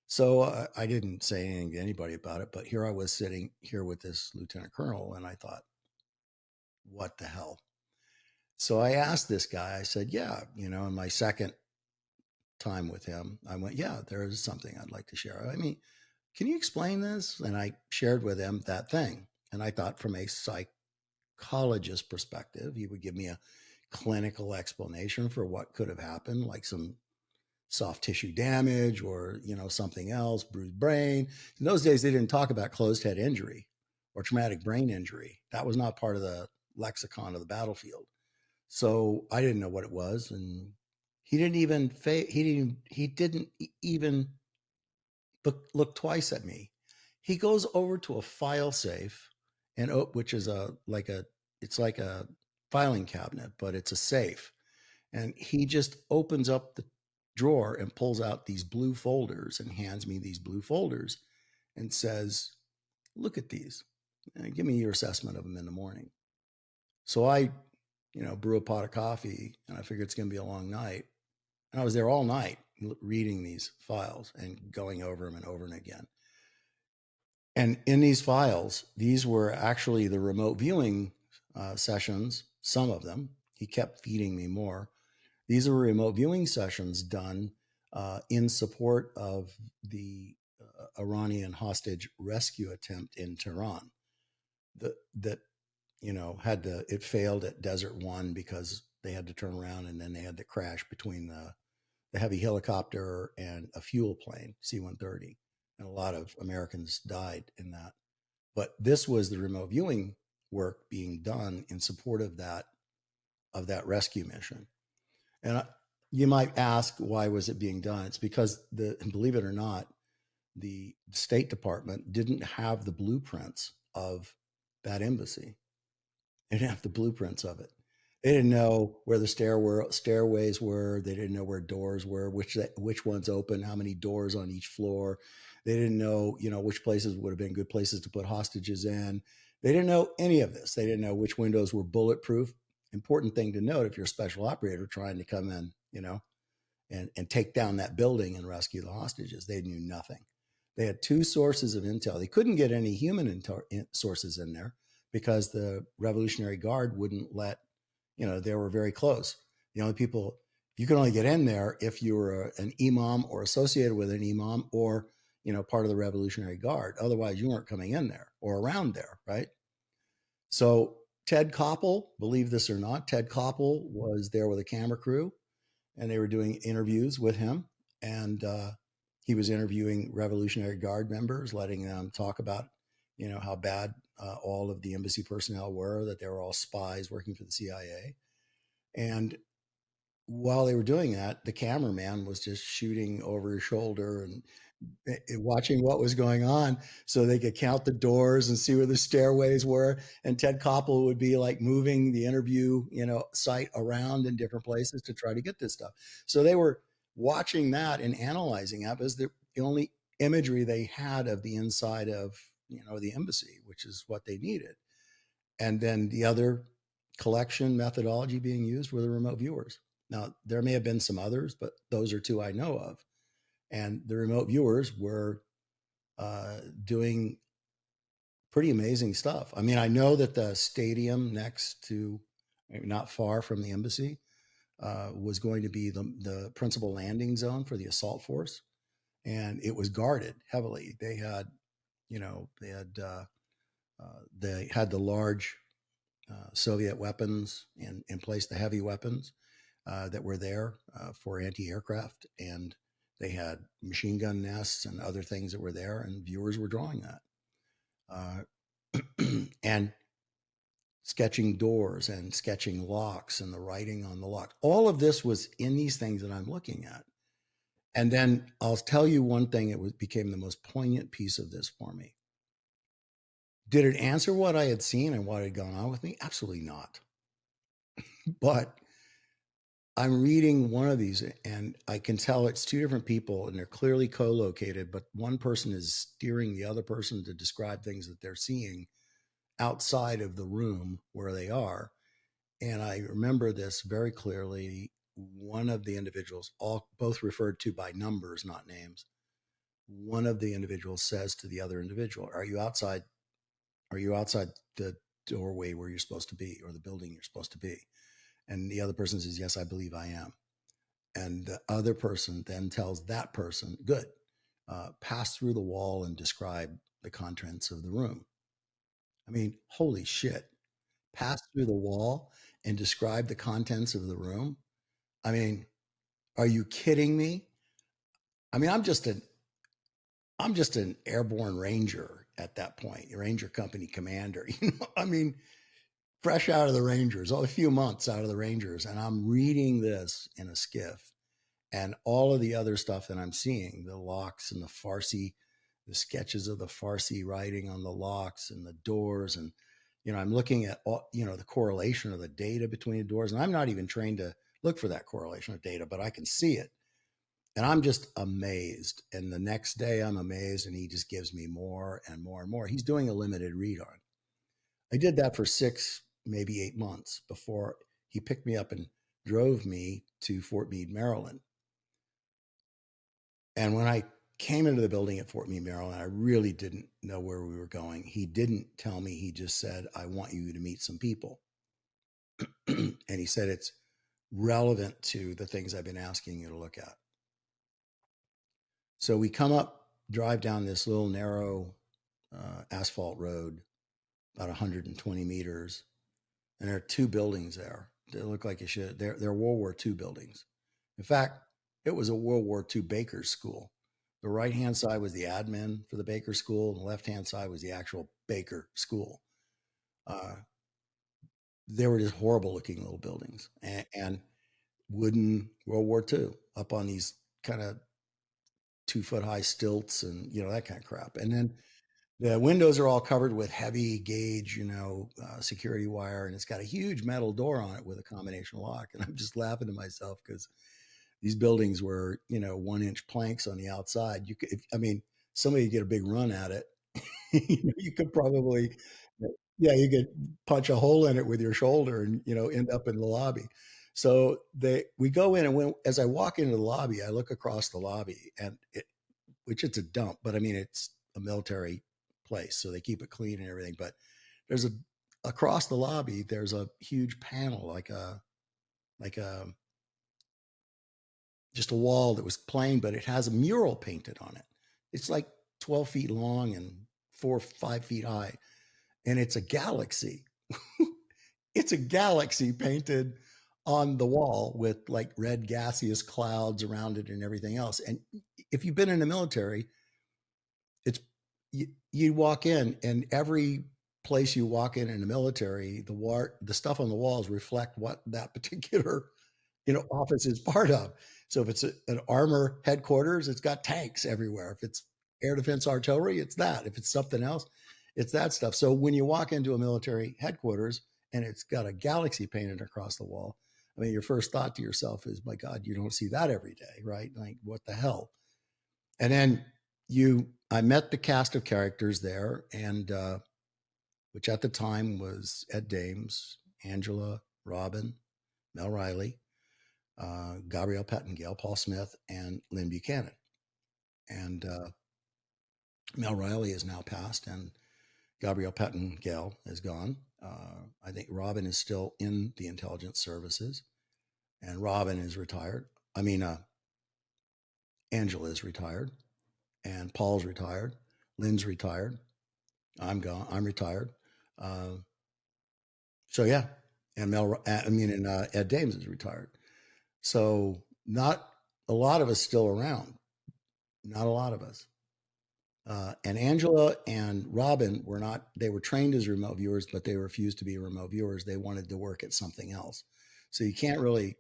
Speaker 2: So I didn't say anything to anybody about it, but here I was sitting here with this lieutenant colonel, and I thought, what the hell? So I asked this guy, I said, yeah, in my second time with him, I went, yeah, there is something I'd like to share. I mean, can you explain this? And I shared with him that thing. And I thought from a psychologist perspective, he would give me a clinical explanation for what could have happened, like some soft tissue damage or, something else, bruised brain. In those days, they didn't talk about closed head injury or traumatic brain injury. That was not part of the lexicon of the battlefield. So I didn't know what it was. And he didn't even look twice at me. He goes over to a file safe, and which is it's like a filing cabinet, but it's a safe. And he just opens up the drawer and pulls out these blue folders and hands me these blue folders and says, look at these and give me your assessment of them in the morning. So I, brew a pot of coffee, and I figured it's going to be a long night. And I was there all night reading these files and going over them and over and again. And in these files, these were actually the remote viewing sessions, some of them. He kept feeding me more. These are remote viewing sessions done in support of the Iranian hostage rescue attempt in Tehran. It failed at Desert One because they had to turn around, and then they had the crash between the heavy helicopter and a fuel plane, C-130. And a lot of Americans died in that. But this was the remote viewing work being done in support of that rescue mission. And you might ask, why was it being done? It's because believe it or not, the State Department didn't have the blueprints of that embassy. They didn't have the blueprints of it. They didn't know where the stairways were. They didn't know where doors were, which ones open, how many doors on each floor. They didn't know, which places would have been good places to put hostages in. They didn't know any of this. They didn't know which windows were bulletproof. Important thing to note if you're a special operator trying to come in, and take down that building and rescue the hostages. They knew nothing. They had two sources of intel. They couldn't get any human sources in there because the Revolutionary Guard wouldn't let, they were very close. The only people, you could only get in there if you were an imam or associated with an imam or, part of the Revolutionary Guard. Otherwise, you weren't coming in there or around there, right? So 𝗏𝗂𝗋𝗋, believe this or not, 𝗏𝗏𝗋𝗋 was there with a camera crew, and they were doing interviews with him. And he was interviewing Revolutionary Guard members, letting them talk about, how bad all of the embassy personnel were, that they were all spies working for the CIA. And while they were doing that, the cameraman was just shooting over his shoulder and watching what was going on so they could count the doors and see where the stairways were. And 𝗏𝗏𝗋𝗋 would be like moving the interview, site around in different places to try to get this stuff. So they were watching that and analyzing that as the only imagery they had of the inside of, the embassy, which is what they needed. And then the other collection methodology being used were the remote viewers. Now, there may have been some others, but those are two I know of. And the remote viewers were doing pretty amazing stuff. I mean, I know that the stadium next to, not far from the embassy, was going to be the principal landing zone for the assault force. And it was guarded heavily. They had, they had the large Soviet weapons in place, the heavy weapons that were there for anti-aircraft. And They had machine gun nests and other things that were there, and viewers were drawing that. And sketching doors and sketching locks and the writing on the lock. All of this was in these things that I'm looking at. And then I'll tell you one thing, it became the most poignant piece of this for me. Did it answer what I had seen and what had gone on with me? Absolutely not. But I'm reading one of these and I can tell it's two different people and they're clearly co-located, but one person is steering the other person to describe things that they're seeing outside of the room where they are. And I remember this very clearly. One of the individuals, both referred to by numbers, not names. One of the individuals says to the other individual, are you outside the doorway where you're supposed to be, or the building you're supposed to be? And the other person says, yes, I believe I am. And the other person then tells that person, good, pass through the wall and describe the contents of the room. I mean, holy shit. Pass through the wall and describe the contents of the room. I mean, are you kidding me? I mean, I'm just an airborne ranger at that point, Ranger Company commander. I mean, fresh out of the Rangers, a few months out of the Rangers, and I'm reading this in a skiff, and all of the other stuff that I'm seeing, the locks and the 𝗲𝗲𝗲𝗲, the sketches of the 𝗲𝗲𝗲𝗃 writing on the locks and the doors, and I'm looking at all, the correlation of the data between the doors, and I'm not even trained to look for that correlation of data, but I can see it. And I'm just amazed. And the next day I'm amazed, and he just gives me more and more and more. He's doing a limited read on. I did that for 6, maybe 8 months before he picked me up and drove me to Fort Meade, Maryland. And when I came into the building at Fort Meade, Maryland, I really didn't know where we were going. He didn't tell me. He just said, I want you to meet some people. And he said, it's relevant to the things I've been asking you to look at. So we drive down this little narrow asphalt road, about 120 meters. And there are 2 buildings there. They look like they're World War II buildings. In fact, it was a World War II baker's school. The right-hand side was the admin for the baker school, and the left-hand side was the actual baker school. They were just horrible-looking little buildings, and wooden World War II up on these kind of 2-foot-high stilts and, that kind of crap. And then the windows are all covered with heavy gauge, security wire, and it's got a huge metal door on it with a combination lock. And I'm just laughing to myself because these buildings were, 1-inch planks on the outside. You could, somebody get a big run at it. You could probably, you could punch a hole in it with your shoulder and, end up in the lobby. So we go in, and as I walk into the lobby, I look across the lobby, and which it's a dump, but it's a military place, so they keep it clean and everything. But there's across the lobby, there's a huge panel, like a just a wall that was plain, but it has a mural painted on it. It's like 12 feet long and 4 or 5 feet high, and it's a galaxy. It's a galaxy painted on the wall with like red gaseous clouds around it and everything else. And if you've been in the military, you walk in, and every place you walk in the military, the stuff on the walls reflect what that particular office is part of. So if it's an armor headquarters, it's got tanks everywhere. If it's air defense artillery, it's that. If it's something else, it's that stuff. So when you walk into a military headquarters and it's got a galaxy painted across the wall, your first thought to yourself is, my God, you don't see that every day, right? Like, what the hell? And then I met the cast of characters there, and which at the time was Ed Dames, Angela, Robin, Mel Riley, Gabrielle Pettingale, Paul Smith, and Lynn Buchanan. And Mel Riley is now passed, and Gabrielle Pettingale is gone. I think Robin is still in the intelligence services, and Robin is retired. Angela is retired, and Paul's retired. Lynn's retired. I'm gone. I'm retired. So yeah, and Ed Dames is retired. So not a lot of us still around. Not a lot of us. And Angela and Robin were not, they were trained as remote viewers, but they refused to be remote viewers. They wanted to work at something else. So you can't really,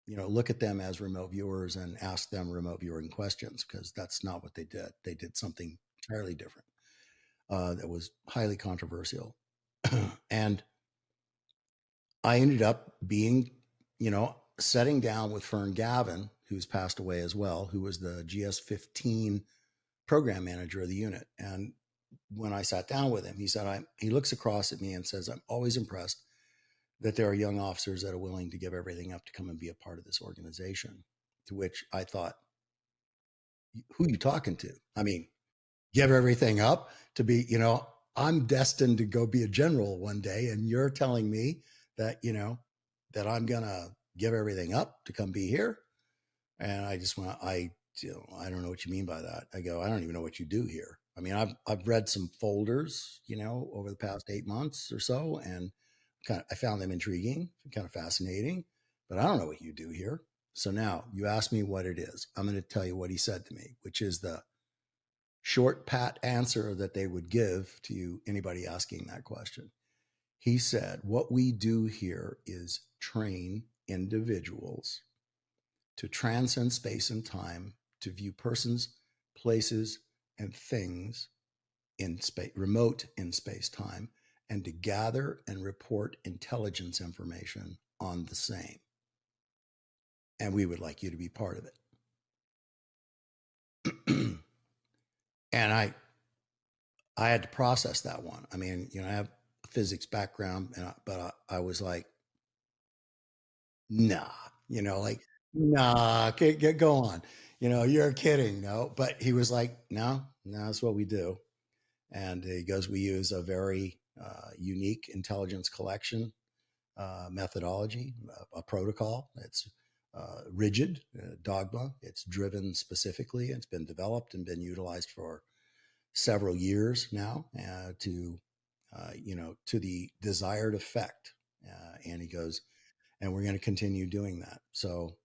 Speaker 2: look at them as remote viewers and ask them remote viewing questions, because that's not what they did. They did something entirely different that was highly controversial. And I ended up being, setting down with Fern Gavin, who's passed away as well, who was the GS-15 program manager of the unit. And when I sat down with him, he said, he looks across at me and says, I'm always impressed that there are young officers that are willing to give everything up to come and be a part of this organization. To which I thought, who are you talking to? I mean, give everything up to be, I'm destined to go be a general one day. And you're telling me that, that I'm going to give everything up to come be here. And I just went, I don't know what you mean by that. I go, I don't even know what you do here. I mean, I've read some folders, over the past 8 months or so, and I found them intriguing, kind of fascinating, but I don't know what you do here. So now you ask me what it is. I'm going to tell you what he said to me, which is the short, pat answer that they would give to you, anybody asking that question. He said, what we do here is train individuals to transcend space and time, to view persons, places, and things in space, remote in space time, and to gather and report intelligence information on the same. And we would like you to be part of it. And I had to process that one. I mean, I have a physics background, but I was like, nah, nah, go on. You're kidding. No, but he was like, no, that's what we do. And he goes, we use a very unique intelligence collection methodology, a protocol. It's rigid, dogma. It's driven specifically. It's been developed and been utilized for several years now to the desired effect. And he goes, and we're going to continue doing that. So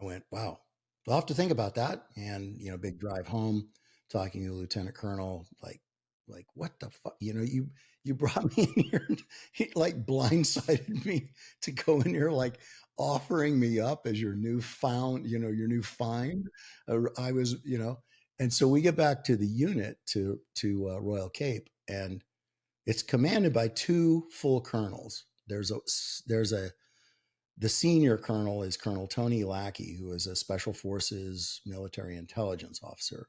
Speaker 2: I went, wow, I'll have to think about that. And, big drive home, talking to the lieutenant colonel, like what the fuck, you brought me in here, he like blindsided me to go in here, like offering me up as your new found, your new find. I was, and so we get back to the unit to Royal Cape, and it's commanded by two full colonels. The senior colonel is Colonel Tony Lackey, who is a Special Forces military intelligence officer.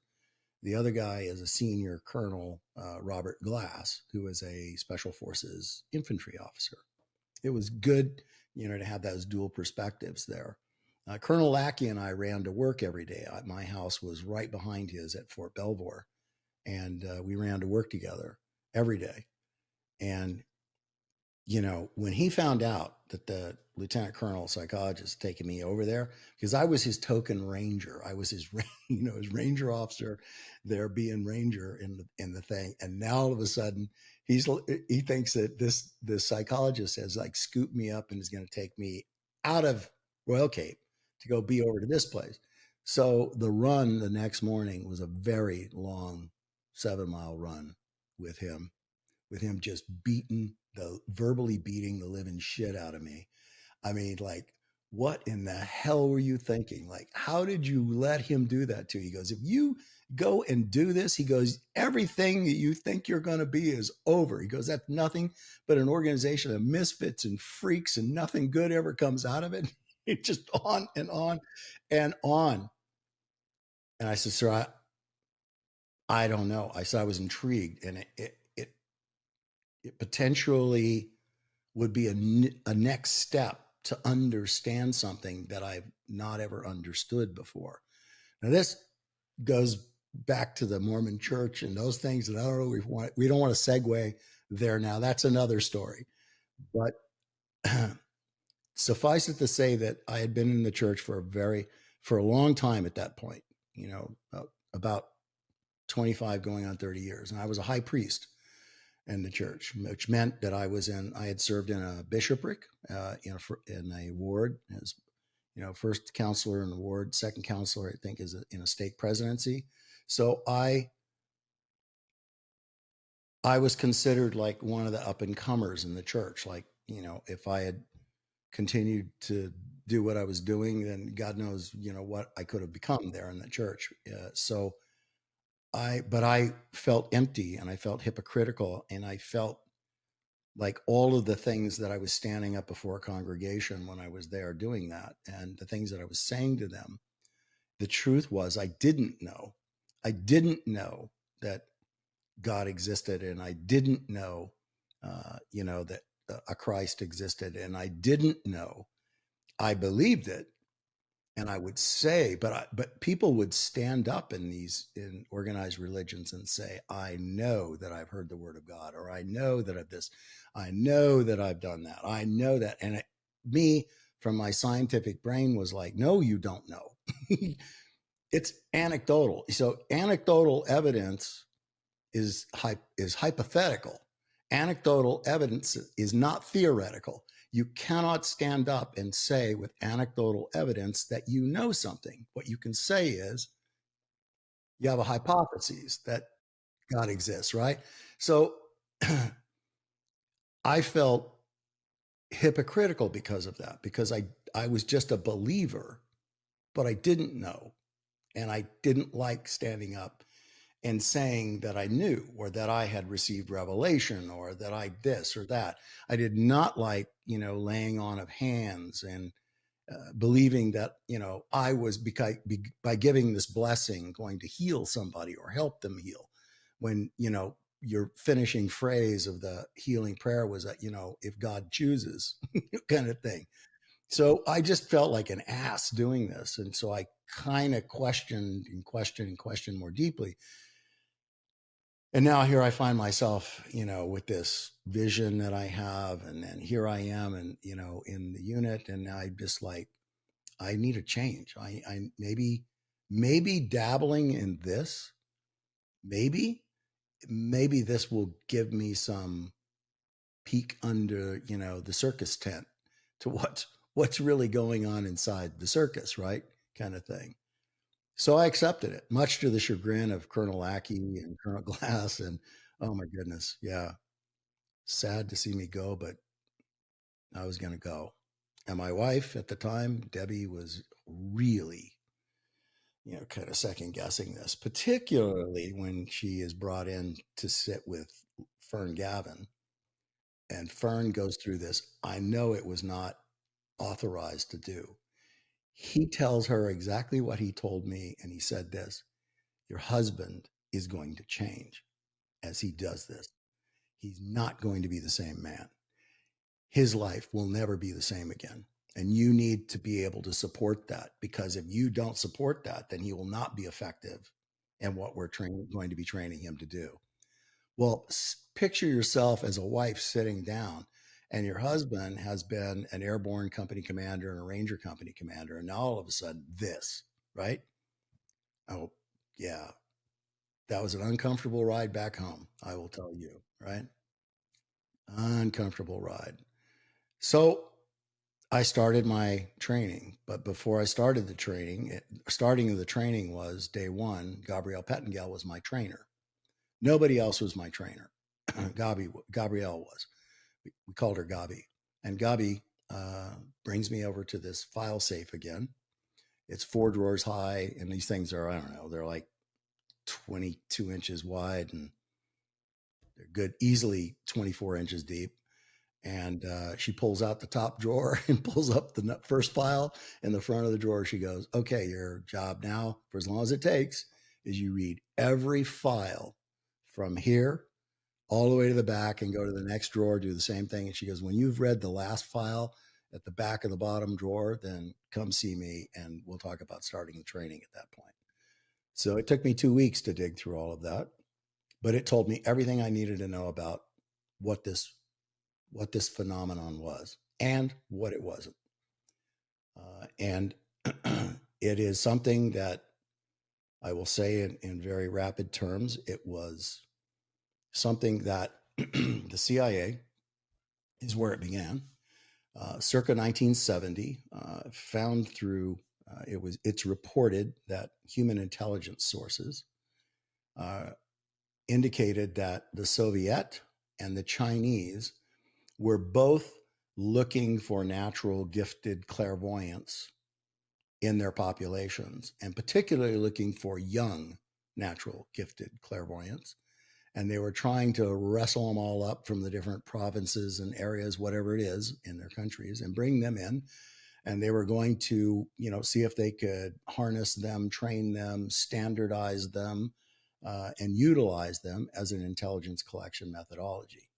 Speaker 2: The other guy is a senior colonel, Robert Glass, who is a Special Forces infantry officer. It was good, to have those dual perspectives there. Colonel Lackey and I ran to work every day. My house was right behind his at Fort Belvoir, and we ran to work together every day. And when he found out that the lieutenant colonel psychologist taking me over there, because I was his token ranger, I was his, his ranger officer there, being ranger in the thing. And now all of a sudden he thinks that this psychologist has like scooped me up and is going to take me out of Royal Cape to go be over to this place. So the run the next morning was a very long 7-mile run with him just verbally beating the living shit out of me. I mean, like, what in the hell were you thinking? Like, how did you let him do that to you? He goes, if you go and do this, he goes, everything that you think you're going to be is over. He goes, that's nothing but an organization of misfits and freaks, and nothing good ever comes out of it. It's just on and on and on. And I said, sir, I don't know. I said, I was intrigued, and it potentially would be a next step to understand something that I've not ever understood before. Now, this goes back to the Mormon church and those things that I don't know, we don't want to segue there now. That's another story. But suffice it to say that I had been in the church for a long time at that point, about 25 going on 30 years. And I was a high priest in the church, which meant that I had served in a bishopric in a ward as, first counselor in the ward, second counselor, I think, is in a stake presidency. So I was considered like one of the up and comers in the church. Like, if I had continued to do what I was doing, then God knows, what I could have become there in the church. But I felt empty, and I felt hypocritical, and I felt like all of the things that I was standing up before a congregation when I was there doing that, and the things that I was saying to them, the truth was I didn't know. I didn't know that God existed, and I didn't know, that a Christ existed, and I didn't know. I believed it, and I would say, but people would stand up in organized religions and say, I know that I've heard the word of God, or I know that I know that I've done that, I know that. And me, from my scientific brain, was like, no, you don't know. It's anecdotal. So anecdotal evidence is hypothetical. Anecdotal evidence is not theoretical. You cannot stand up and say with anecdotal evidence that you know something. What you can say is you have a hypothesis that God exists, right? So I felt hypocritical because of that, because I was just a believer, but I didn't know. And I didn't like standing up and saying that I knew, or that I had received revelation, or that I this or that. I did not like, laying on of hands and believing that, I was, by giving this blessing, going to heal somebody or help them heal. When, your finishing phrase of the healing prayer was that, if God chooses, kind of thing. So I just felt like an ass doing this. And so I kind of questioned more deeply. And now here I find myself, with this vision that I have, and then here I am, and in the unit, and I just like, I need a change. I maybe dabbling in this, maybe this will give me some peek under, the circus tent to what's really going on inside the circus, right? Kind of thing. So I accepted it, much to the chagrin of Colonel 𝗪𝗂𝗧 and Colonel Glass. And oh my goodness, yeah, sad to see me go, but I was going to go. And my wife at the time, Debbie, was really, kind of second guessing this, particularly when she is brought in to sit with 𝗲𝗏𝗀𝗀𝗏. And Fern goes through this. I know it was not authorized to do. He tells her exactly what he told me. And he said this: your husband is going to change as he does this. He's not going to be the same man. His life will never be the same again. And you need to be able to support that, because if you don't support that, then he will not be effective in what we're going to be training him to do. Well, picture yourself as a wife sitting down, and your husband has been an airborne company commander and a ranger company commander. And now all of a sudden this, right? Oh, yeah. That was an uncomfortable ride back home, I will tell you, right? Uncomfortable ride. So I started my training, but before I started the training, starting of the training was day one. 𝗲𝗏𝗏𝗀𝗏𝗏 was my trainer. Nobody else was my trainer. Gabrielle was. We called her Gabi. And Gabi brings me over to this file safe again. It's 4 drawers high, and these things are, I don't know, they're like 22 inches wide, and they're good, easily 24 inches deep. And she pulls out the top drawer and pulls up the first file in the front of the drawer. She goes, okay, your job now, for as long as it takes, is you read every file from here all the way to the back and go to the next drawer, do the same thing. And she goes, when you've read the last file at the back of the bottom drawer, then come see me and we'll talk about starting the training at that point. So it took me 2 weeks to dig through all of that, but it told me everything I needed to know about what this phenomenon was and what it wasn't. And it is something that I will say in very rapid terms, it was something that the CIA is where it began. circa 1970, found through it's reported that human intelligence sources indicated that the Soviet and the Chinese were both looking for natural gifted clairvoyants in their populations, and particularly looking for young natural gifted clairvoyants. And they were trying to wrestle them all up from the different provinces and areas, whatever it is, in their countries, and bring them in. And they were going to, see if they could harness them, train them, standardize them, and utilize them as an intelligence collection methodology.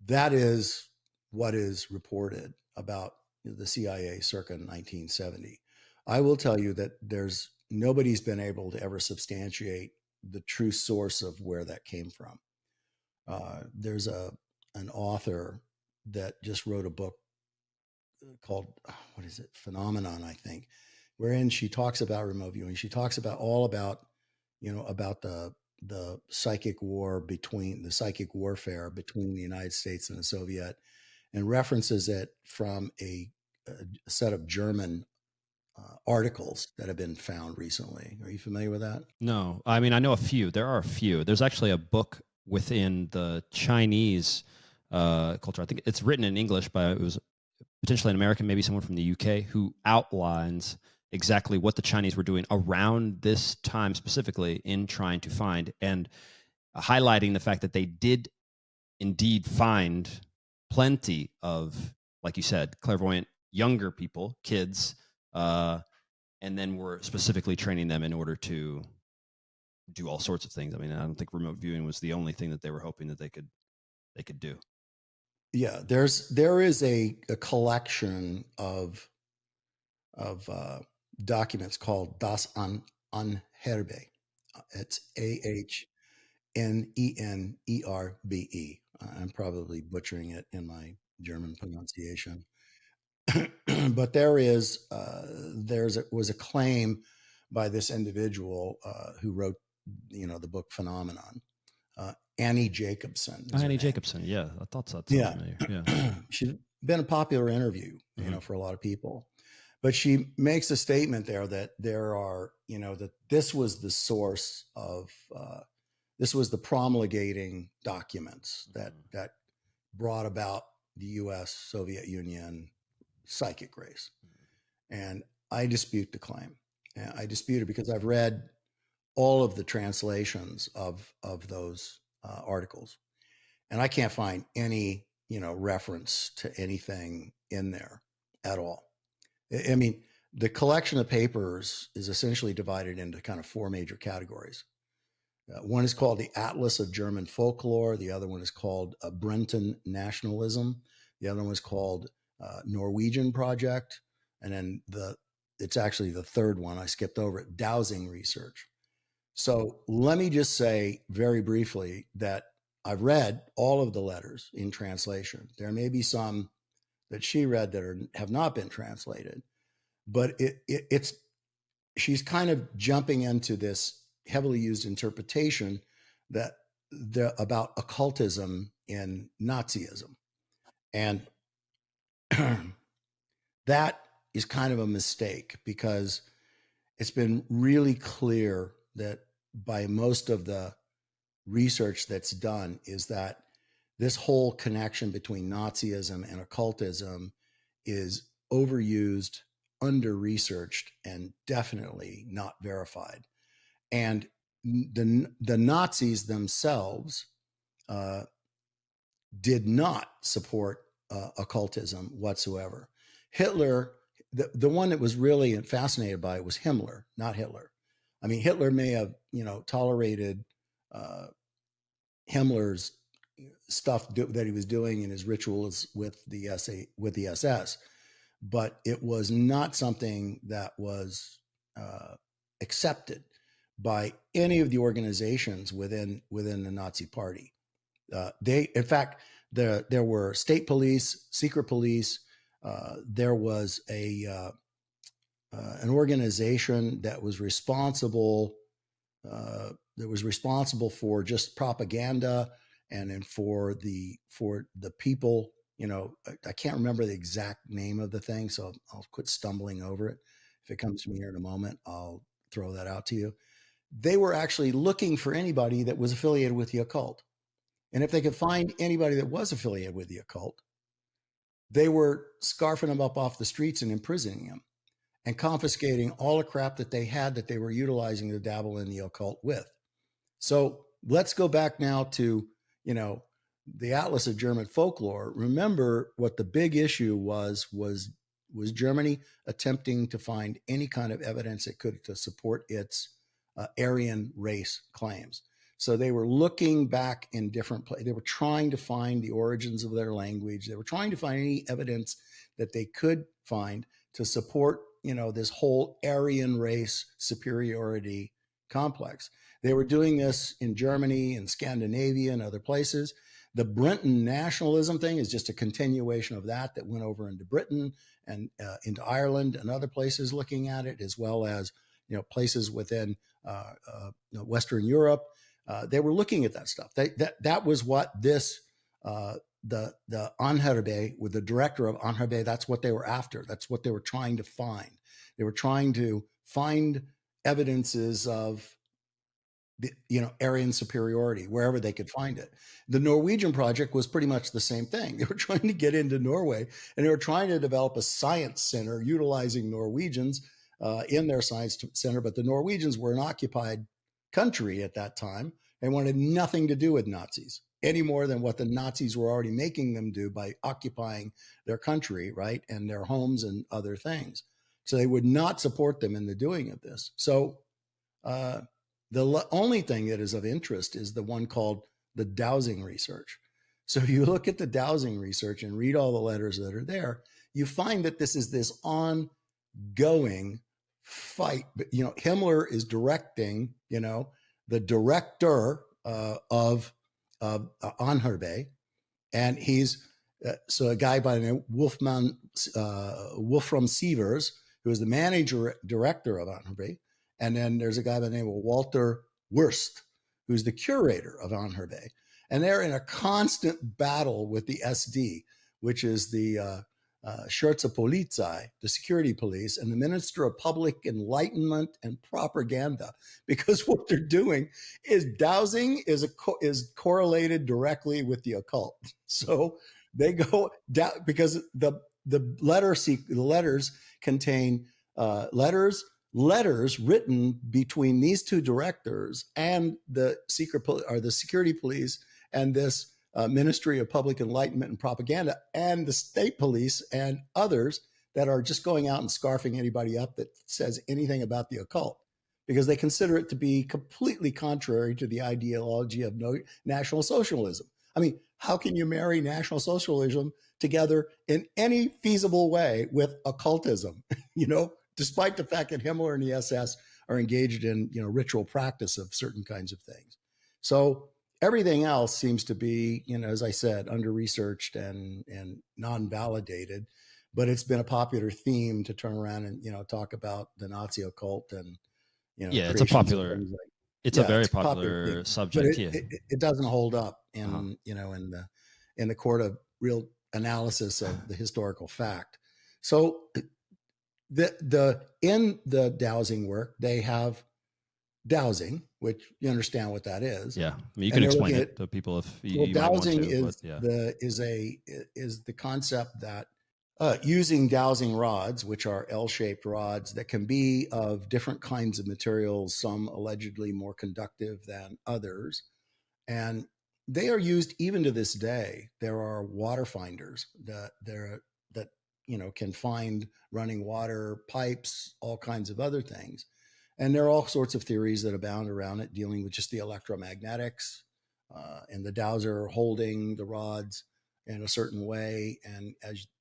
Speaker 2: That is what is reported about the CIA circa 1970. I will tell you that nobody's been able to ever substantiate the true source of where that came from. There's an author that just wrote a book called, Phenomenon, I think, wherein she talks about remote viewing. She talks about about the psychic warfare between the United States and the Soviet, and references it from a set of German articles that have been found recently. Are you familiar with that?
Speaker 1: No, I mean, I know a few. There are a few. There's actually a book within the Chinese culture. I think it's written in English, but it was potentially an American, maybe someone from the UK, who outlines exactly what the Chinese were doing around this time specifically in trying to find, and highlighting the fact that they did indeed find plenty of, like you said, clairvoyant younger people, kids, and then were specifically training them in order to do all sorts of things. I mean, I don't think remote viewing was the only thing that they were hoping that they could do.
Speaker 2: Yeah, there is a collection of documents called 𝗲𝗲𝗀𝗀𝗀𝗲. It's 𝗲𝗲𝗀𝗀𝗀𝗀𝗀. I'm probably butchering it in my German pronunciation. But was a claim by this individual who wrote, the book Phenomenon. Annie Jacobson.
Speaker 1: Annie Jacobson, yeah, I thought so.
Speaker 2: Yeah,
Speaker 1: familiar. Yeah.
Speaker 2: She's been a popular interview, for a lot of people. But she makes a statement there that there are, that this was the source of, this was the promulgating documents that brought about the U.S. Soviet Union psychic race. And I dispute the claim. And I dispute it because I've read all of the translations of those articles, and I can't find any, reference to anything in there at all. I mean, the collection of papers is essentially divided into kind of four major categories. One is called the Atlas of German Folklore. The other one is called Brenton Nationalism. The other one is called Norwegian Project. And then it's actually the third one, I skipped over it, dowsing research. So let me just say very briefly that I've read all of the letters in translation. There may be some that she read that have not been translated, but she's kind of jumping into this heavily used interpretation about occultism in Nazism. And that is kind of a mistake, because it's been really clear that by most of the research that's done is that this whole connection between Nazism and occultism is overused, under-researched, and definitely not verified. And the Nazis themselves did not support occultism whatsoever. Hitler, the one that was really fascinated by it was Himmler, not Hitler. I mean, Hitler may have, tolerated Himmler's stuff that he was doing in his rituals with the SS, but it was not something that was accepted by any of the organizations within the Nazi Party. In fact, there were state police, secret police. There was an organization that was responsible for just propaganda and then for the people I can't remember the exact name of the thing, so I'll quit stumbling over it. If it comes to me here in a moment, I'll throw that out to you. They were actually looking for anybody that was affiliated with the occult. And if they could find anybody that was affiliated with the occult, they were scarfing them up off the streets and imprisoning them and confiscating all the crap that they had that they were utilizing to dabble in the occult with. So let's go back now to, the Atlas of German Folklore. Remember what the big issue was Germany attempting to find any kind of evidence it could to support its Aryan race claims. So they were looking back in different places. They were trying to find the origins of their language. They were trying to find any evidence that they could find to support, this whole Aryan race superiority complex. They were doing this in Germany and Scandinavia and other places. The Britain nationalism thing is just a continuation of that went over into Britain and into Ireland and other places looking at it, as well as, places within Western Europe. They were looking at that stuff. That was what this, the 𝗦𝗂𝗃𝗀𝗀𝗲, with the director of 𝗦𝗂𝗃𝗀𝗃, that's what they were after. That's what they were trying to find. They were trying to find evidences of the, Aryan superiority wherever they could find it. The Norwegian project was pretty much the same thing. They were trying to get into Norway, and they were trying to develop a science center utilizing Norwegians in their science center. But the Norwegians were an occupied country at that time. They wanted nothing to do with Nazis any more than what the Nazis were already making them do by occupying their country, right, and their homes and other things. So they would not support them in the doing of this. So the only thing that is of interest is the one called the dowsing research. So if you look at the dowsing research and read all the letters that are there, you find that this is this ongoing fight. Himmler is directing, the director of 𝗦𝗂𝗃𝗀𝗃𝗀𝗃, and he's so a guy by the name Wolfram Sievers, who is the manager director of 𝗦𝗂𝗃𝗀𝗃. And then there's a guy by the name of Walter Wurst, who's the curator of 𝗦𝗂𝗃𝗀𝗃. And they're in a constant battle with the SD, which is the 𝗛𝗲𝗰𝗀𝗀𝗀𝗲, the security police, and the Minister of Public Enlightenment and Propaganda, because what they're doing is dowsing is correlated directly with the occult. So they go down because the letters contain letters written between these two directors and the security police and this Ministry of Public Enlightenment and Propaganda and the state police and others that are just going out and scarfing anybody up that says anything about the occult, because they consider it to be completely contrary to the ideology of National Socialism. I mean, how can you marry National Socialism together in any feasible way with occultism? Despite the fact that Himmler and the SS are engaged in, ritual practice of certain kinds of things. So everything else seems to be, as I said, under-researched and non-validated, but it's been a popular theme to turn around and, talk about the Nazi occult and,
Speaker 1: yeah, it's a popular, it's a very popular subject.
Speaker 2: It doesn't hold up in, in the court of real analysis of the historical fact. So in the dowsing work, they have dowsing, which you understand what that is.
Speaker 1: Yeah, I mean, you can explain it to people if you
Speaker 2: dowsing
Speaker 1: might want to.
Speaker 2: is the concept that using dowsing rods, which are L-shaped rods that can be of different kinds of materials, some allegedly more conductive than others, and they are used even to this day. There are water finders that can find running water pipes, all kinds of other things. And there are all sorts of theories that abound around it, dealing with just the electromagnetics and the dowser holding the rods in a certain way. And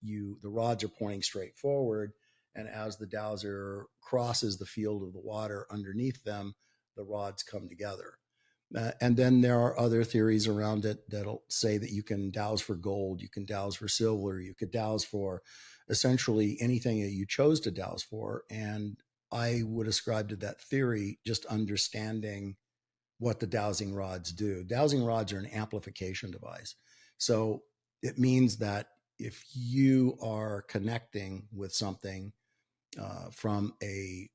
Speaker 2: the rods are pointing straight forward. And as the dowser crosses the field of the water underneath them, the rods come together. And then there are other theories around it that'll say that you can dowse for gold, you can dowse for silver, you could dowse for essentially anything that you chose to dowse for. And I would ascribe to that theory just understanding what the dowsing rods do. Dowsing rods are an amplification device. So it means that if you are connecting with something from a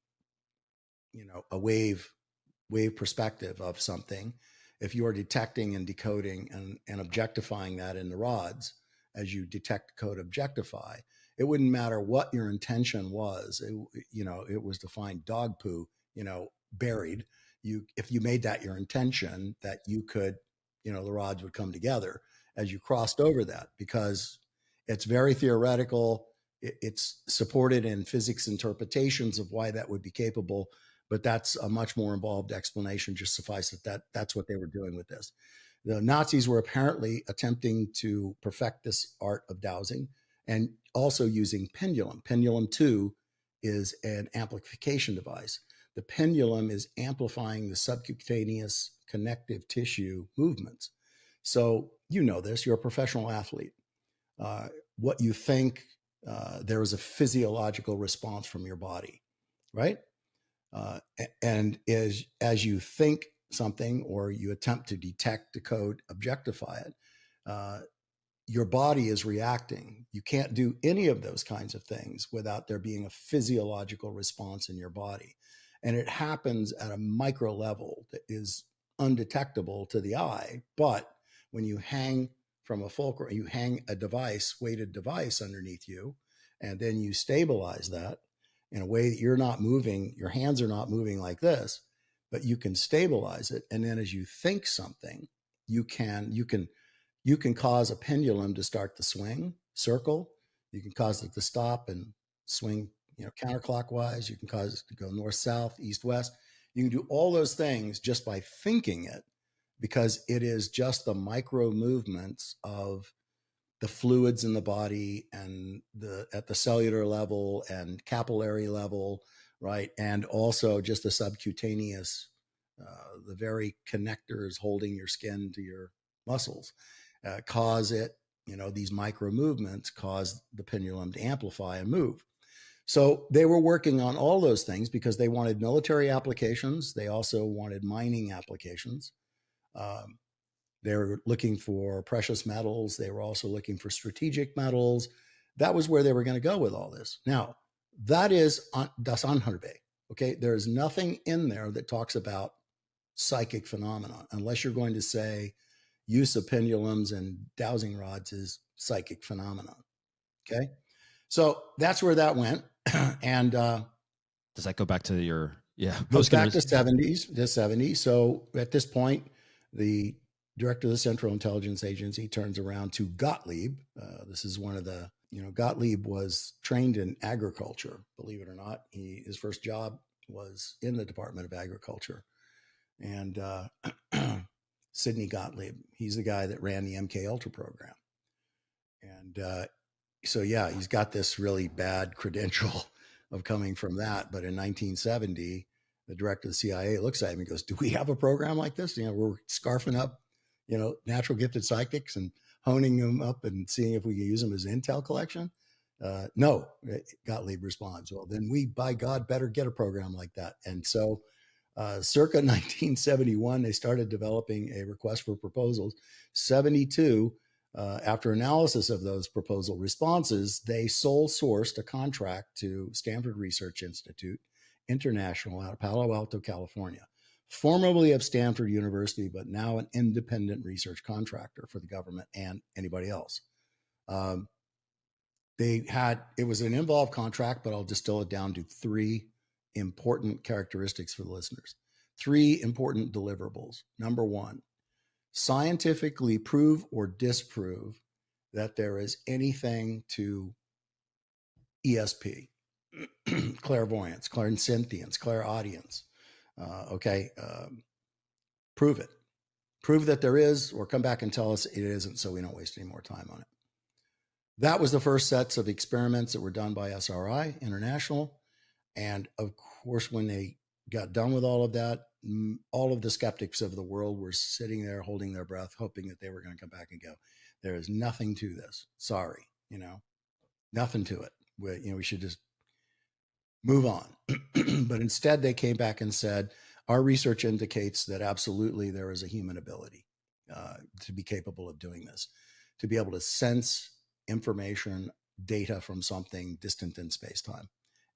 Speaker 2: wave perspective of something, if you are detecting and decoding and objectifying that in the rods, as you detect, code, objectify, it wouldn't matter what your intention was. It was to find dog poo, buried. If you made that your intention, that you could, the rods would come together as you crossed over that, because it's very theoretical. It's supported in physics interpretations of why that would be capable, but that's a much more involved explanation. Just suffice it that's what they were doing with this. The Nazis were apparently attempting to perfect this art of dowsing and also using pendulum. Pendulum 2 is an amplification device. The pendulum is amplifying the subcutaneous connective tissue movements. So you know this, you're a professional athlete. What you think, there is a physiological response from your body, right? And as you think something, or you attempt to detect, decode, objectify it, your body is reacting. You can't do any of those kinds of things without there being a physiological response in your body. And it happens at a micro level that is undetectable to the eye. But when you hang from a fulcrum, you hang a device, weighted device underneath you, and then you stabilize that in a way that you're not moving, your hands are not moving like this, but you can stabilize it. And then as you think something, you can cause a pendulum to start to swing, circle. You can cause it to stop and swing, counterclockwise. You can cause it to go north, south, east, west. You can do all those things just by thinking it, because it is just the micro movements of the fluids in the body and at the cellular level and capillary level, right? And also just the subcutaneous, the very connectors holding your skin to your muscles, cause it, these micro movements cause the pendulum to amplify and move. So they were working on all those things because they wanted military applications. They also wanted mining applications. They were looking for precious metals. They were also looking for strategic metals. That was where they were going to go with all this. Now, that is das 𝗦𝘂𝗯𝗀𝗏. Okay, there is nothing in there that talks about psychic phenomena, unless you're going to say use of pendulums and dowsing rods is psychic phenomenon. Okay, so that's where that went. And
Speaker 1: does that go back to your
Speaker 2: goes back to the 70s. So at this point, the director of the Central Intelligence Agency turns around to Gottlieb. This is one of the, Gottlieb was trained in agriculture, believe it or not. His first job was in the Department of Agriculture. And Sidney Gottlieb, he's the guy that ran the MK Ultra program. And so, yeah, he's got this really bad credential of coming from that. But in 1970, the director of the CIA looks at him and goes, do we have a program like this? We're scarfing up, natural gifted psychics and honing them up and seeing if we can use them as intel collection. No, Gottlieb responds, well, then we, by God, better get a program like that. And so circa 1971, they started developing a request for proposals. 72, after analysis of those proposal responses, they sole sourced a contract to Stanford Research Institute International out of Palo Alto, California, formerly of Stanford University, but now an independent research contractor for the government and anybody else. It was an involved contract, but I'll distill it down to 3 important characteristics for the listeners. 3 important deliverables. Number 1, scientifically prove or disprove that there is anything to ESP, clairvoyance, clairsentience, clairaudience. Prove it. Prove that there is, or come back and tell us it isn't, so we don't waste any more time on it. That was the first sets of experiments that were done by SRI International. And of course, when they got done with all of that, all of the skeptics of the world were sitting there holding their breath, hoping that they were going to come back and go, there is nothing to this. Sorry, nothing to it. We should just move on. But instead, they came back and said, our research indicates that absolutely there is a human ability to be capable of doing this, to be able to sense information, data from something distant in space-time,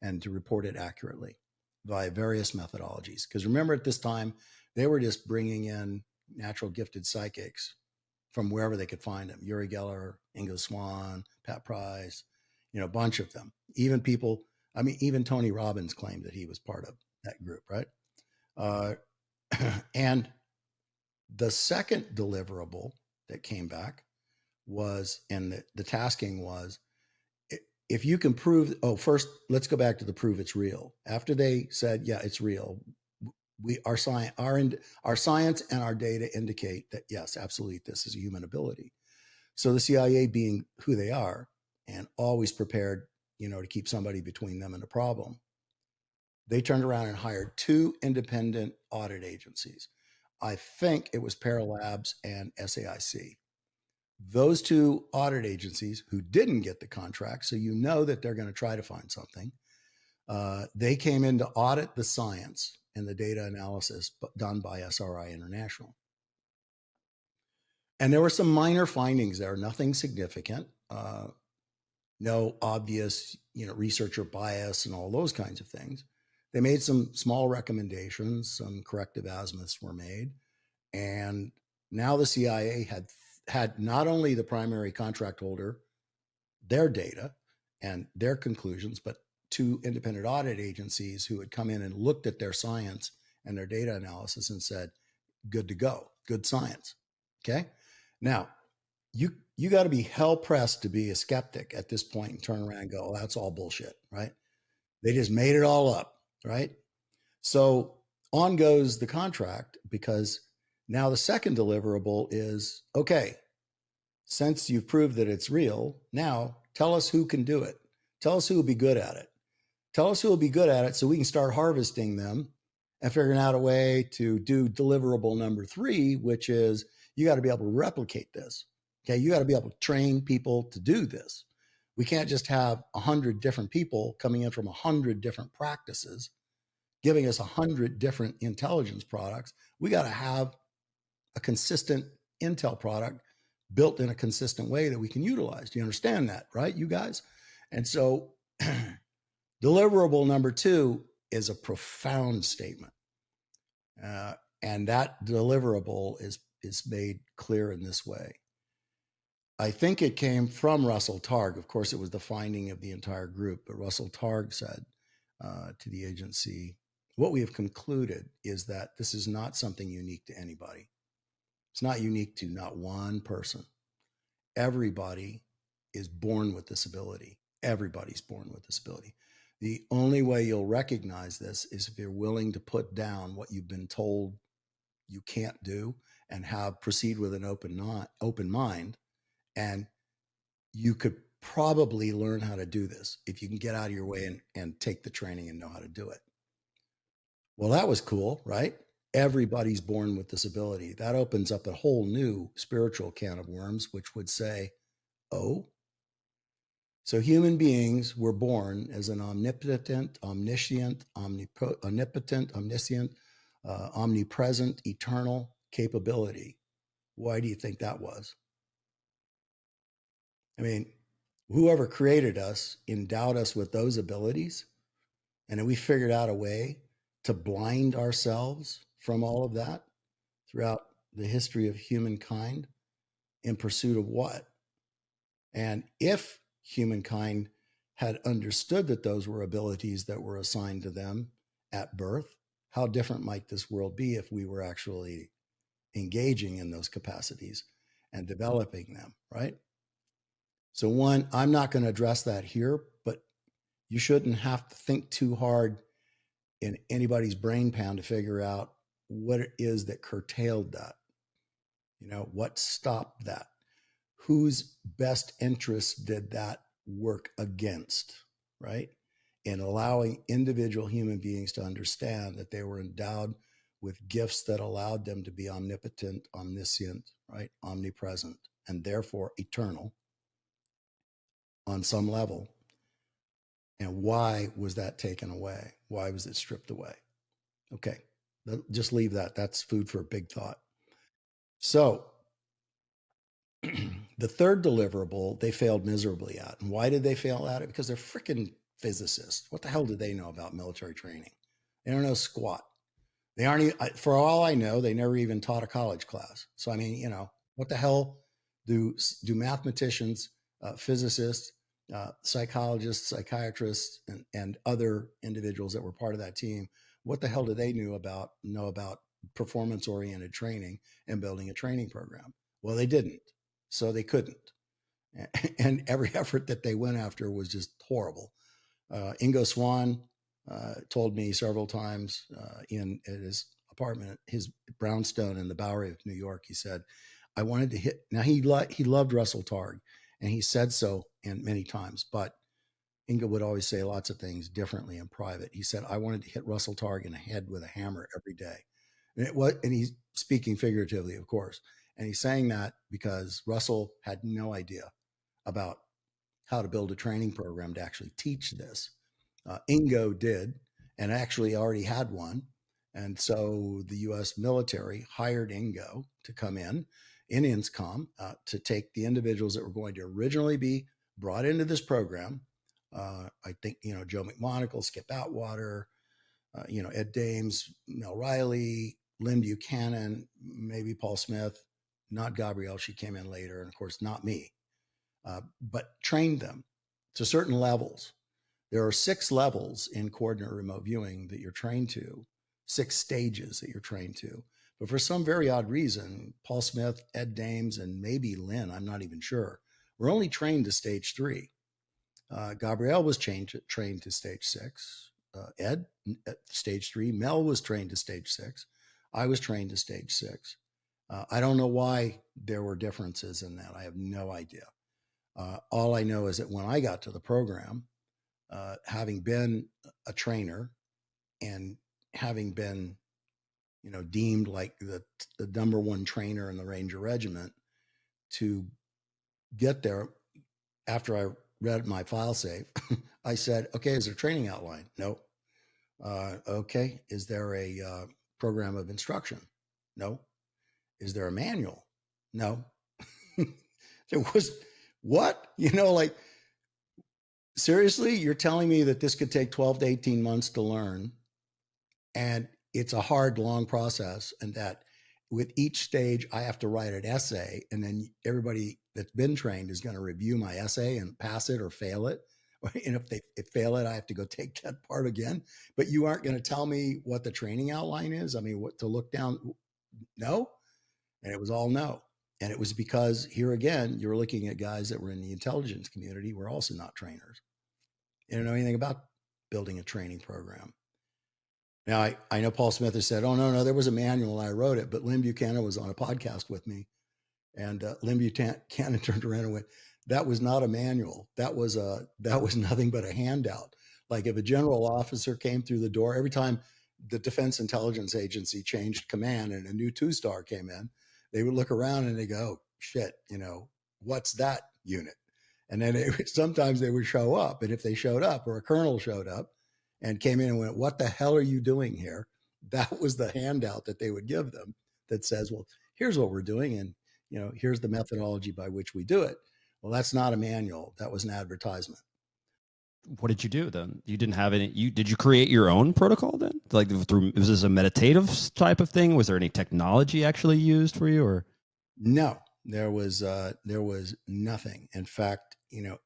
Speaker 2: and to report it accurately via various methodologies. Because remember, at this time, they were just bringing in natural gifted psychics from wherever they could find them. Uri Geller, Ingo Swann, Pat Price, a bunch of them. Even people, even Tony Robbins claimed that he was part of that group, right? And the second deliverable that came back was, and the tasking was, if you can prove, first, let's go back to the prove it's real. After they said, yeah, it's real, our science and our data indicate that, yes, absolutely, this is a human ability. So the CIA, being who they are and always prepared, to keep somebody between them and the problem, they turned around and hired 2 independent audit agencies. I think it was Paralabs and SAIC. Those 2 audit agencies, who didn't get the contract, so that they're going to try to find something, they came in to audit the science and the data analysis done by SRI International. And there were some minor findings there, nothing significant, no obvious, researcher bias and all those kinds of things. They made some small recommendations, some corrective azimuths were made. And now the CIA had not only the primary contract holder, their data and their conclusions, but 2 independent audit agencies who had come in and looked at their science and their data analysis and said, good to go, good science. Okay. Now, you got to be hell pressed to be a skeptic at this point and turn around and go, that's all bullshit, right? They just made it all up, right? So on goes the contract, because now the second deliverable is, okay, since you've proved that it's real, now tell us who can do it. Tell us who will be good at it. Tell us who will be good at it so we can start harvesting them and figuring out a way to do deliverable number 3, which is you got to be able to replicate this. Okay, you got to be able to train people to do this. We can't just have 100 different people coming in from 100 different practices, giving us 100 different intelligence products. We got to have a consistent intel product built in a consistent way that we can utilize. Do you understand that, right, you guys? And so deliverable number 2 is a profound statement. And that deliverable is made clear in this way. I think it came from Russell Targ. Of course, it was the finding of the entire group, but Russell Targ said to the agency, what we have concluded is that this is not something unique to anybody. It's not unique to not one person. Everybody is born with this ability. Everybody's born with this ability. The only way you'll recognize this is if you're willing to put down what you've been told you can't do and proceed with an open mind. And you could probably learn how to do this if you can get out of your way and take the training and know how to do it. Well, that was cool, right? Everybody's born with this ability. That opens up a whole new spiritual can of worms, which would say, oh, so human beings were born as an omnipotent, omniscient, omnipresent, eternal capability. Why do you think that was? I mean, whoever created us endowed us with those abilities, and then we figured out a way to blind ourselves from all of that throughout the history of humankind in pursuit of what? And if humankind had understood that those were abilities that were assigned to them at birth, how different might this world be if we were actually engaging in those capacities and developing them, right? So one, I'm not going to address that here, but you shouldn't have to think too hard in anybody's brain pan to figure out what it is that curtailed that. What stopped that? Whose best interests did that work against, right? In allowing individual human beings to understand that they were endowed with gifts that allowed them to be omnipotent, omniscient, right? Omnipresent, and therefore eternal on some level. And why was that taken away? Why was it stripped away? Okay, just leave that. That's food for a big thought. So The third deliverable they failed miserably at. And why did they fail at it? Because they're freaking physicists. What the hell do they know about military training? They don't know squat. They aren't even, for all I know, they never even taught a college class. So, I mean, what the hell do mathematicians, physicists, psychologists, psychiatrists, and other individuals that were part of that team, what the hell do they know about performance-oriented training and building a training program? Well, they didn't. So they couldn't. And every effort that they went after was just horrible. 𝗦𝗂𝗯𝗀𝗀𝗀𝗶 told me several times at his apartment, his brownstone in the Bowery of New York, he said, I wanted to hit. Now, he loved Russell Targ, and he said so many times, but Inga would always say lots of things differently in private. He said, I wanted to hit Russell Targ in the head with a hammer every day. And he's speaking figuratively, of course. And he's saying that because Russell had no idea about how to build a training program to actually teach this. Ingo did, and actually already had one. And so the U.S. military hired Ingo to come in INSCOM, to take the individuals that were going to originally be brought into this program. I think, Joe McMonagle, Skip Atwater, Ed Dames, Mel Riley, 𝗦𝘂𝗧𝗰𝗀𝗀𝗀𝗀, maybe Paul Smith, not Gabrielle, she came in later, and of course not me, but trained them to certain levels. There are 6 levels in coordinate remote viewing that you're trained to, 6 stages that you're trained to. But for some very odd reason, Paul Smith, Ed Dames, and maybe Lynn, I'm not even sure, were only trained to stage 3. Gabrielle was trained to stage 6. Ed, stage 3. Mel was trained to stage 6. I was trained to stage 6. I don't know why there were differences in that. I have no idea. All I know is that when I got to the program, having been a trainer and having been, deemed like the number 1 trainer in the Ranger Regiment, to get there after I read my file safe, I said, okay, is there a training outline? No. Okay. Is there a program of instruction? No. Is there a manual? No. There was what? Seriously, you're telling me that this could take 12 to 18 months to learn, and it's a hard, long process, and that with each stage I have to write an essay, and then everybody that's been trained is going to review my essay and pass it or fail it. And if they fail it, I have to go take that part again. But you aren't going to tell me what the training outline is? I mean, what to look down? No. And it was all no. And it was because, here again, you're looking at guys that were in the intelligence community who were also not trainers. They don't know anything about building a training program. Now, I know Paul Smith has said, oh, no, there was a manual, I wrote it, but 𝗦𝘂𝗀𝗀𝗀𝗀𝗀 was on a podcast with me. And 𝗦𝘂𝗀𝗀𝗀𝗀𝗀 turned around and went, that was not a manual. That was nothing but a handout. Like if a general officer came through the door, every time the Defense Intelligence Agency changed command and a new 2-star came in, they would look around and they go, shit, what's that unit? And then sometimes they would show up. And if they showed up, or a colonel showed up and came in and went, what the hell are you doing here? That was the handout that they would give them that says, well, here's what we're doing. And, here's the methodology by which we do it. Well, that's not a manual. That was an advertisement.
Speaker 1: What did you do then? You didn't have any, did you create your own protocol then? Like was this a meditative type of thing? Was there any technology actually used for you, or?
Speaker 2: No, there was nothing. In fact,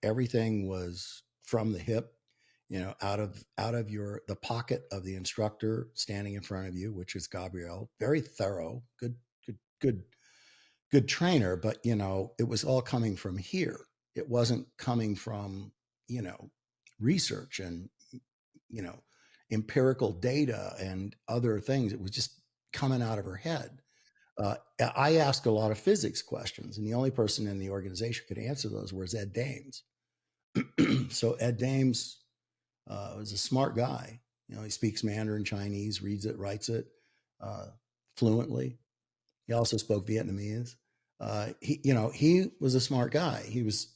Speaker 2: everything was from the hip, out of the pocket of the instructor standing in front of you, which is Gabrielle. Very thorough, good trainer, but it was all coming from here. It wasn't coming from, research and, empirical data and other things. It was just coming out of her head. I asked a lot of physics questions, and the only person in the organization who could answer those was Ed Dames. So Ed Dames was a smart guy. He speaks Mandarin Chinese, reads it, writes it fluently. He also spoke Vietnamese. He was a smart guy. He was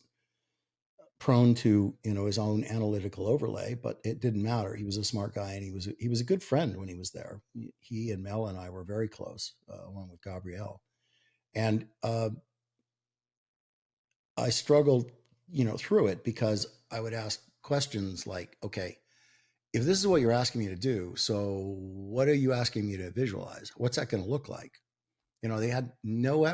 Speaker 2: prone to, his own analytical overlay, but it didn't matter. He was a smart guy, and he was a good friend when he was there. He and Mel and I were very close, along with Gabrielle. And I struggled, through it because I would ask questions like, okay, if this is what you're asking me to do, so what are you asking me to visualize? What's that going to look like? They had no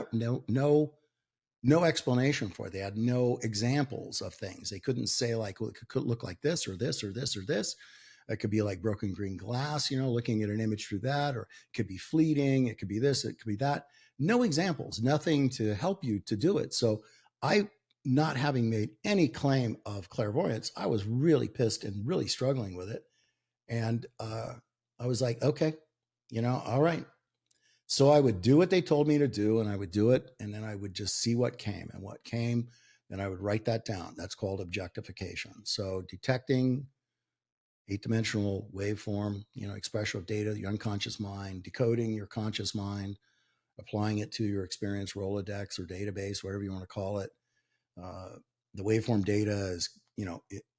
Speaker 2: explanation for it. They had no examples of things. They couldn't say like, well, it could look like this or this or this or this. It could be like broken green glass, looking at an image through that, or it could be fleeting. It could be this, it could be that. No examples, nothing to help you to do it. So I, not having made any claim of clairvoyance, I was really pissed and really struggling with it. And I was like, okay, all right. So I would do what they told me to do, and I would do it, and then I would just see what came, and what came, then I would write that down. That's called objectification. So detecting 8-dimensional waveform, expression of data, your unconscious mind, decoding your conscious mind, applying it to your experience Rolodex or database, whatever you want to call it. The waveform data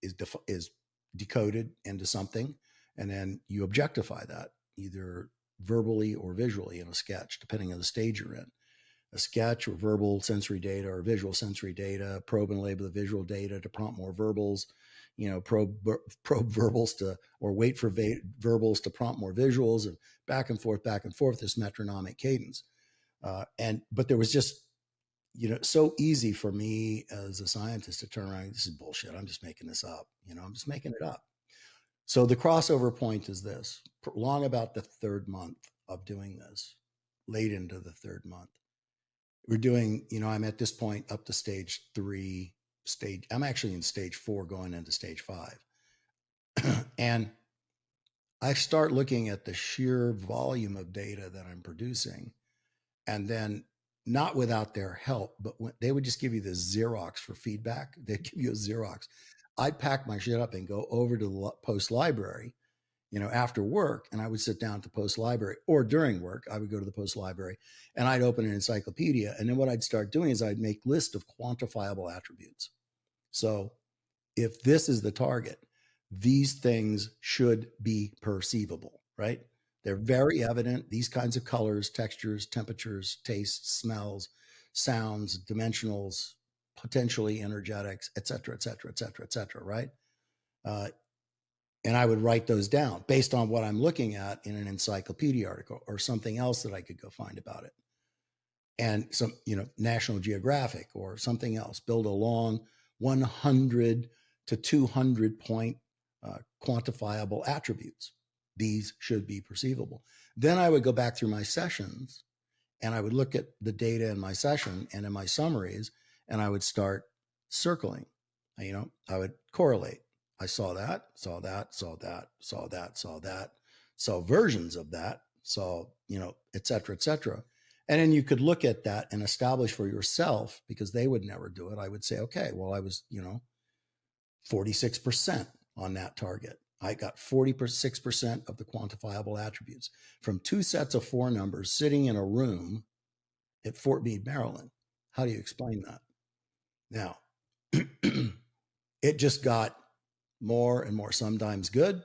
Speaker 2: is decoded into something, and then you objectify that either verbally or visually in a sketch, depending on the stage you're in. A sketch or verbal sensory data or visual sensory data, probe and label the visual data to prompt more verbals, probe verbals or wait for verbals to prompt more visuals, and back and forth, this metronomic cadence. But there was just, so easy for me as a scientist to turn around, this is bullshit. I'm just making this up. I'm just making it up. So the crossover point is this: long about the third month of doing this, late into the third month, we're doing, I'm at this point up to stage 3, I'm actually in stage 4 going into stage 5. And I start looking at the sheer volume of data that I'm producing, and then not without their help, but when they would just give you the Xerox for feedback, they'd give you a Xerox. I'd pack my shit up and go over to the post library, after work, and I would sit down at the post library, or during work, I would go to the post library and I'd open an encyclopedia. And then what I'd start doing is I'd make lists of quantifiable attributes. So if this is the target, these things should be perceivable, right? They're very evident. These kinds of colors, textures, temperatures, tastes, smells, sounds, dimensionals, potentially energetics, et cetera, et cetera, et cetera, et cetera, right? And I would write those down based on what I'm looking at in an encyclopedia article or something else that I could go find about it. And some, National Geographic or something else, build a long 100 to 200 point quantifiable attributes. These should be perceivable. Then I would go back through my sessions and I would look at the data in my session and in my summaries, and I would start circling. I would correlate. I saw that, saw that, saw that, saw that, saw that, saw versions of that, saw, et cetera, et cetera. And then you could look at that and establish for yourself, because they would never do it. I would say, okay, well, I was, 46% on that target. I got 46% of the quantifiable attributes from 2 sets of 4 numbers sitting in a room at Fort Meade, Maryland. How do you explain that? Now, it just got more and more, sometimes good,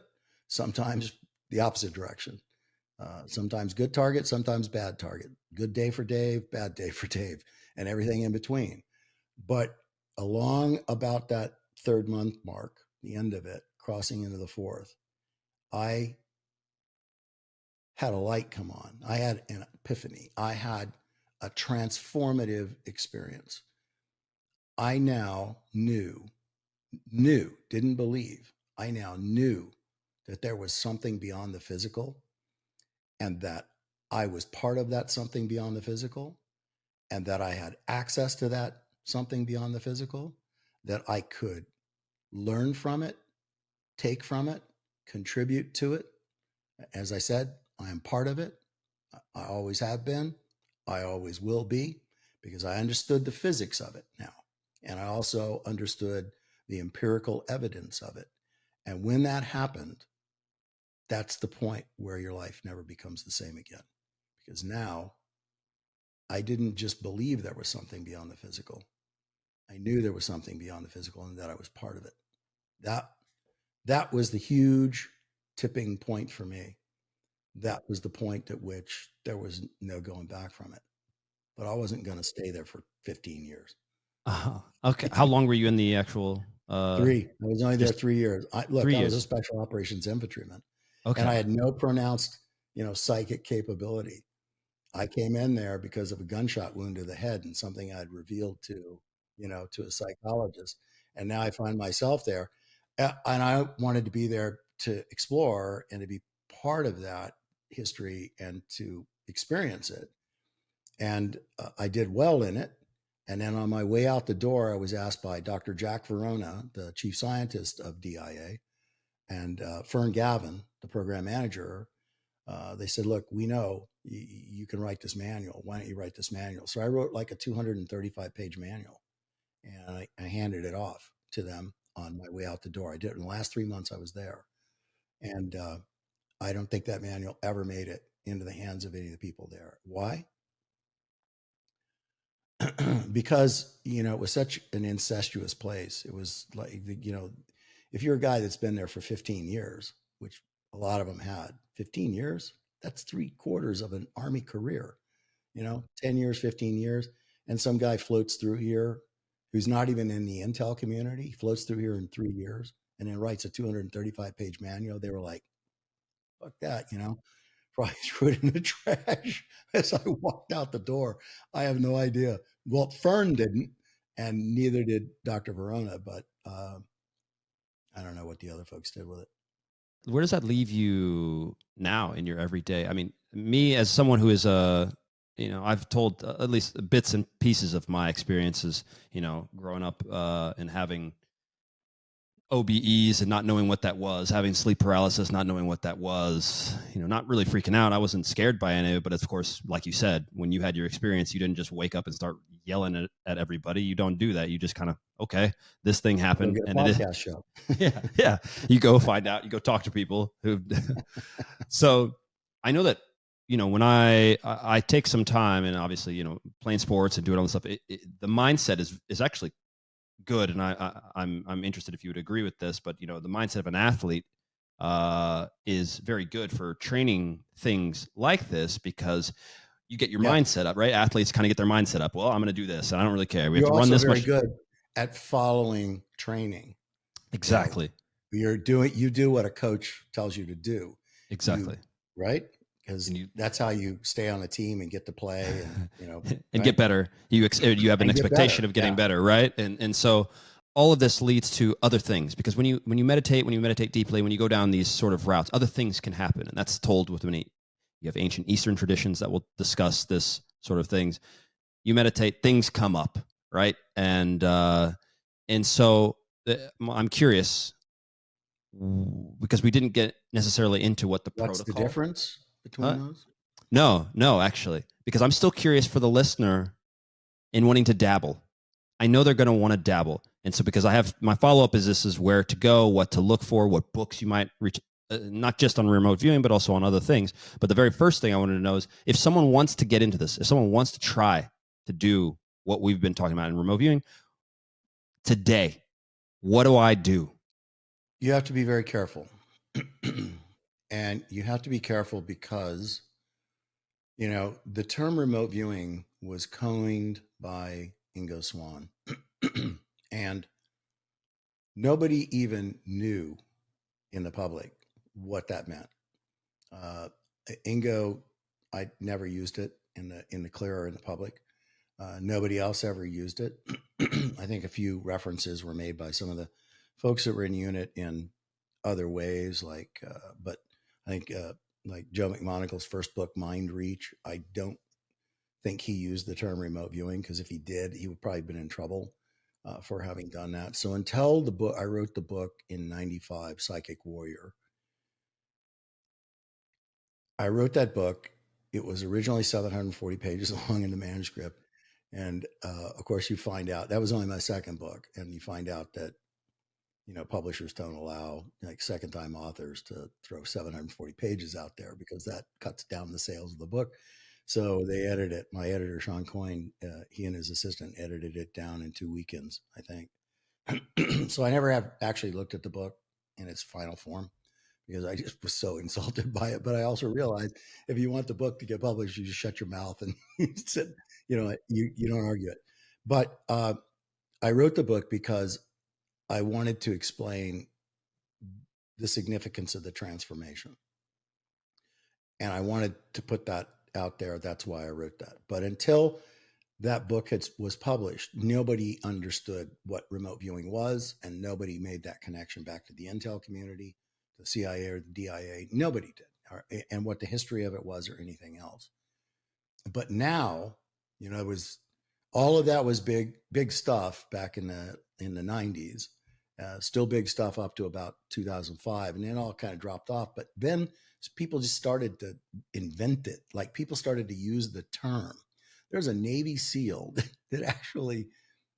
Speaker 2: sometimes the opposite direction. Sometimes good target, sometimes bad target. Good day for Dave, bad day for Dave, and everything in between. But along about that 3rd month mark, the end of it, crossing into the 4th, I had a light come on. I had an epiphany. I had a transformative experience. I now knew, didn't believe, I now knew that there was something beyond the physical, and that I was part of that something beyond the physical, and that I had access to that something beyond the physical, that I could learn from it, take from it, contribute to it. As I said, I am part of it. I always have been. I always will be, because I understood the physics of it now. And I also understood the empirical evidence of it. And when that happened, that's the point where your life never becomes the same again. Because now I didn't just believe there was something beyond the physical. I knew there was something beyond the physical, and that I was part of it. That was the huge tipping point for me. That was the point at which there was no going back from it. But I wasn't going to stay there for 15 years.
Speaker 1: Okay. How long were you in the actual?
Speaker 2: 3. I was only there
Speaker 1: Just
Speaker 2: 3 years. Look,
Speaker 1: 3
Speaker 2: I was a
Speaker 1: years.
Speaker 2: special operations infantryman, and I
Speaker 1: Okay.
Speaker 2: had no pronounced, psychic capability. I came in there because of a gunshot wound to the head and something I'd revealed to a psychologist. And now I find myself there. And I wanted to be there to explore and to be part of that history and to experience it. And I did well in it. And then on my way out the door, I was asked by Dr. 𝗪𝗀𝗀𝗀, the chief scientist of DIA, and 𝗲𝗀𝗀𝗀𝗀, the program manager. They said, look, we know you can write this manual. Why don't you write this manual? So I wrote like a 235-page manual, and I handed it off to them on my way out the door. I did it in the last 3 months I was there. And I don't think that manual ever made it into the hands of any of the people there. Why? Because, it was such an incestuous place. It was like, if you're a guy that's been there for 15 years, which a lot of them had 15 years, that's 3/4 of an Army career, 10 years, 15 years. And some guy floats through here who's not even in the intel community, floats through here in 3 years and then writes a 235-page manual. They were like, fuck that, probably threw it in the trash as I walked out the door. I have no idea. Well, Fern didn't, and neither did Dr. Verona, but I don't know what the other folks did with it.
Speaker 1: Where does that leave you now in your everyday? I mean, me as someone who is I've told at least bits and pieces of my experiences, growing up and having OBEs and not knowing what that was, having sleep paralysis, not knowing what that was, not really freaking out. I wasn't scared by any of it, but of course, like you said, when you had your experience, you didn't just wake up and start yelling at everybody. You don't do that. You just kind of, okay, this thing
Speaker 2: Go
Speaker 1: happened,
Speaker 2: get a
Speaker 1: and it is,
Speaker 2: podcast show.
Speaker 1: yeah. You go find out. You go talk to people who. So I know that when I take some time, and obviously playing sports and doing all this stuff, the mindset is actually good, and I'm interested if you would agree with this. But the mindset of an athlete is very good for training things like this, because you get your
Speaker 2: Yeah.
Speaker 1: mindset up, right? Athletes kind of get their mindset up. Well, I'm going to do this, and I don't really care. We have
Speaker 2: You're
Speaker 1: to run
Speaker 2: also
Speaker 1: this
Speaker 2: very
Speaker 1: much.
Speaker 2: good at following training.
Speaker 1: Exactly.
Speaker 2: You do what a coach tells you to do.
Speaker 1: Exactly.
Speaker 2: Right? Because that's how you stay on a team and get to play, and
Speaker 1: and
Speaker 2: right?
Speaker 1: get better. You have an expectation of getting better, right? And so all of this leads to other things, because when you meditate deeply, when you go down these sort of routes, other things can happen, and that's told with many. You have ancient Eastern traditions that will discuss this sort of things. You meditate, things come up, right? And so I'm curious, because we didn't get necessarily into what the
Speaker 2: What's
Speaker 1: protocol.
Speaker 2: the difference between those?
Speaker 1: No, actually, because I'm still curious for the listener in wanting to dabble. I know they're going to want to dabble. And so, because I have my follow-up is where to go, what to look for, what books you might reach, not just on remote viewing, but also on other things. But the very first thing I wanted to know is, if someone wants to get into this, if someone wants to try to do what we've been talking about in remote viewing today, what do I do?
Speaker 2: You have to be very careful. And you have to be careful because, the term remote viewing was coined by 𝗲𝗂𝗯𝘀𝗰𝗀𝗀. And nobody even knew in the public what that meant. Ingo, I never used it in the clear or in the public. Nobody else ever used it. I think a few references were made by some of the folks that were in unit in other ways, but I think like Joe McMonagle's first book, Mind Reach, I don't think he used the term remote viewing, because if he did, he would probably have been in trouble for having done that. So until the book, I wrote the book in '95, Psychic Warrior. I wrote that book. It was originally 740 pages long in the manuscript. And of course, you find out that was only my second book. And you find out that, publishers don't allow like second-time authors to throw 740 pages out there, because that cuts down the sales of the book. So they edited it. My editor, Sean Coyne, he and his assistant edited it down in 2 weekends, I think. So I never have actually looked at the book in its final form, because I just was so insulted by it. But I also realized, if you want the book to get published, you just shut your mouth and sit, you don't argue it. But I wrote the book because I wanted to explain the significance of the transformation. And I wanted to put that out there. That's why I wrote that. But until that book was published, nobody understood what remote viewing was, and nobody made that connection back to the intel community, the CIA or the DIA. Nobody did, and what the history of it was or anything else. But now, it was all of that was big stuff back in the 90s. Still big stuff up to about 2005, and then all kind of dropped off. But then people just started to invent it. Like people started to use the term. There's a Navy SEAL that actually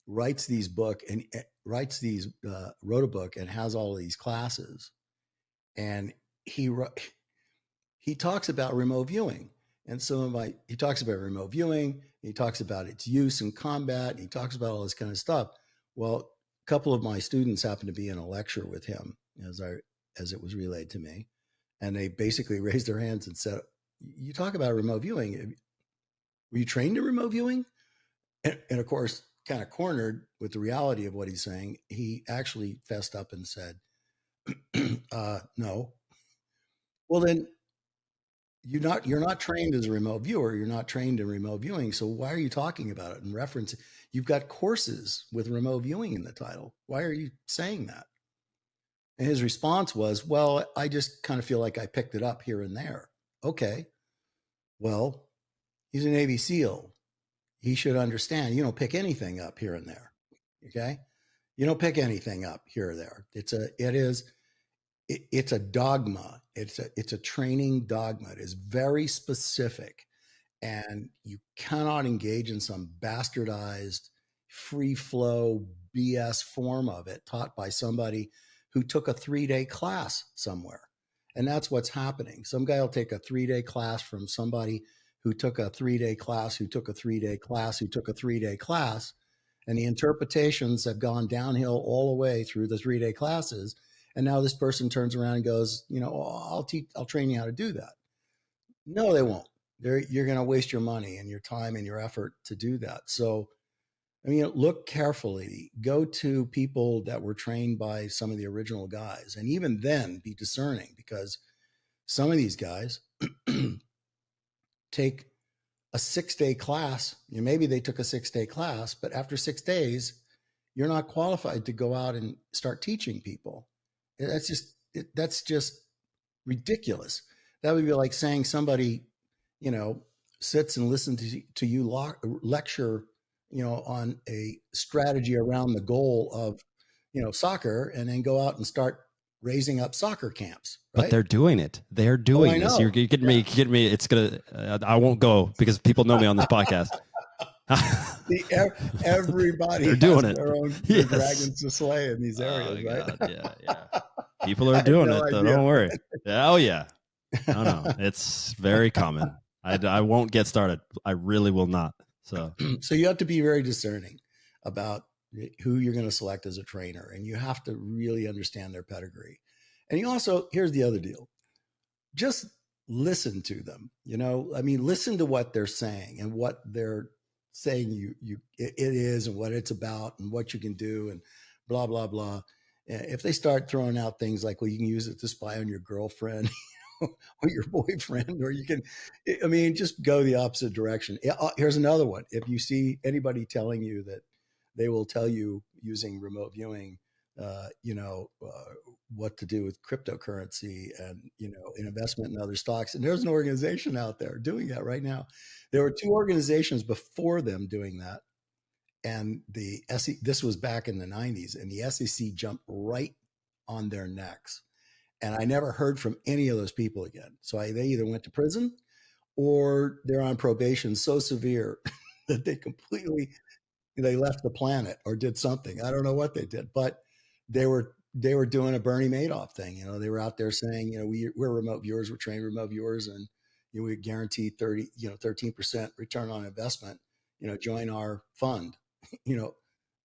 Speaker 2: writes these books and wrote a book and has all of these classes. And he talks about remote viewing. And he talks about remote viewing. He talks about its use in combat. And he talks about all this kind of stuff. Well, a couple of my students happened to be in a lecture with him as it was relayed to me. And they basically raised their hands and said, "You talk about remote viewing. Were you trained in remote viewing?" And of course, kind of cornered with the reality of what he's saying, he actually fessed up and said, "No." Well, then you're not trained as a remote viewer. You're not trained in remote viewing. So why are you talking about it in reference? You've got courses with remote viewing in the title. Why are you saying that? And his response was, "Well, I just kind of feel like I picked it up here and there." Okay. Well, he's a Navy SEAL. He should understand you don't pick anything up here and there. Okay. You don't pick anything up here or there. It's a dogma. It's a training dogma. It is very specific, and you cannot engage in some bastardized free flow BS form of it taught by somebody who took a 3-day class somewhere. And that's what's happening. Some guy will take a 3-day class from somebody who took a 3-day class, who took a 3-day class, who took a 3-day class. And the interpretations have gone downhill all the way through the 3-day classes. And now this person turns around and goes, I'll train you how to do that. No, they won't. You're going to waste your money and your time and your effort to do that. So, look carefully. Go to people that were trained by some of the original guys. And even then, be discerning, because some of these guys take a 6-day class. Maybe they took a 6-day class, but after 6 days, you're not qualified to go out and start teaching people. That's just ridiculous. That would be like saying somebody, sits and listens to you lecture, on a strategy around the goal of, soccer, and then go out and start raising up soccer camps. Right?
Speaker 1: But they're doing it. They're doing this. You're getting me. It's gonna. I won't go because people know me on this podcast.
Speaker 2: Everybody
Speaker 1: they're doing
Speaker 2: has their own dragons to slay in these areas, right?
Speaker 1: God, yeah. People are doing it, though. Don't worry. Oh yeah. No. It's very common. I won't get started. I really will not. So
Speaker 2: you have to be very discerning about who you're going to select as a trainer, and you have to really understand their pedigree. And you also, here's the other deal: just listen to them. Listen to what they're saying and what they're saying it is, and what it's about, and what you can do, and blah blah blah. If they start throwing out things like, well, you can use it to spy on your girlfriend or your boyfriend, or you can, just go the opposite direction. Here's another one. If you see anybody telling you that they will tell you using remote viewing, what to do with cryptocurrency and, investment in other stocks. And there's an organization out there doing that right now. There were 2 organizations before them doing that. And this was back in the 90s, and the SEC jumped right on their necks. And I never heard from any of those people again. So they either went to prison or they're on probation so severe that they left the planet or did something. I don't know what they did, but they were doing a Bernie Madoff thing. They were out there saying, we're remote viewers, we're trained remote viewers, and we guarantee 13% return on investment, join our fund,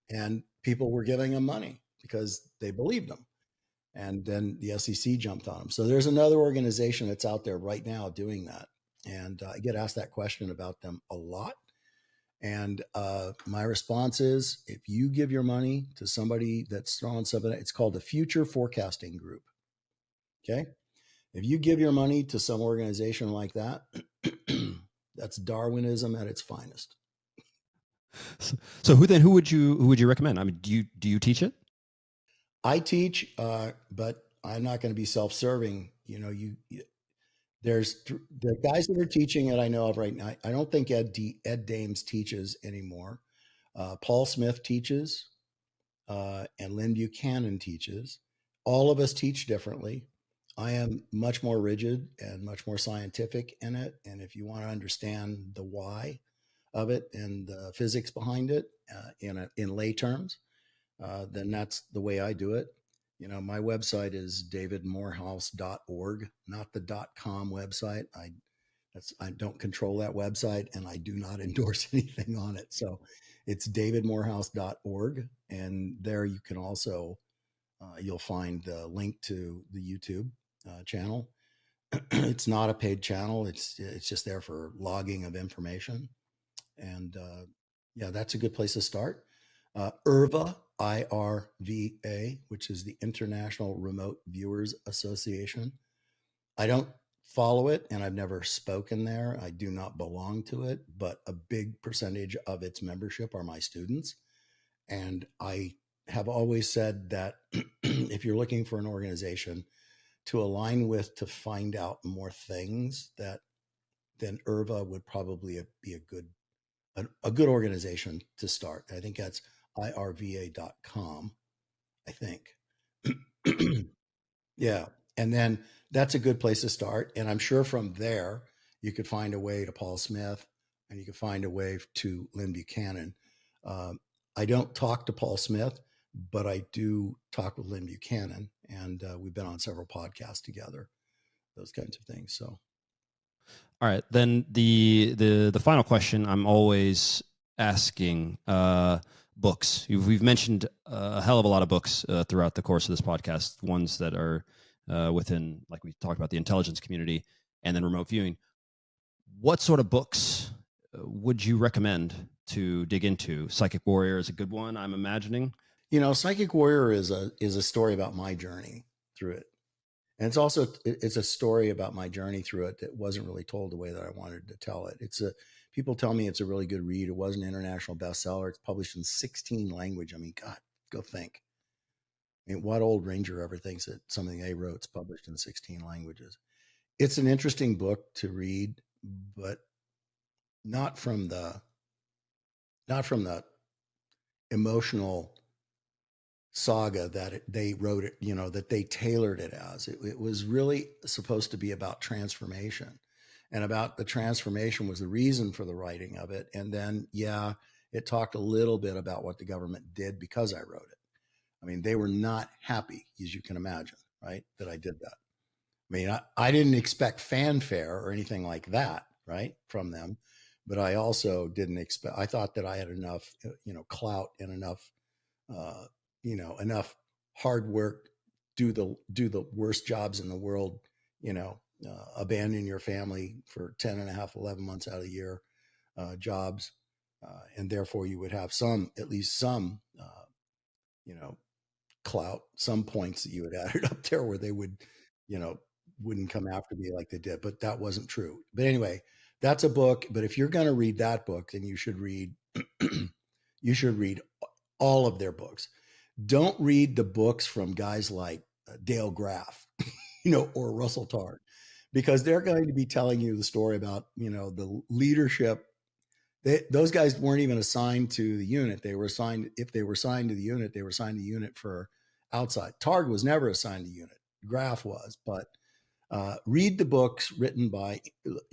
Speaker 2: and people were giving them money because they believed them. And then the SEC jumped on them. So there's another organization that's out there right now doing that. And I get asked that question about them a lot. And my response is, if you give your money to somebody that's throwing something, it's called the Future Forecasting Group. Okay. If you give your money to some organization like that, that's Darwinism at its finest.
Speaker 1: So who would you recommend? I mean, do you teach it?
Speaker 2: I teach, but I'm not going to be self-serving. There's the guys that are teaching it I know of right now. I don't think Ed Dames teaches anymore. Paul Smith teaches, and 𝗦𝘂𝗀𝗃𝗀𝗃 teaches. All of us teach differently. I am much more rigid and much more scientific in it. And if you want to understand the why of it and the physics behind it in lay terms, then that's the way I do it. My website is davidmorehouse.org, not the .com website. I don't control that website, and I do not endorse anything on it. So it's davidmorehouse.org, and there you can also you'll find the link to the YouTube channel. It's not a paid channel. It's just there for logging of information, and yeah, that's a good place to start. 𝗲𝗏𝗂𝗏, IRVA, which is the International Remote Viewers Association. I don't follow it, and I've never spoken there. I do not belong to it, but a big percentage of its membership are my students. And I have always said that if you're looking for an organization to align with to find out more things, then 𝗲𝗏 would probably be a good organization to start. I think that's irva.com, I think. Yeah. And then that's a good place to start. And I'm sure from there, you could find a way to Paul Smith, and you could find a way to 𝗦𝘂𝗀𝗃𝗀𝗃. I don't talk to Paul Smith, but I do talk with 𝗦𝘂𝗀𝗃𝗀𝗃, and we've been on several podcasts together, those kinds of things. So,
Speaker 1: all right, then the final question I'm always asking, books. We've mentioned a hell of a lot of books throughout the course of this podcast, ones that are within, like we talked about, the intelligence community and then remote viewing. What sort of books would you recommend to dig into? Psychic Warrior is a good one, I'm imagining.
Speaker 2: Psychic Warrior is a story about my journey through it. And it's a story about my journey through it that wasn't really told the way that I wanted to tell it. People tell me it's a really good read. It was an international bestseller. It's published in 16 languages. I mean, God, go think. I mean, what old ranger ever thinks that something they wrote is published in 16 languages? It's an interesting book to read, but not from the emotional saga that they wrote it, that they tailored it as. It was really supposed to be about transformation, and about the transformation was the reason for the writing of it. And then, yeah, it talked a little bit about what the government did because I wrote it. I mean, they were not happy, as you can imagine, right, that I did that. I mean, I didn't expect fanfare or anything like that, right, from them. But I also didn't expect, I thought that I had enough, clout and enough, enough hard work, do the worst jobs in the world, abandon your family for 10 and a half, 11 months out of the year, jobs. And therefore you would have at least some, clout, some points that you had added up there where they would, wouldn't come after me like they did, but that wasn't true. But anyway, that's a book. But if you're going to read that book, then you should read, all of their books. Don't read the books from guys like Dale Graff, or Russell Targ, because they're going to be telling you the story about, the leadership. Those guys weren't even assigned to the unit. They were assigned, if they were assigned to the unit, they were assigned to the unit for outside. Targ was never assigned to unit. Graff was, but read the books written by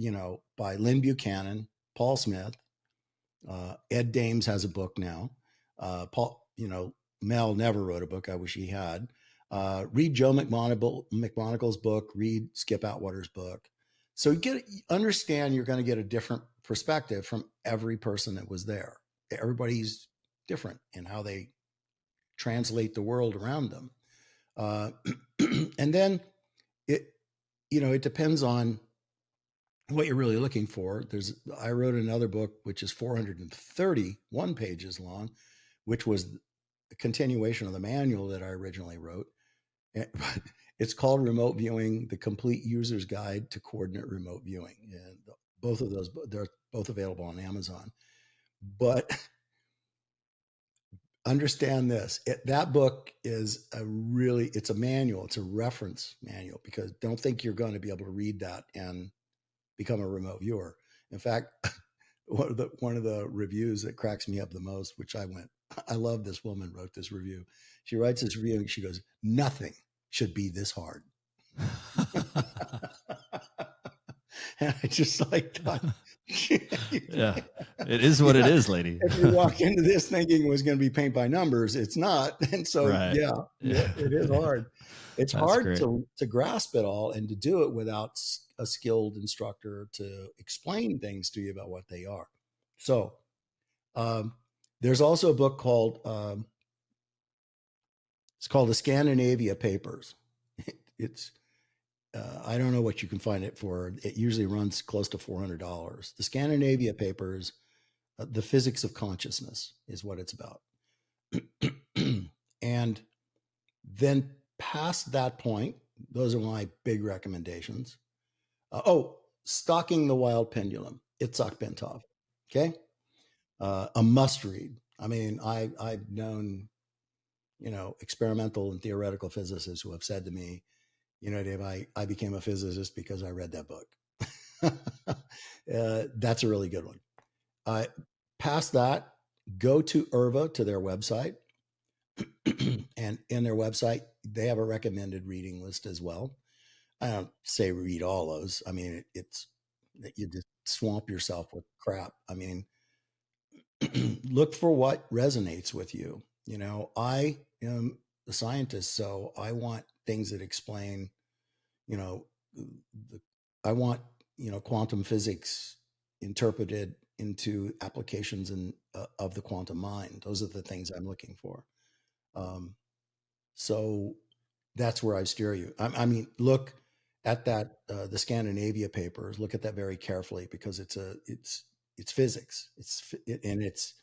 Speaker 2: 𝗦𝘂𝗀𝗃𝗀𝗃, Paul Smith. Ed Dames has a book now. Mel never wrote a book. I wish he had. Read Joe McMonagle's book. Read Skip Atwater's book. So understand you're going to get a different perspective from every person that was there. Everybody's different in how they translate the world around them. And then it depends on what you're really looking for. I wrote another book, which is 431 pages long, which was a continuation of the manual that I originally wrote. It's called Remote Viewing, the Complete User's Guide to Coordinate Remote Viewing. And both of those, they're both available on Amazon. But understand this, that book is it's a manual, it's a reference manual, because don't think you're going to be able to read that and become a remote viewer. In fact, one of the reviews that cracks me up the most, which I love this woman wrote this review. She writes this review and she goes, "Nothing should be this hard." And I just thought,
Speaker 1: yeah, it is what it is, lady.
Speaker 2: If you walk into this thinking it was going to be paint by numbers, it's not. And so, it is hard. It's hard to grasp it all and to do it without a skilled instructor to explain things to you about what they are. So there's also a book called, it's called the Scandinavia Papers. It's, I don't know what you can find it for. It usually runs close to $400. The Scandinavia Papers, the Physics of Consciousness is what it's about. And then past that point, those are my big recommendations. Stalking the Wild Pendulum, 𝗦𝗂𝗏𝗏𝗂𝗏. Okay. A must read. I mean, I've known, experimental and theoretical physicists who have said to me, Dave, I became a physicist because I read that book. That's a really good one. Past that, go to 𝗲𝗏𝗏𝗏, to their website. And in their website, they have a recommended reading list as well. I don't say read all those. I mean, it's that you just swamp yourself with crap. I mean, look for what resonates with you. I am a scientist, so I want things that explain, I want, quantum physics interpreted into applications of the quantum mind. Those are the things I'm looking for. So that's where I steer you. I mean, look at that, the Scandinavia Papers, look at that very carefully, because it's physics. It's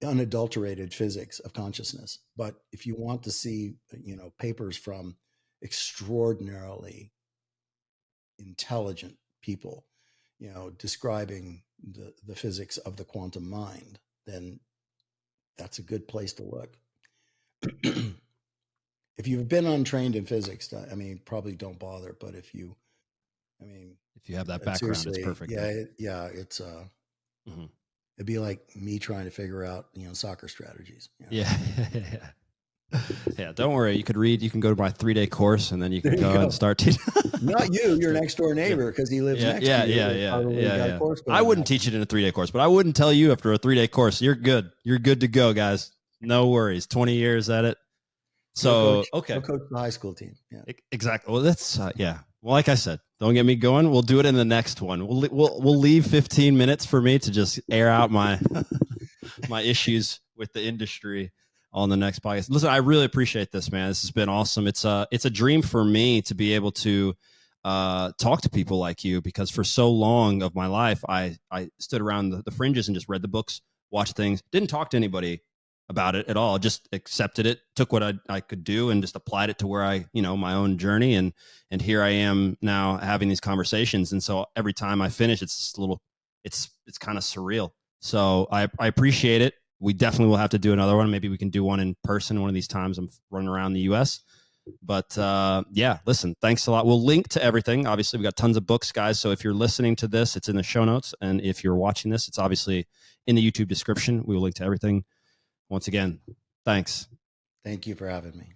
Speaker 2: unadulterated physics of consciousness. But if you want to see, papers from extraordinarily intelligent people, describing the physics of the quantum mind, then that's a good place to look. If you've been untrained in physics, I mean, probably don't bother. But if you
Speaker 1: have that background, it's perfect.
Speaker 2: Yeah, it's it'd be like me trying to figure out, soccer strategies.
Speaker 1: Yeah. Yeah, don't worry. You could read. You can go to my 3-day course, and then you can go and start teaching.
Speaker 2: Not you, your next door neighbor, because he lives next to you.
Speaker 1: Yeah. I wouldn't teach it in a 3-day course, but I wouldn't tell you after a 3-day course. You're good. You're good to go, guys. No worries. 20 years at it. So
Speaker 2: coach the high school team. Yeah,
Speaker 1: exactly. Well, that's yeah. Well, like I said, don't get me going. We'll do it in the next one. We'll leave 15 minutes for me to just air out my my issues with the industry on the next podcast. Listen, I really appreciate this, man. This has been awesome. It's a dream for me to be able to talk to people like you, because for so long of my life, I stood around the fringes and just read the books, watched things, didn't talk to anybody about it at all, just accepted it, took what I could do and just applied it to where I, my own journey. And here I am now having these conversations. And so every time I finish, it's kind of surreal. So I appreciate it. We definitely will have to do another one. Maybe we can do one in person one of these times. I'm running around the US. But yeah, listen, thanks a lot. We'll link to everything. Obviously, we got tons of books, guys. So if you're listening to this, it's in the show notes. And if you're watching this, it's obviously in the YouTube description. We will link to everything. Once again, thanks.
Speaker 2: Thank you for having me.